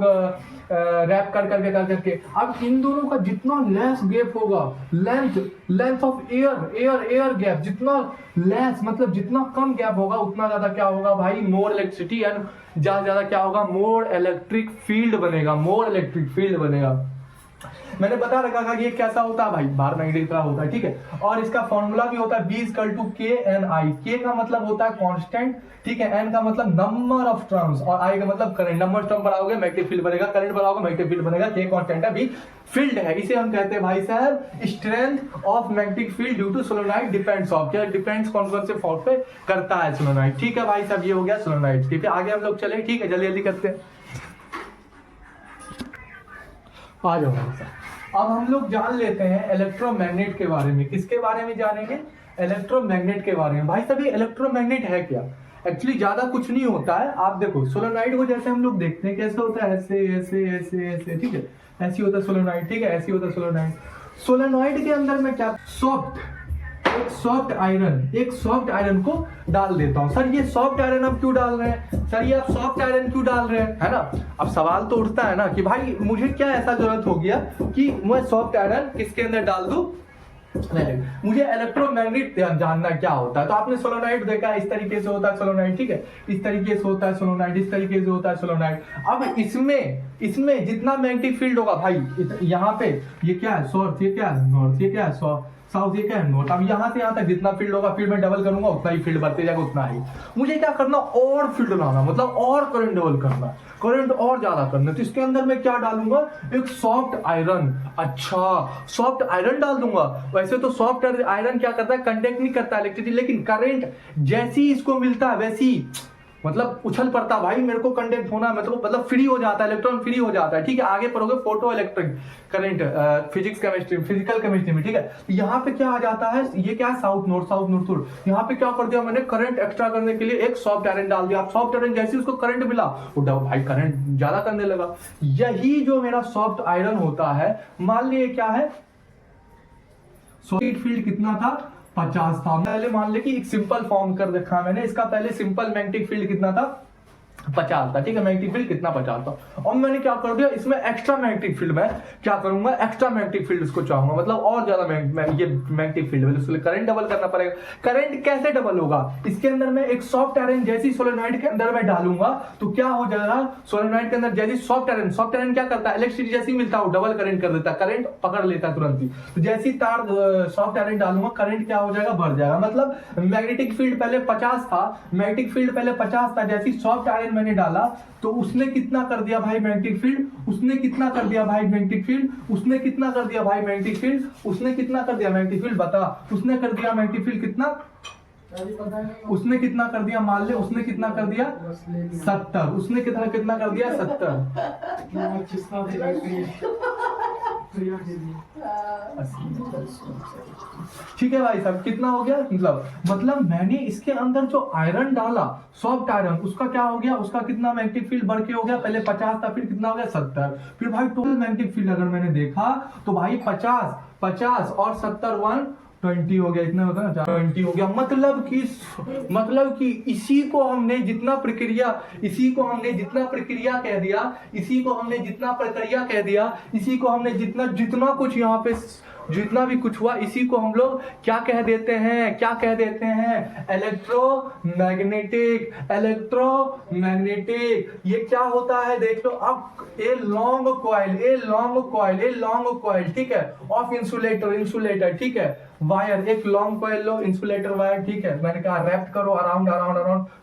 रैप करके। अब इन दोनों का जितना लेस गैप होगा, लेंथ ऑफ एयर गैप, जितना लेस मतलब जितना कम गैप होगा, उतना ज्यादा क्या होगा भाई, मोर इलेक्ट्रिसिटी एंड ज्यादा क्या होगा, मोर इलेक्ट्रिक फील्ड बनेगा। मैंने बता रखा था कि ये कैसा होता है भाई, बार मैग्नेटिक तरह होता है, ठीक है। और इसका फॉर्मूला भी होता है B=KNI। K का मतलब होता है कांस्टेंट, ठीक है, N का मतलब नंबर ऑफ टर्न्स, और I का मतलब करंट। नंबर ऑफ टर्म बढ़ाओगे मैग्नेटिक फील्ड बनेगा, करंट बढ़ाओगे मैग्नेटिक फील्ड बनेगा। K कांस्टेंट है, B फील्ड है। इसे हम कहते हैं भाई साहब strength of magnetic field due to solenoid depends of, क्या डिपेंड्स कौन से फोर्स पे करता है, सोलेनॉइड। ठीक है भाई साहब, ये हो गया सोलेनॉइड। ठीक है, आगे हम लोग चले, ठीक है, जल्दी करते हैं, आ जाओ भाई साहब। अब हम लोग जान लेते हैं इलेक्ट्रोमैग्नेट के बारे में। किसके बारे में जानेंगे, इलेक्ट्रोमैग्नेट के बारे में। भाई साहब ये इलेक्ट्रोमैग्नेट है क्या, एक्चुअली ज्यादा कुछ नहीं होता है। आप देखो सोलेनॉइड को जैसे हम लोग देखते हैं कैसे होता है, ऐसे, ठीक है, ऐसी होता है सोलेनॉइड, ठीक है, ऐसी होता है सोलेनॉइड। सोलेनॉइड के अंदर में क्या, एक सॉफ्ट आयरन को डाल देता हूं। सर ये सॉफ्ट आयरन आप क्यों डाल रहे हैं, सर ये आप सॉफ्ट आयरन क्यों डाल रहे हैं, है ना। अब सवाल तो उठता है ना कि भाई मुझे क्या ऐसा जरूरत हो गया कि मैं सॉफ्ट आयरन किसके अंदर डाल दूं, मुझे इलेक्ट्रोमैग्नेट जानना क्या होता है। तो आपने सोलेनॉइड देखा, इस तरीके से होता है सोलेनॉइड, ठीक है, इस तरीके से होता है सोलेनॉइड, इस तरीके से होता है सोलेनॉइड। अब इसमें जितना मैग्नेटिक फील्ड होगा भाई, यहाँ पे ये क्या है, साउथ, ये क्या है नॉर्थ, ये क्या है साउथ, ये क्या है नॉर्थ। अब यहाँ से यहाँ तक जितना फील्ड होगा, फील्ड में डबल करूंगा उतना ही फील्ड बढ़ते जाएगा, उतना ही मुझे क्या करना, और फील्ड लाना, मतलब और करंट डबल करना, करंट और ज्यादा करना। तो इसके अंदर मैं क्या डालूंगा, एक सॉफ्ट आयरन। अच्छा, सॉफ्ट आयरन डाल दूंगा। वैसे तो सॉफ्ट आयरन क्या करता है, कंडक्ट नहीं करता इलेक्ट्रिसिटी, लेकिन करंट जैसी इसको मिलता है वैसी मतलब उछल पड़ता भाई, मेरे को कंडक्ट होना मतलब फ्री हो जाता है, इलेक्ट्रॉन फ्री हो जाता है, ठीक है। आगे पढ़ोगे photo electric current, physics chemistry, physical chemistry में, ठीक है। यहाँ पे क्या आ जाता है, ये क्या है, साउथ नॉर्थ यहाँ पे क्या कर दिया मैंने, करंट एक्स्ट्रा करने के लिए एक सॉफ्ट आयरन डाल दिया। सॉफ्ट आयरन जैसे उसको करंट मिला, वो भाई करंट ज्यादा करने लगा। यही जो मेरा सॉफ्ट आयरन होता है, मान लिए क्या है, सॉलिड फील्ड कितना था, 50 था। पहले मान ले कि एक सिंपल फॉर्म कर रखा मैंने इसका, पहले सिंपल मैग्नेटिक फील्ड कितना था, 50 था, ठीक है। मैग्नेटिक फील्ड कितना, 50 था। और मैंने क्या कर दिया, इसमें एक्स्ट्रा मैग्नेटिक फील्ड में क्या करूंगा, एक्स्ट्रा मैग्नेटिक फील्ड इसको चाहूंगा, मतलब और ज्यादा ये मैग्नेटिक फील्ड, इसके लिए करंट डबल करना पड़ेगा। करंट कैसे डबल होगा, इसके अंदर में एक सॉफ्ट आयरन जैसी सोलेनोइड के अंदर में डालूंगा तो क्या हो जाएगा, सोलेनोइड के अंदर जैसी सॉफ्ट आयरन क्या करता है, इलेक्ट्रिसिटी जैसी मिलता है वो डबल करंट कर देता है, करंट पकड़ लेता है तुरंत ही। तो जैसी तार सॉफ्ट आयरन डालूंगा, करंट क्या हो जाएगा, बढ़ जाएगा। मतलब मैग्नेटिक फील्ड पहले 50 था, मैग्नेटिक फील्ड पहले 50 था, जैसी सॉफ्ट आयरन मैंने डाला तो उसने कितना कर दिया भाई मैग्नेटिक फील्ड, उसने कितना कर दिया भाई मैग्नेटिक फील्ड, उसने कितना कर दिया भाई मैग्नेटिक फील्ड, उसने कितना कर दिया मैग्नेटिक फील्ड, बता, उसने कर दिया मैग्नेटिक फील्ड कितना, उसने कितना कर दिया, मान ले उसने कितना कर दिया, 70, उसने कितना कर दिया, 70। ठीक है भाई साहब, कितना हो गया, मतलब मैंने इसके अंदर जो आयरन डाला, सॉफ्ट आयरन, उसका क्या हो गया, उसका कितना मैग्नेटिक फील्ड बढ़ के हो गया, पहले 50 था, फिर कितना हो गया, 70। फिर भाई टोटल मैग्नेटिक फील्ड अगर मैंने देखा तो भाई 50 और 70 120 हो गया, इतना होता है ना, 20 हो गया। मतलब कि इसी को हमने जितना प्रक्रिया कह दिया, इसी को हमने जितना प्रक्रिया कह दिया, इसी को हमने जितना कुछ यहाँ पे जितना भी कुछ हुआ, इसी को हम लोग क्या कह देते हैं, इलेक्ट्रोमैग्नेटिक। ये क्या होता है देख लो अब, ए लॉन्ग कॉइल, ठीक है, ऑफ इंसुलेटर, ठीक है, वायर, एक लॉन्ग कॉइल लो, इंसुलेटर वायर, ठीक है, मैंने कहा रैप्ट करो अराउंड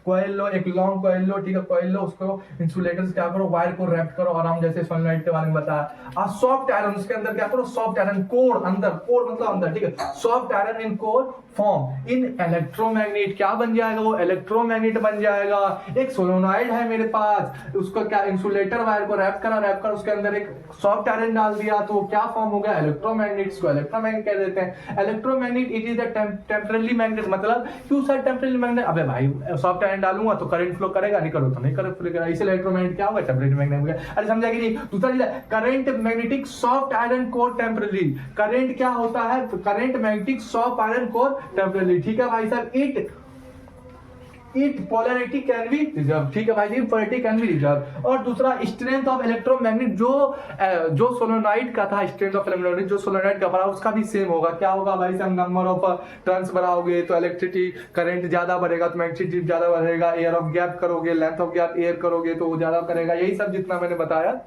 कॉइल लो, एक लॉन्ग कॉइल लो, ठीक है, कॉइल लो, उसको इंसुलेटर से क्या करो, वायर को रैप्ट करो अराउंड, जैसे सोलेनोइड के बारे में बताया। सॉफ्ट आयरन, उसके अंदर क्या करो, सॉफ्ट आयरन कोर, कोर मतलब अंदर, ठीक है, soft iron in core form in electromagnet, क्या बन जाएगा, वो इलेक्ट्रोमैग्नेट बन जाएगा। एक सोलेनोइड है मेरे पास, उसको क्या, इंसुलेटर वायर को रैप कर उसके अंदर एक सॉफ्ट आयरन डाल दिया, तो वो क्या फॉर्म हो गया, इलेक्ट्रोमैग्नेट। इसको इलेक्ट्रोमैग्नेट कह देते हैं। Electromagnet it is the temporary magnet, मतलब क्यों सर टेम्पररी मैग्नेट, अबे भाई सॉफ्ट आयरन डालूंगा तो करंट फ्लो करेगा, नहीं करो तो नहीं करेगा, इसलिए इलेक्ट्रोमैग्नेट क्या होगा, टेम्पररी मैग्नेट हो गया। अरे समझा कि नहीं। दूसरा चीज, current magnetic soft iron core temporary, current क्या होता है, current magnetic soft iron core temporary, ठीक है भाई साहब। It polarity can be reserve, ठीक है भाई जी, पोलैरिटी कैन बी रिजर्व। और दूसरा स्ट्रेंथ ऑफ इलेक्ट्रोमैग्नेट, जो सोलेनोइड का था, स्ट्रेंथ ऑफ इलेक्ट्रोमैग्नेट जो सोलेनोइड का बड़ा, उसका भी सेम होगा। क्या होगा भाई साहब, नंबर ऑफ टर्न्स बढ़ाओगे तो इलेक्ट्रिसिटी करंट ज्यादा बढ़ेगा, तो मैग्नेटिसिटी ज्यादा बढ़ेगा। एयर ऑफ गैप करोगे, लेंथ ऑफ गैप एयर करोगे तो वो ज्यादा करेगा। यही सब जितना मैंने बताया,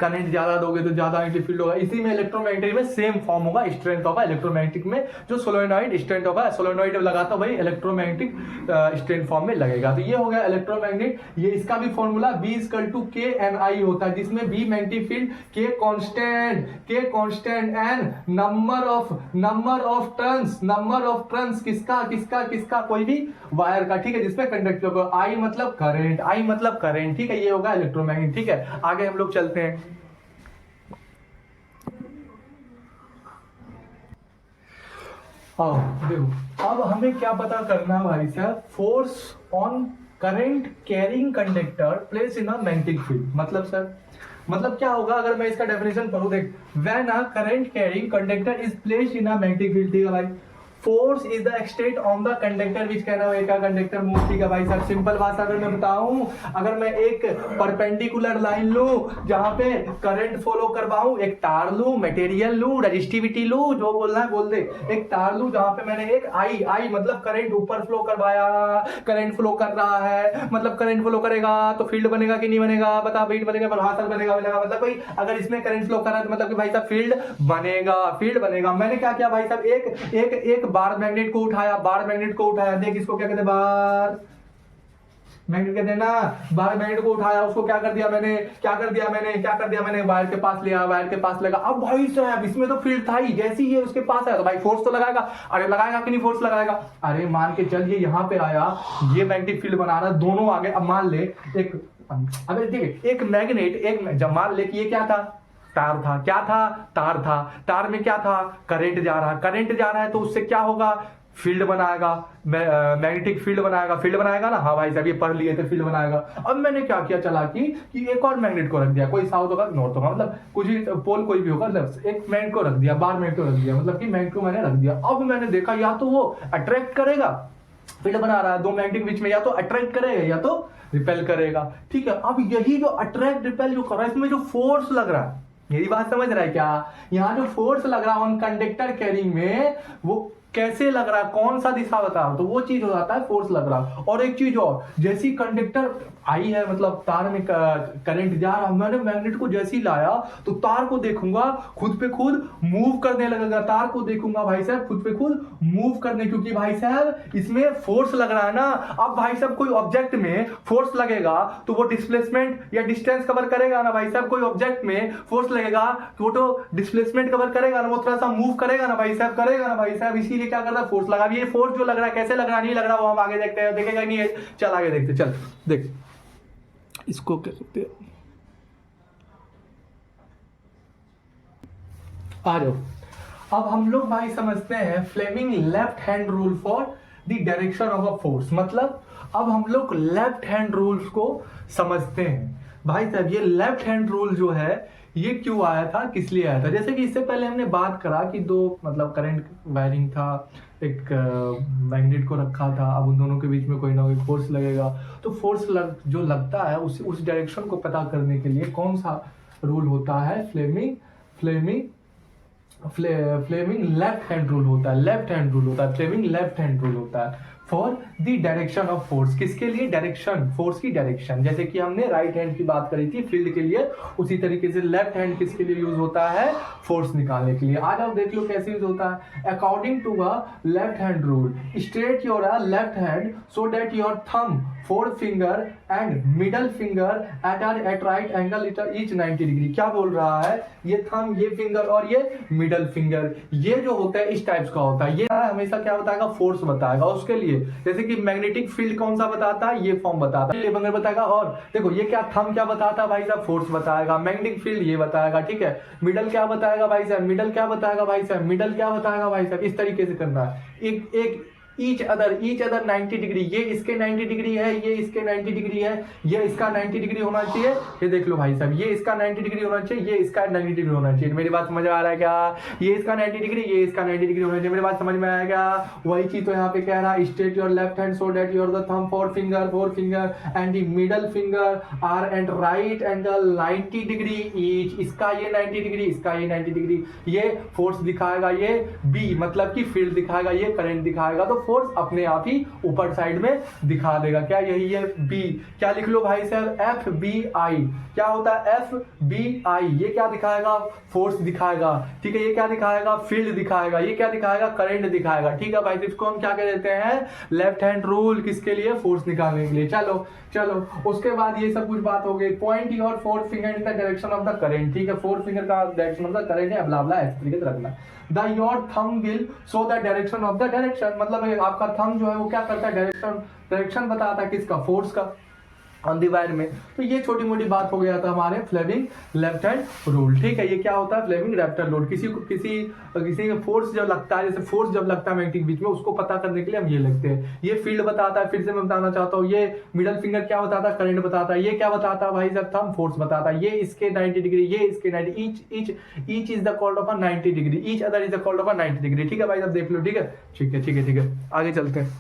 करंट ज्यादा दोगे तो ज्यादा मैग्नेटिक फील्ड होगा। इसी में इलेक्ट्रोमैग्नेटिक में सेम फॉर्म होगा, स्ट्रेंथ होगा इलेक्ट्रोमैग्नेटिक में, जो सोलेनोइड स्ट्रेंथ होगा, सोलेनोइड लगाता भाई इलेक्ट्रोमैग्नेटिक स्ट्रेंथ फॉर्म में लगेगा। तो ये हो गया इलेक्ट्रोमैग्नेट। ये इसका भी फॉर्मूला B = KNI होता है, जिसमें B magnetic field, K constant and number of turns किसका कोई भी वायर का, ठीक है, जिसमें कंडक्टर को, I मतलब करंट, ठीक है, ये होगा इलेक्ट्रोमैग्नेट। ठीक है, आगे हम लोग चलते हैं। देखो अब हमें क्या पता करना है भाई साहब, force on current carrying conductor place in a magnetic field. मतलब क्या होगा अगर मैं इसका डेफिनेशन पढ़ूं, देख, when a current carrying conductor is placed in a magnetic field, ठीक है भाई, force is the extent on the conductor which can make a conductor move, ठीक है भाई साहब। सिंपल भाषा अगर मैं बताऊं, अगर मैं एक परपेंडिकुलर लाइन लूं जहां पे करंट फॉलो करवाऊं, एक तार लूं, मटेरियल लूं, रेजिस्टिविटी लूं, जो बोलना है बोल दे, एक तार लूं जहां पे मैंने एक आई मतलब करंट ऊपर फ्लो करवाया, करंट फ्लो कर रहा है, मतलब करंट फ्लो करेगा तो फील्ड बनेगा कि नहीं बनेगा, बता, फील्ड बनेगा, प्रभासर बनेगा, मतलब भाई अगर इसमें करंट फ्लो कर रहा है तो मतलब कि भाई साहब फील्ड बनेगा। मैंने क्या किया भाई साहब, एक बार मैग्नेट को उठाया, देख इसको क्या कहते हैं, मैग्नेट कहते हैं ना, बाहर मैग्नेट को उठाया, उसको क्या कर दिया मैंने, वायर के पास लिया, वायर के पास लगा। अब भाई साहब इसमें तो फील्ड था ही, जैसे ही ये उसके पास आया तो भाई फोर्स तो लगाएगा। अरे लगाएगा कि नहीं फोर्स लगाएगा? अरे मान के चल ये यहाँ पे आया, ये मैग्नेटिक फील्ड बना रहा, दोनों आगे। अब मान ले एक, अबे देखिए एक मैग्नेट, एक जब मान ले कि ये क्या था, तार था, क्या था, तार था, तार में क्या था, करंट जा रहा है, तो उससे क्या होगा, फील्ड बनाएगा, मैग्नेटिक फील्ड बनाएगा ना। हाँ भाई साहब ये पढ़ लिए थे, फील्ड बनाएगा। अब मैंने क्या किया चालाकी कि एक और मैग्नेट को रख दिया, कोई साउथ होगा नॉर्थ होगा, मतलब कुछ भी पोल कोई भी होगा, एक मैग्नेट को रख दिया, बार मैग्नेट को रख दिया, मतलब कि मैग्नेट को मैंने रख दिया। अब मैंने देखा या तो वो अट्रैक्ट करेगा, फील्ड बना रहा है दो मैग्नेटिक बीच में, या तो अट्रैक्ट करेगा या तो रिपेल करेगा। ठीक है, अब यही जो अट्रैक्ट रिपेल जो कर रहा है, इसमें जो फोर्स लग रहा है, यही बात समझ रहा है क्या? यहाँ जो फोर्स लग रहा है ऑन कंडक्टर कैरिंग में, वो कैसे लग रहा है, कौन सा दिशा बता रहा, तो वो चीज हो जाता है फोर्स लग रहा। और एक चीज और, जैसी कंडक्टर आई है, मतलब तार में करंट जा रहा, मैंने मैग्नेट को जैसी लाया तो तार को देखूंगा खुद पे खुद मूव करने लगेगा, तार को देखूंगा भाई साहब खुद पे खुद मूव करने, क्योंकि भाई साहब इसमें फोर्स लग रहा है ना। अब भाई साहब कोई ऑब्जेक्ट में फोर्स लगेगा तो वो डिस्प्लेसमेंट या डिस्टेंस कवर करेगा ना भाई साहब, कोई ऑब्जेक्ट में फोर्स लगेगा तो वो तो डिस्प्लेसमेंट कवर करेगा ना, वो थोड़ा सा मूव करेगा ना भाई साहब, करेगा ना भाई साहब, इसीलिए क्या करता है फोर्स लगा। ये फोर्स जो लग रहा है कैसे लग रहा नहीं लग रहा वो हम आगे देखते हैं, देखेगा नहीं है, चल आगे देखते, चल देख इसको क्या कहते हैं, आ जाओ। अब हम लोग भाई समझते हैं Fleming left hand rule for the direction of a force. मतलब अब हम लोग लेफ्ट हैंड रूल्स को समझते हैं भाई साहब। ये लेफ्ट हैंड रूल जो है ये क्यों आया था, किस लिए आया था? जैसे कि इससे पहले हमने बात करा कि दो मतलब करंट वायरिंग था, एक मैग्नेट को रखा था, अब उन दोनों के बीच में कोई ना कोई फोर्स लगेगा, तो फोर्स जो लगता है उस डायरेक्शन को पता करने के लिए कौन सा रूल होता है, फ्लेमिंग लेफ्ट हैंड रूल होता है, फ्लेमिंग लेफ्ट हैंड रूल होता है for the direction of force. किसके लिए? डायरेक्शन, फोर्स की डायरेक्शन। जैसे कि हमने राइट हैंड की बात करी थी फील्ड के लिए, उसी तरीके से लेफ्ट हैंड किसके लिए यूज होता है, फोर्स निकालने के लिए। आज आप देख लो कैसे यूज होता है। According to a left hand rule, straight your left hand so that your thumb, fourth finger and middle finger at right angle each 90 degree. क्या बोल रहा है? ये थंब, ये फिंगर और ये मिडल फिंगर, ये जो होता है इस टाइप्स का होता है। ये हमेशा क्या बताएगा, फोर्स बताएगा उसके लिए। जैसे कि मैग्नेटिक फील्ड कौन सा बताता है, ये फॉर्म बताता है, ये फिंगर बताएगा। और देखो ये क्या, थंब क्या बताता है भाई साहब, फोर्स बताएगा। मैग्नेटिक फील्ड ये बताएगा, ठीक है। मिडल क्या बताएगा भाई साहब, मिडल क्या बताएगा भाई साहब, मिडल क्या बताएगा भाई साहब। इस तरीके से करना है। एक ईच अदर 90 डिग्री, ये इसके 90 डिग्री है, ये इसके 90 डिग्री है, ये इसका 90 डिग्री होना चाहिए। ये देख लो भाई साहब, ये इसका 90 डिग्री होना चाहिए, ये इसका 90 डिग्री होना चाहिए। मेरी बात समझ में आ रहा है क्या? ये इसका 90 डिग्री, ये इसका 90 डिग्री होना चाहिए। मेरी बात समझ में आया क्या? वही चीज तो यहाँ पे कह रहा है, straight your left hand so that your the thumb, four finger and the middle finger are and right angle 90 degree each. इसका ये 90 डिग्री, इसका ये 90 डिग्री। ये फोर्स दिखाएगा, ये बी मतलब कि फील्ड दिखाएगा, ये करंट दिखाएगा, तो फोर्स अपने आप ही ऊपर साइड में दिखा देगा। क्या यही है बी? क्या लिख लो भाई साहब, एफ बी आई। क्या होता है एफ बी आई? ये क्या दिखाएगा, फोर्स दिखाएगा, ठीक है। ये क्या दिखाएगा, फील्ड दिखाएगा। ये क्या दिखाएगा, करंट दिखाएगा, ठीक है भाई। इसको हम क्या कह देते हैं, लेफ्ट हैंड रूल। किसके लिए? फोर्स निकालने के लिए। चलो उसके बाद ये सब कुछ बात हो गई। Point your fourth finger in the direction of the current, ठीक है। फोर्थ फिंगर का डायरेक्शन ऑफ द करंट है, ब्ला इस तरीके से रखना। The your thumb will show the direction of the direction, मतलब आपका थंब जो है वो क्या करता है, डायरेक्शन बताता है किसका, फोर्स का ऑन दी वायर में। तो ये छोटी मोटी बात हो गया था हमारे फ्लेमिंग लेफ्ट हैंड रूल, ठीक है। ये क्या होता है, फ्लेमिंग लेफ्ट हैंड रूल। किसी फोर्स जब लगता है, जैसे फोर्स जब लगता है मैग्नेटिक बीच में, उसको पता करने के लिए हम ये लिखते हैं। ये फील्ड बताता है, फिर से मैं बताना चाहता हूँ। ये मिडल फिंगर क्या बताता है, करंट बताता है। ये क्या बताता है भाई साहब, थंब फोर्स बताता है। ये इसके 90 डिग्री, ये इसके 90, each is the called of a 90 degree, each other is the called of a 90 degree, ठीक है भाई साहब, देख लो, ठीक है। आगे चलते हैं।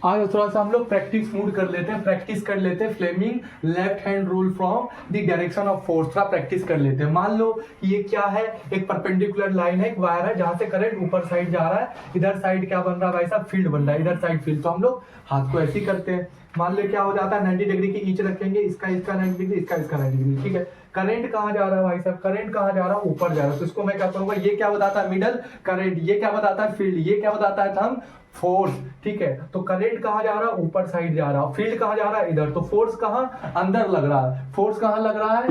आज थोड़ा सा हम लोग प्रैक्टिस मूड कर लेते हैं, Fleming left hand rule from the direction of force. थोड़ा प्रैक्टिस कर लेते हैं। मान लो ये क्या है, एक परपेंडिकुलर लाइन है, एक वायर है, जहां से करंट ऊपर साइड जा रहा है। इधर साइड क्या बन रहा है भाई साहब, फील्ड बन रहा है, इधर साइड फील्ड। तो हम लोग हाथ को ऐसे ही करते हैं। मान लो क्या हो जाता है, 90 डिग्री की ईच रखेंगे, इसका 90 डिग्री, इसका 90 डिग्री, ठीक है। करंट कहाँ जा रहा है भाई साहब, करंट कहाँ जा रहा है, ऊपर जा रहा है। तो इसको मैं क्या करूंगा, ये क्या बताता है मिडल करंट, ये क्या बताता है फील्ड, ये क्या बताता है थंब फोर्स, ठीक है। तो करंट कहाँ जा रहा है, ऊपर साइड जा रहा है, फील्ड कहाँ जा रहा है इधर, तो फोर्स कहाँ अंदर लग रहा है, फोर्स कहाँ लग रहा है,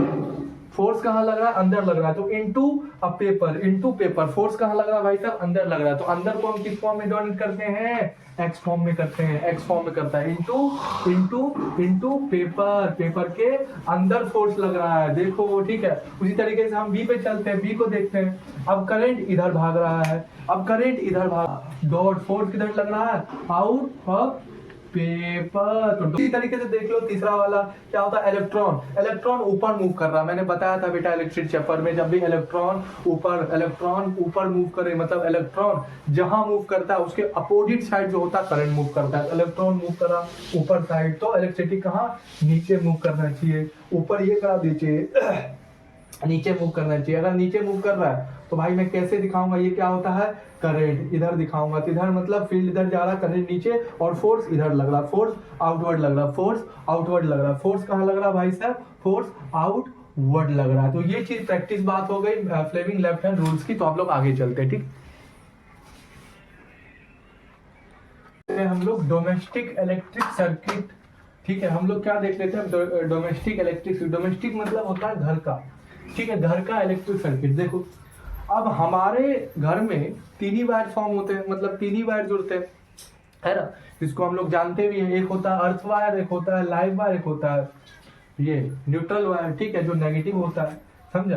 फोर्स कहाँ लग रहा है अंदर लग रहा है। तो into a paper, into paper, force कहाँ लग रहा है भाई साहब अंदर लग रहा है। तो अंदर को हम किस फॉर्म में डिनोट करते हैं, एक्स फॉर्म में करते हैं, एक्स फॉर्म में करता है, into into into paper, paper के अंदर फोर्स लग रहा है, देखो ठीक है। उसी तरीके से हम बी पे चलते हैं, बी को देखते हैं। अब करंट इधर भाग रहा है, अब करंट इधर भाग, डॉट फोर्स किधर लग रहा है, आउट ऑफ पेपर। तो इसी तरीके से देख लो तीसरा वाला क्या होता है, इलेक्ट्रॉन, इलेक्ट्रॉन ऊपर मूव कर रहा है। मैंने बताया था बेटा इलेक्ट्रिक चैप्टर में, जब भी इलेक्ट्रॉन ऊपर मूव करे, मतलब इलेक्ट्रॉन जहां मूव करता है उसके अपोजिट साइड जो होता है करंट मूव करता है। इलेक्ट्रॉन मूव करा ऊपर साइड, तो इलेक्ट्रिसिटी कहाँ नीचे मूव करना चाहिए, ऊपर ये करा दीजिए नीचे मूव करना चाहिए। अगर नीचे मूव कर रहा है तो भाई मैं कैसे दिखाऊंगा, ये क्या होता है करंट, इधर दिखाऊंगा। तो इधर मतलब फील्ड इधर जा रहा है, करंट नीचे, और फोर्स इधर लग रहा है, फोर्स आउटवर्ड लग रहा है, फोर्स आउटवर्ड लग रहा है। फोर्स कहाँ लग रहा है भाई साहब, फोर्स आउटवर्ड लग रहा है। तो ये चीज प्रैक्टिस बात हो गई फ्लेमिंग लेफ्ट हैंड रूल्स की। तो आप लोग आगे चलते हैं, ठीक। हम लोग डोमेस्टिक इलेक्ट्रिक सर्किट, ठीक है। हम लोग क्या देख लेते हैं, डोमेस्टिक इलेक्ट्रिक, डोमेस्टिक मतलब होता है घर का, ठीक है, घर का इलेक्ट्रिक सर्किट। देखो अब हमारे घर में तीन ही वायर फॉर्म होते हैं, मतलब तीन ही वायर जुड़ते हैं, है ना। इसको हम लोग जानते भी हैं, एक होता है अर्थ वायर, एक होता है लाइव वायर, एक होता है ये न्यूट्रल वायर, ठीक है, जो नेगेटिव होता है, समझा।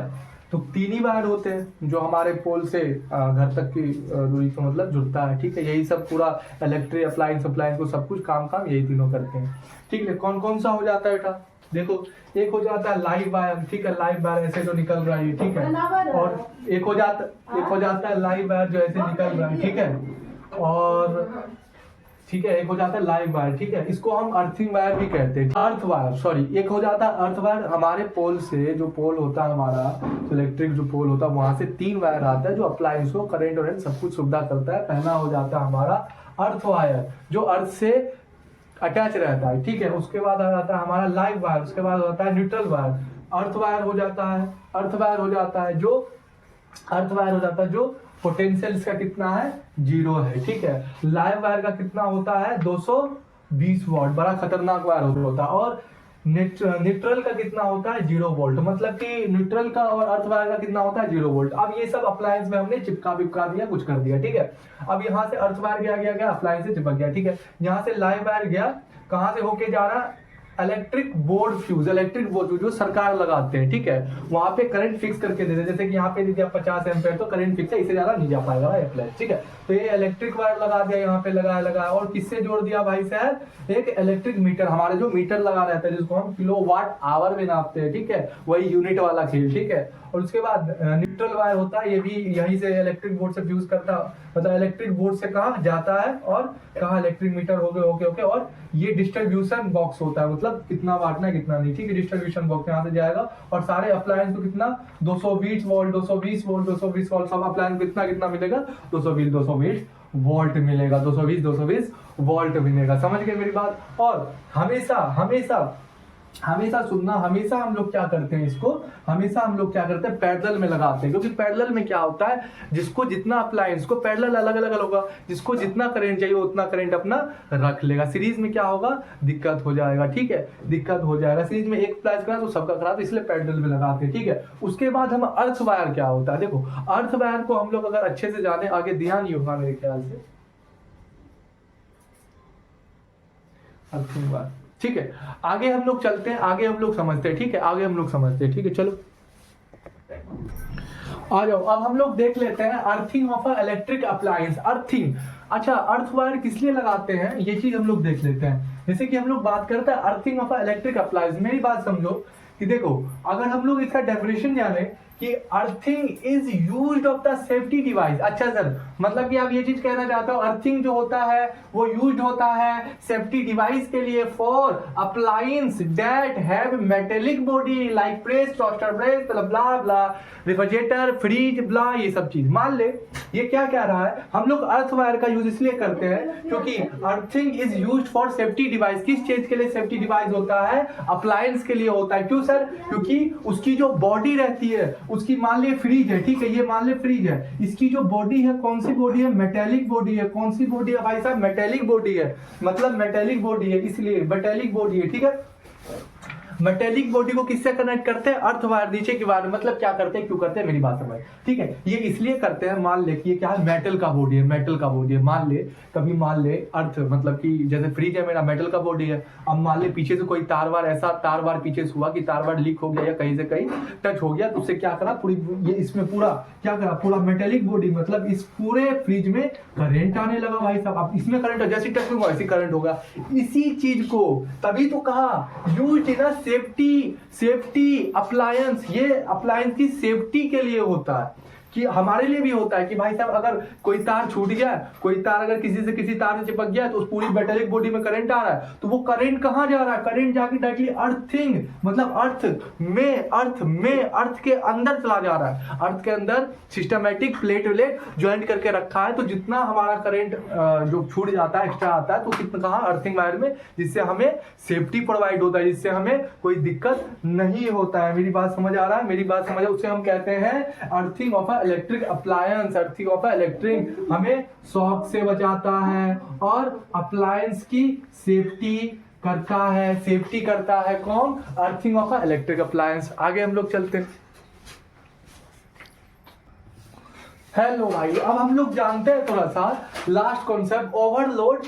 तो तीन ही वायर होते हैं जो हमारे पोल से घर तक की दूरी को मतलब जुड़ता है, ठीक है। यही सब पूरा इलेक्ट्रिक अप्लायंस को सब कुछ काम यही तीनों करते हैं, ठीक है। कौन कौन सा हो जाता है बेटा, देखो एक हो जाता है लाइव वायर, ठीक है, लाइव वायर ऐसे जो निकल रहा है, ठीक है। और एक हो जाता है लाइव वायर जो ऐसे निकल रहा है, ठीक है, और ठीक है, एक हो जाता है लाइव वायर, ठीक है। इसको हम अर्थिंग वायर भी कहते हैं, अर्थ वायर, सॉरी। एक हो जाता है अर्थ वायर, हमारे पोल से जो पोल होता है हमारा इलेक्ट्रिक जो पोल होता है वहां से तीन वायर आता है जो अप्लायंस को करंट और सब कुछ सुविधा करता है। पहला हो जाता है हमारा अर्थ वायर जो अर्थ से अटैच रहता है, ठीक है। उसके बाद आ जाता है हमारा लाइव वायर, उसके बाद होता है न्यूट्रल वायर। अर्थ वायर हो जाता है, अर्थ वायर हो जाता है जो पोटेंशियल इसका कितना है, 0 है, ठीक है। लाइव वायर का कितना होता है, 220 वॉट, बड़ा खतरनाक वायर होता है। और न्यूट्रल का कितना होता है, 0 वोल्ट, मतलब कि न्यूट्रल का और अर्थ वायर का कितना होता है, 0 वोल्ट। अब ये सब अप्लायंस में हमने चिपका दिया, कुछ कर दिया, ठीक है। अब यहाँ से अर्थ वायर गया अप्लायंस से चिपक गया, ठीक है। यहाँ से लाइव वायर गया, कहाँ से होके जा रहा है, इलेक्ट्रिक बोर्ड फ्यूज जो सरकार लगाते हैं, ठीक है, वहां पे करंट फिक्स करके देते हैं। जैसे कि यहाँ पे दीजिए 50 एम्पीयर, तो करंट फिक्स है, इससे ज्यादा नहीं जा पाएगा अप्लाई, ठीक है। तो ये इलेक्ट्रिक वायर लगा दिया, यहाँ पे लगाया और किससे जोड़ दिया भाई साहब, एक इलेक्ट्रिक मीटर, हमारे जो मीटर लगा रहता है जिसको हम किलोवाट आवर में नापते हैं, ठीक है, वही यूनिट वाला खेल, ठीक है। और उसके बाद न्यूट्रल वायर होता है, ये भी यहीं से इलेक्ट्रिक बोर्ड से फ्यूज करता है, मतलब इलेक्ट्रिक बोर्ड से कहाँ जाता है और कहाँ इलेक्ट्रिक मीटर हो गए, ओके। और ये डिस्ट्रीब्यूशन बॉक्स होता है, मतलब कितना बांटना है कितना नहीं, ठीक है। डिस्ट्रीब्यूशन बॉक्स यहाँ से जाएगा और सारे अप्लायंस को कितना 220 वोल्ट सब अप्लायंस कितना मिलेगा, 220 वोल्ट मिलेगा, 220 वोल्ट मिलेगा। समझ गए मेरी बात। और हमेशा सुनना, हमेशा हम लोग क्या करते हैं इसको, हमेशा हम लोग क्या करते हैं पैरेलल में लगाते हैं, क्योंकि पैरेलल में क्या होता है, जिसको जितना अप्लायंस को पैरेलल अलग अलग होगा, जिसको जितना करंट चाहिए उतना करंट अपना रख लेगा। सीरीज में क्या होगा, दिक्कत हो जाएगा, ठीक है, दिक्कत हो जाएगा। सीरीज में एक अप्लाई करा तो सबका खराब, इसलिए पैरेलल में लगाते हैं, ठीक है। उसके बाद हम अर्थ वायर क्या होता है, देखो अर्थ वायर को हम लोग अगर अच्छे से जाने, आगे ध्यान ही होगा मेरे ख्याल से, अर्थिंग वायर, ठीक है। आगे हम लोग चलते हैं, आगे हम लोग समझते हैं, ठीक है, आगे हम लोग समझते हैं, ठीक है। चलो आ जाओ, अब हम लोग देख लेते हैं earthing of electric appliance. Earthing, अच्छा अर्थ वायर किस लिए लगाते हैं, ये चीज हम लोग देख लेते हैं। जैसे कि हम लोग बात करते हैं अर्थिंग ऑफ इलेक्ट्रिक अप्लायंस, मेरी बात समझो कि देखो अगर हम लोग इसका डेफिनेशन जाने कि earthing is used of the safety device. अच्छा सर, मतलब कि आप ये चीज कहना चाहते हो अर्थिंग जो होता है वो यूज्ड होता है सेफ्टी डिवाइस के लिए for appliance that have metallic body like press, toaster press, blah blah, refrigerator, fridge, blah, ये सब चीज। मान ले ये क्या कह रहा है, हम लोग अर्थ वायर का यूज इसलिए करते हैं क्योंकि earthing is used for safety device. किस चीज के लिए सेफ्टी डिवाइस होता है? अप्लायंस के लिए होता है। क्यों सर? क्योंकि उसकी जो बॉडी रहती है, उसकी मान ले फ्रिज है, ठीक है, ये मान ले फ्रिज है, इसकी जो बॉडी है कौन सी बॉडी है? मेटेलिक बॉडी है। कौन सी बॉडी है भाई साहब? मेटेलिक बॉडी है, मतलब मेटेलिक बॉडी है, इसलिए मेटेलिक बॉडी है, ठीक है। मेटेलिक बॉडी को किससे कनेक्ट करते हैं? अर्थ वायर, नीचे की वायर। मतलब क्या करते हैं, क्यों करते हैं, मेरी बात समझ, ठीक है। ये इसलिए करते हैं, मान ले कि ये क्या है, मेटल का बॉडी है, मेटल का बॉडी है। मान ले कभी मान ले अर्थ, मतलब कि जैसे फ्रिज है मेरा, मेटल का बॉडी है। अब मान ले पीछे से कोई तार वार, ऐसा तार वार पीछे से हुआ कि तार वार लीक हो गया या कहीं से कहीं टच हो गया, तो उससे क्या करा, पूरी ये इसमें पूरा क्या करा, पूरा मेटेलिक बॉडी, मतलब इस पूरे फ्रिज में करंट आने लगा भाई साहब। अब इसमें करंट, जैसे टच होगा ऐसे करंट होगा। इसी चीज को तभी तो कहा यूज्ड इन सेफ्टी अप्लायंस। ये अप्लायंस की सेफ्टी के लिए होता है, कि हमारे लिए भी होता है कि भाई साहब अगर कोई तार छूट गया, कोई तार अगर किसी से किसी तार से चिपक गया तो उस पूरी मेटेलिक बॉडी में करंट आ रहा है, तो वो करंट कहां जा रहा है? करंट जाके डायरेक्टली अर्थिंग, मतलब अर्थ के अंदर चला जा रहा है। अर्थ के अंदर सिस्टमैटिक प्लेट व्लेट ज्वाइंट करके रखा है, तो जितना हमारा करंट जो छूट जाता है, एक्स्ट्रा आता है, तो कितना कहा अर्थिंग वायर में, जिससे हमें सेफ्टी प्रोवाइड होता है, जिससे हमें कोई दिक्कत नहीं होता है। मेरी बात समझ आ रहा है? मेरी बात समझ, उसे हम कहते हैं earthing of electric appliance. Earthing of electric हमें शॉक से बचाता है और अप्लायंस की सेफ्टी करता है। सेफ्टी करता है कौन? Earthing of electric appliance. आगे हम लोग चलते हैं। हेलो भाई, अब हम लोग जानते हैं थोड़ा सा लास्ट कॉन्सेप्ट, ओवरलोड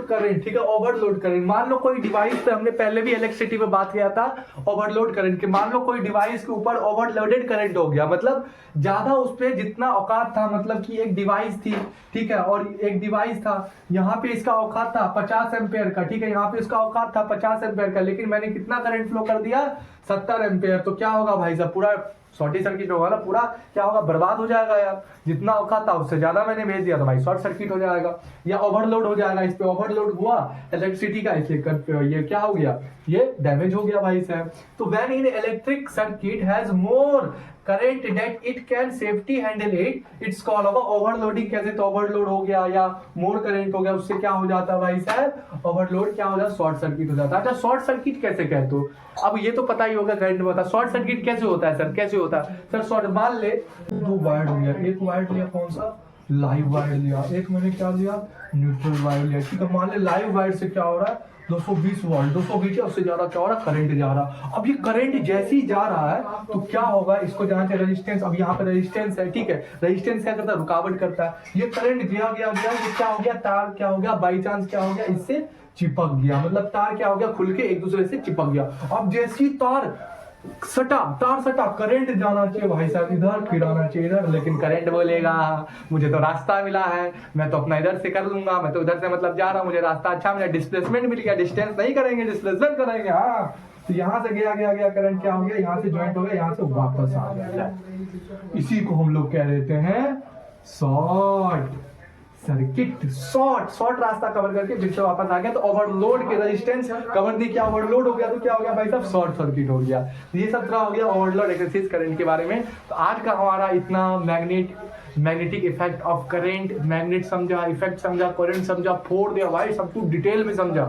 करंट, ठीक है। ओवरलोड करंट, मान लो कोई डिवाइस पे, हमने पहले भी इलेक्ट्रिसिटी पे बात किया था ओवरलोड करंट के। मान लो कोई डिवाइस के ऊपर ओवरलोडेड करंट हो गया, मतलब ज्यादा उस पे जितना औकात था, मतलब कि एक डिवाइस थी, ठीक है, और एक डिवाइस था, यहाँ पे इसका औकात था 50 एम्पेयर का, ठीक है, यहाँ पे इसका औकात था 50 एम्पेयर का, लेकिन मैंने कितना करंट फ्लो कर दिया? 70 एम्पेयर। तो क्या होगा भाई साहब, पूरा शॉर्ट सर्किट होगा ना, पूरा क्या होगा, बर्बाद हो जाएगा यार। जितना औकात था उससे ज्यादा मैंने भेज दिया तो भाई शॉर्ट सर्किट हो जाएगा या ओवरलोड हो जाएगा। इस पे ओवरलोड हुआ इलेक्ट्रिसिटी का, इसलिए ये क्या हो गया, ये डैमेज हो गया भाई साहब। तो when in electric circuit has more current that it can safety handle it's called overloading. कैसे? तो ओवरलोड हो गया या मोर करंट हो गया, उससे क्या हो जाता है भाई साहब, ओवरलोड क्या हो जाता है, शॉर्ट सर्किट हो जाता है। अच्छा, शॉर्ट सर्किट कैसे कहते हो? अब ये तो पता ही होगा, करंट में होता है। शॉर्ट सर्किट कैसे होता है सर, कैसे होता है सर? शॉर्ट, मान ले 2 वायर लिया, एक वायर लिया कौन सा, लाइव वायर लिया, एक मैंने क्या लिया, न्यूट्रल वायर लिया, ठीक है। मान ले लाइव वायर से क्या हो रहा है, 220 वोल्ट, 220 है, उससे ज्यादा क्या हो रहा है, करंट जा रहा। अब ये करंट जैसे ही जा रहा है तो क्या होगा, इसको जहाँ से रेजिस्टेंस, अब यहाँ पे रेजिस्टेंस है, ठीक है, रेजिस्टेंस क्या करता है, रुकावट करता है। ये करंट गया ये क्या हो गया, तार क्या हो गया, बाई चांस क्या हो गया, इससे चिपक गया, मतलब तार क्या हो गया, खुल के एक दूसरे से चिपक गया। अब जैसी तार सटा, करंट जाना चाहिए भाई साहब इधर, फिर आना चाहिए इधर, लेकिन करंट बोलेगा मुझे तो रास्ता मिला है, मैं तो अपना इधर से कर लूंगा, मैं तो इधर से मतलब जा रहा हूँ, मुझे रास्ता अच्छा मिला, डिस्प्लेसमेंट मिल गया, डिस्टेंस नहीं करेंगे, डिस्प्लेसमेंट करेंगे। हाँ, तो यहाँ से गया करंट क्या हो गया, यहाँ से ज्वाइंट हो गया, यहाँ से वापस आ गया। इसी को हम लोग कह देते हैं शॉर्ट सर्किट। शॉर्ट रास्ता कवर करके फिर से वापस आ गया, तो ओवरलोड के रेजिस्टेंस कवर दी, क्या ओवरलोड हो गया, तो क्या हो गया भाई साहब, शॉर्ट सर्किट हो गया। ये सब क्या हो गया, ओवरलोड एक्सेस करंट के बारे में। तो आज का हमारा इतना magnetic effect of current, magnet समझा, इफेक्ट समझा, करंट समझा, फोड़ दिया भाई, सब कुछ डिटेल में समझा।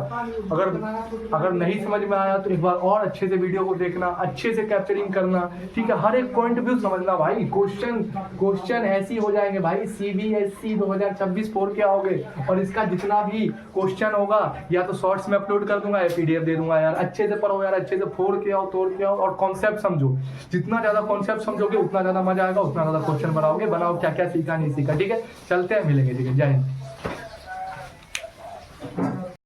अगर नहीं समझ में आया तो एक बार और अच्छे से वीडियो को देखना, अच्छे से कैप्चरिंग करना, ठीक है, हर एक पॉइंट व्यू समझना भाई। क्वेश्चन ऐसी हो जाएंगे भाई, CBSE 2026 फोड़ के आओगे, और इसका जितना भी क्वेश्चन होगा या तो शॉर्ट्स में अपलोड कर दूंगा या PDF दे दूंगा यार। अच्छे से पढ़ो यार, अच्छे से फोड़ के आओ, तोड़ के आओ, और कॉन्सेप्ट समझो। जितना ज्यादा कॉन्सेप्ट समझोगे उतना ज्यादा मजा आएगा, उतना ज्यादा क्वेश्चन बनाओ क्या क्या सीखा नहीं सीखा, ठीक है। चलते हैं, मिलेंगे, ठीक है, जय हिंद।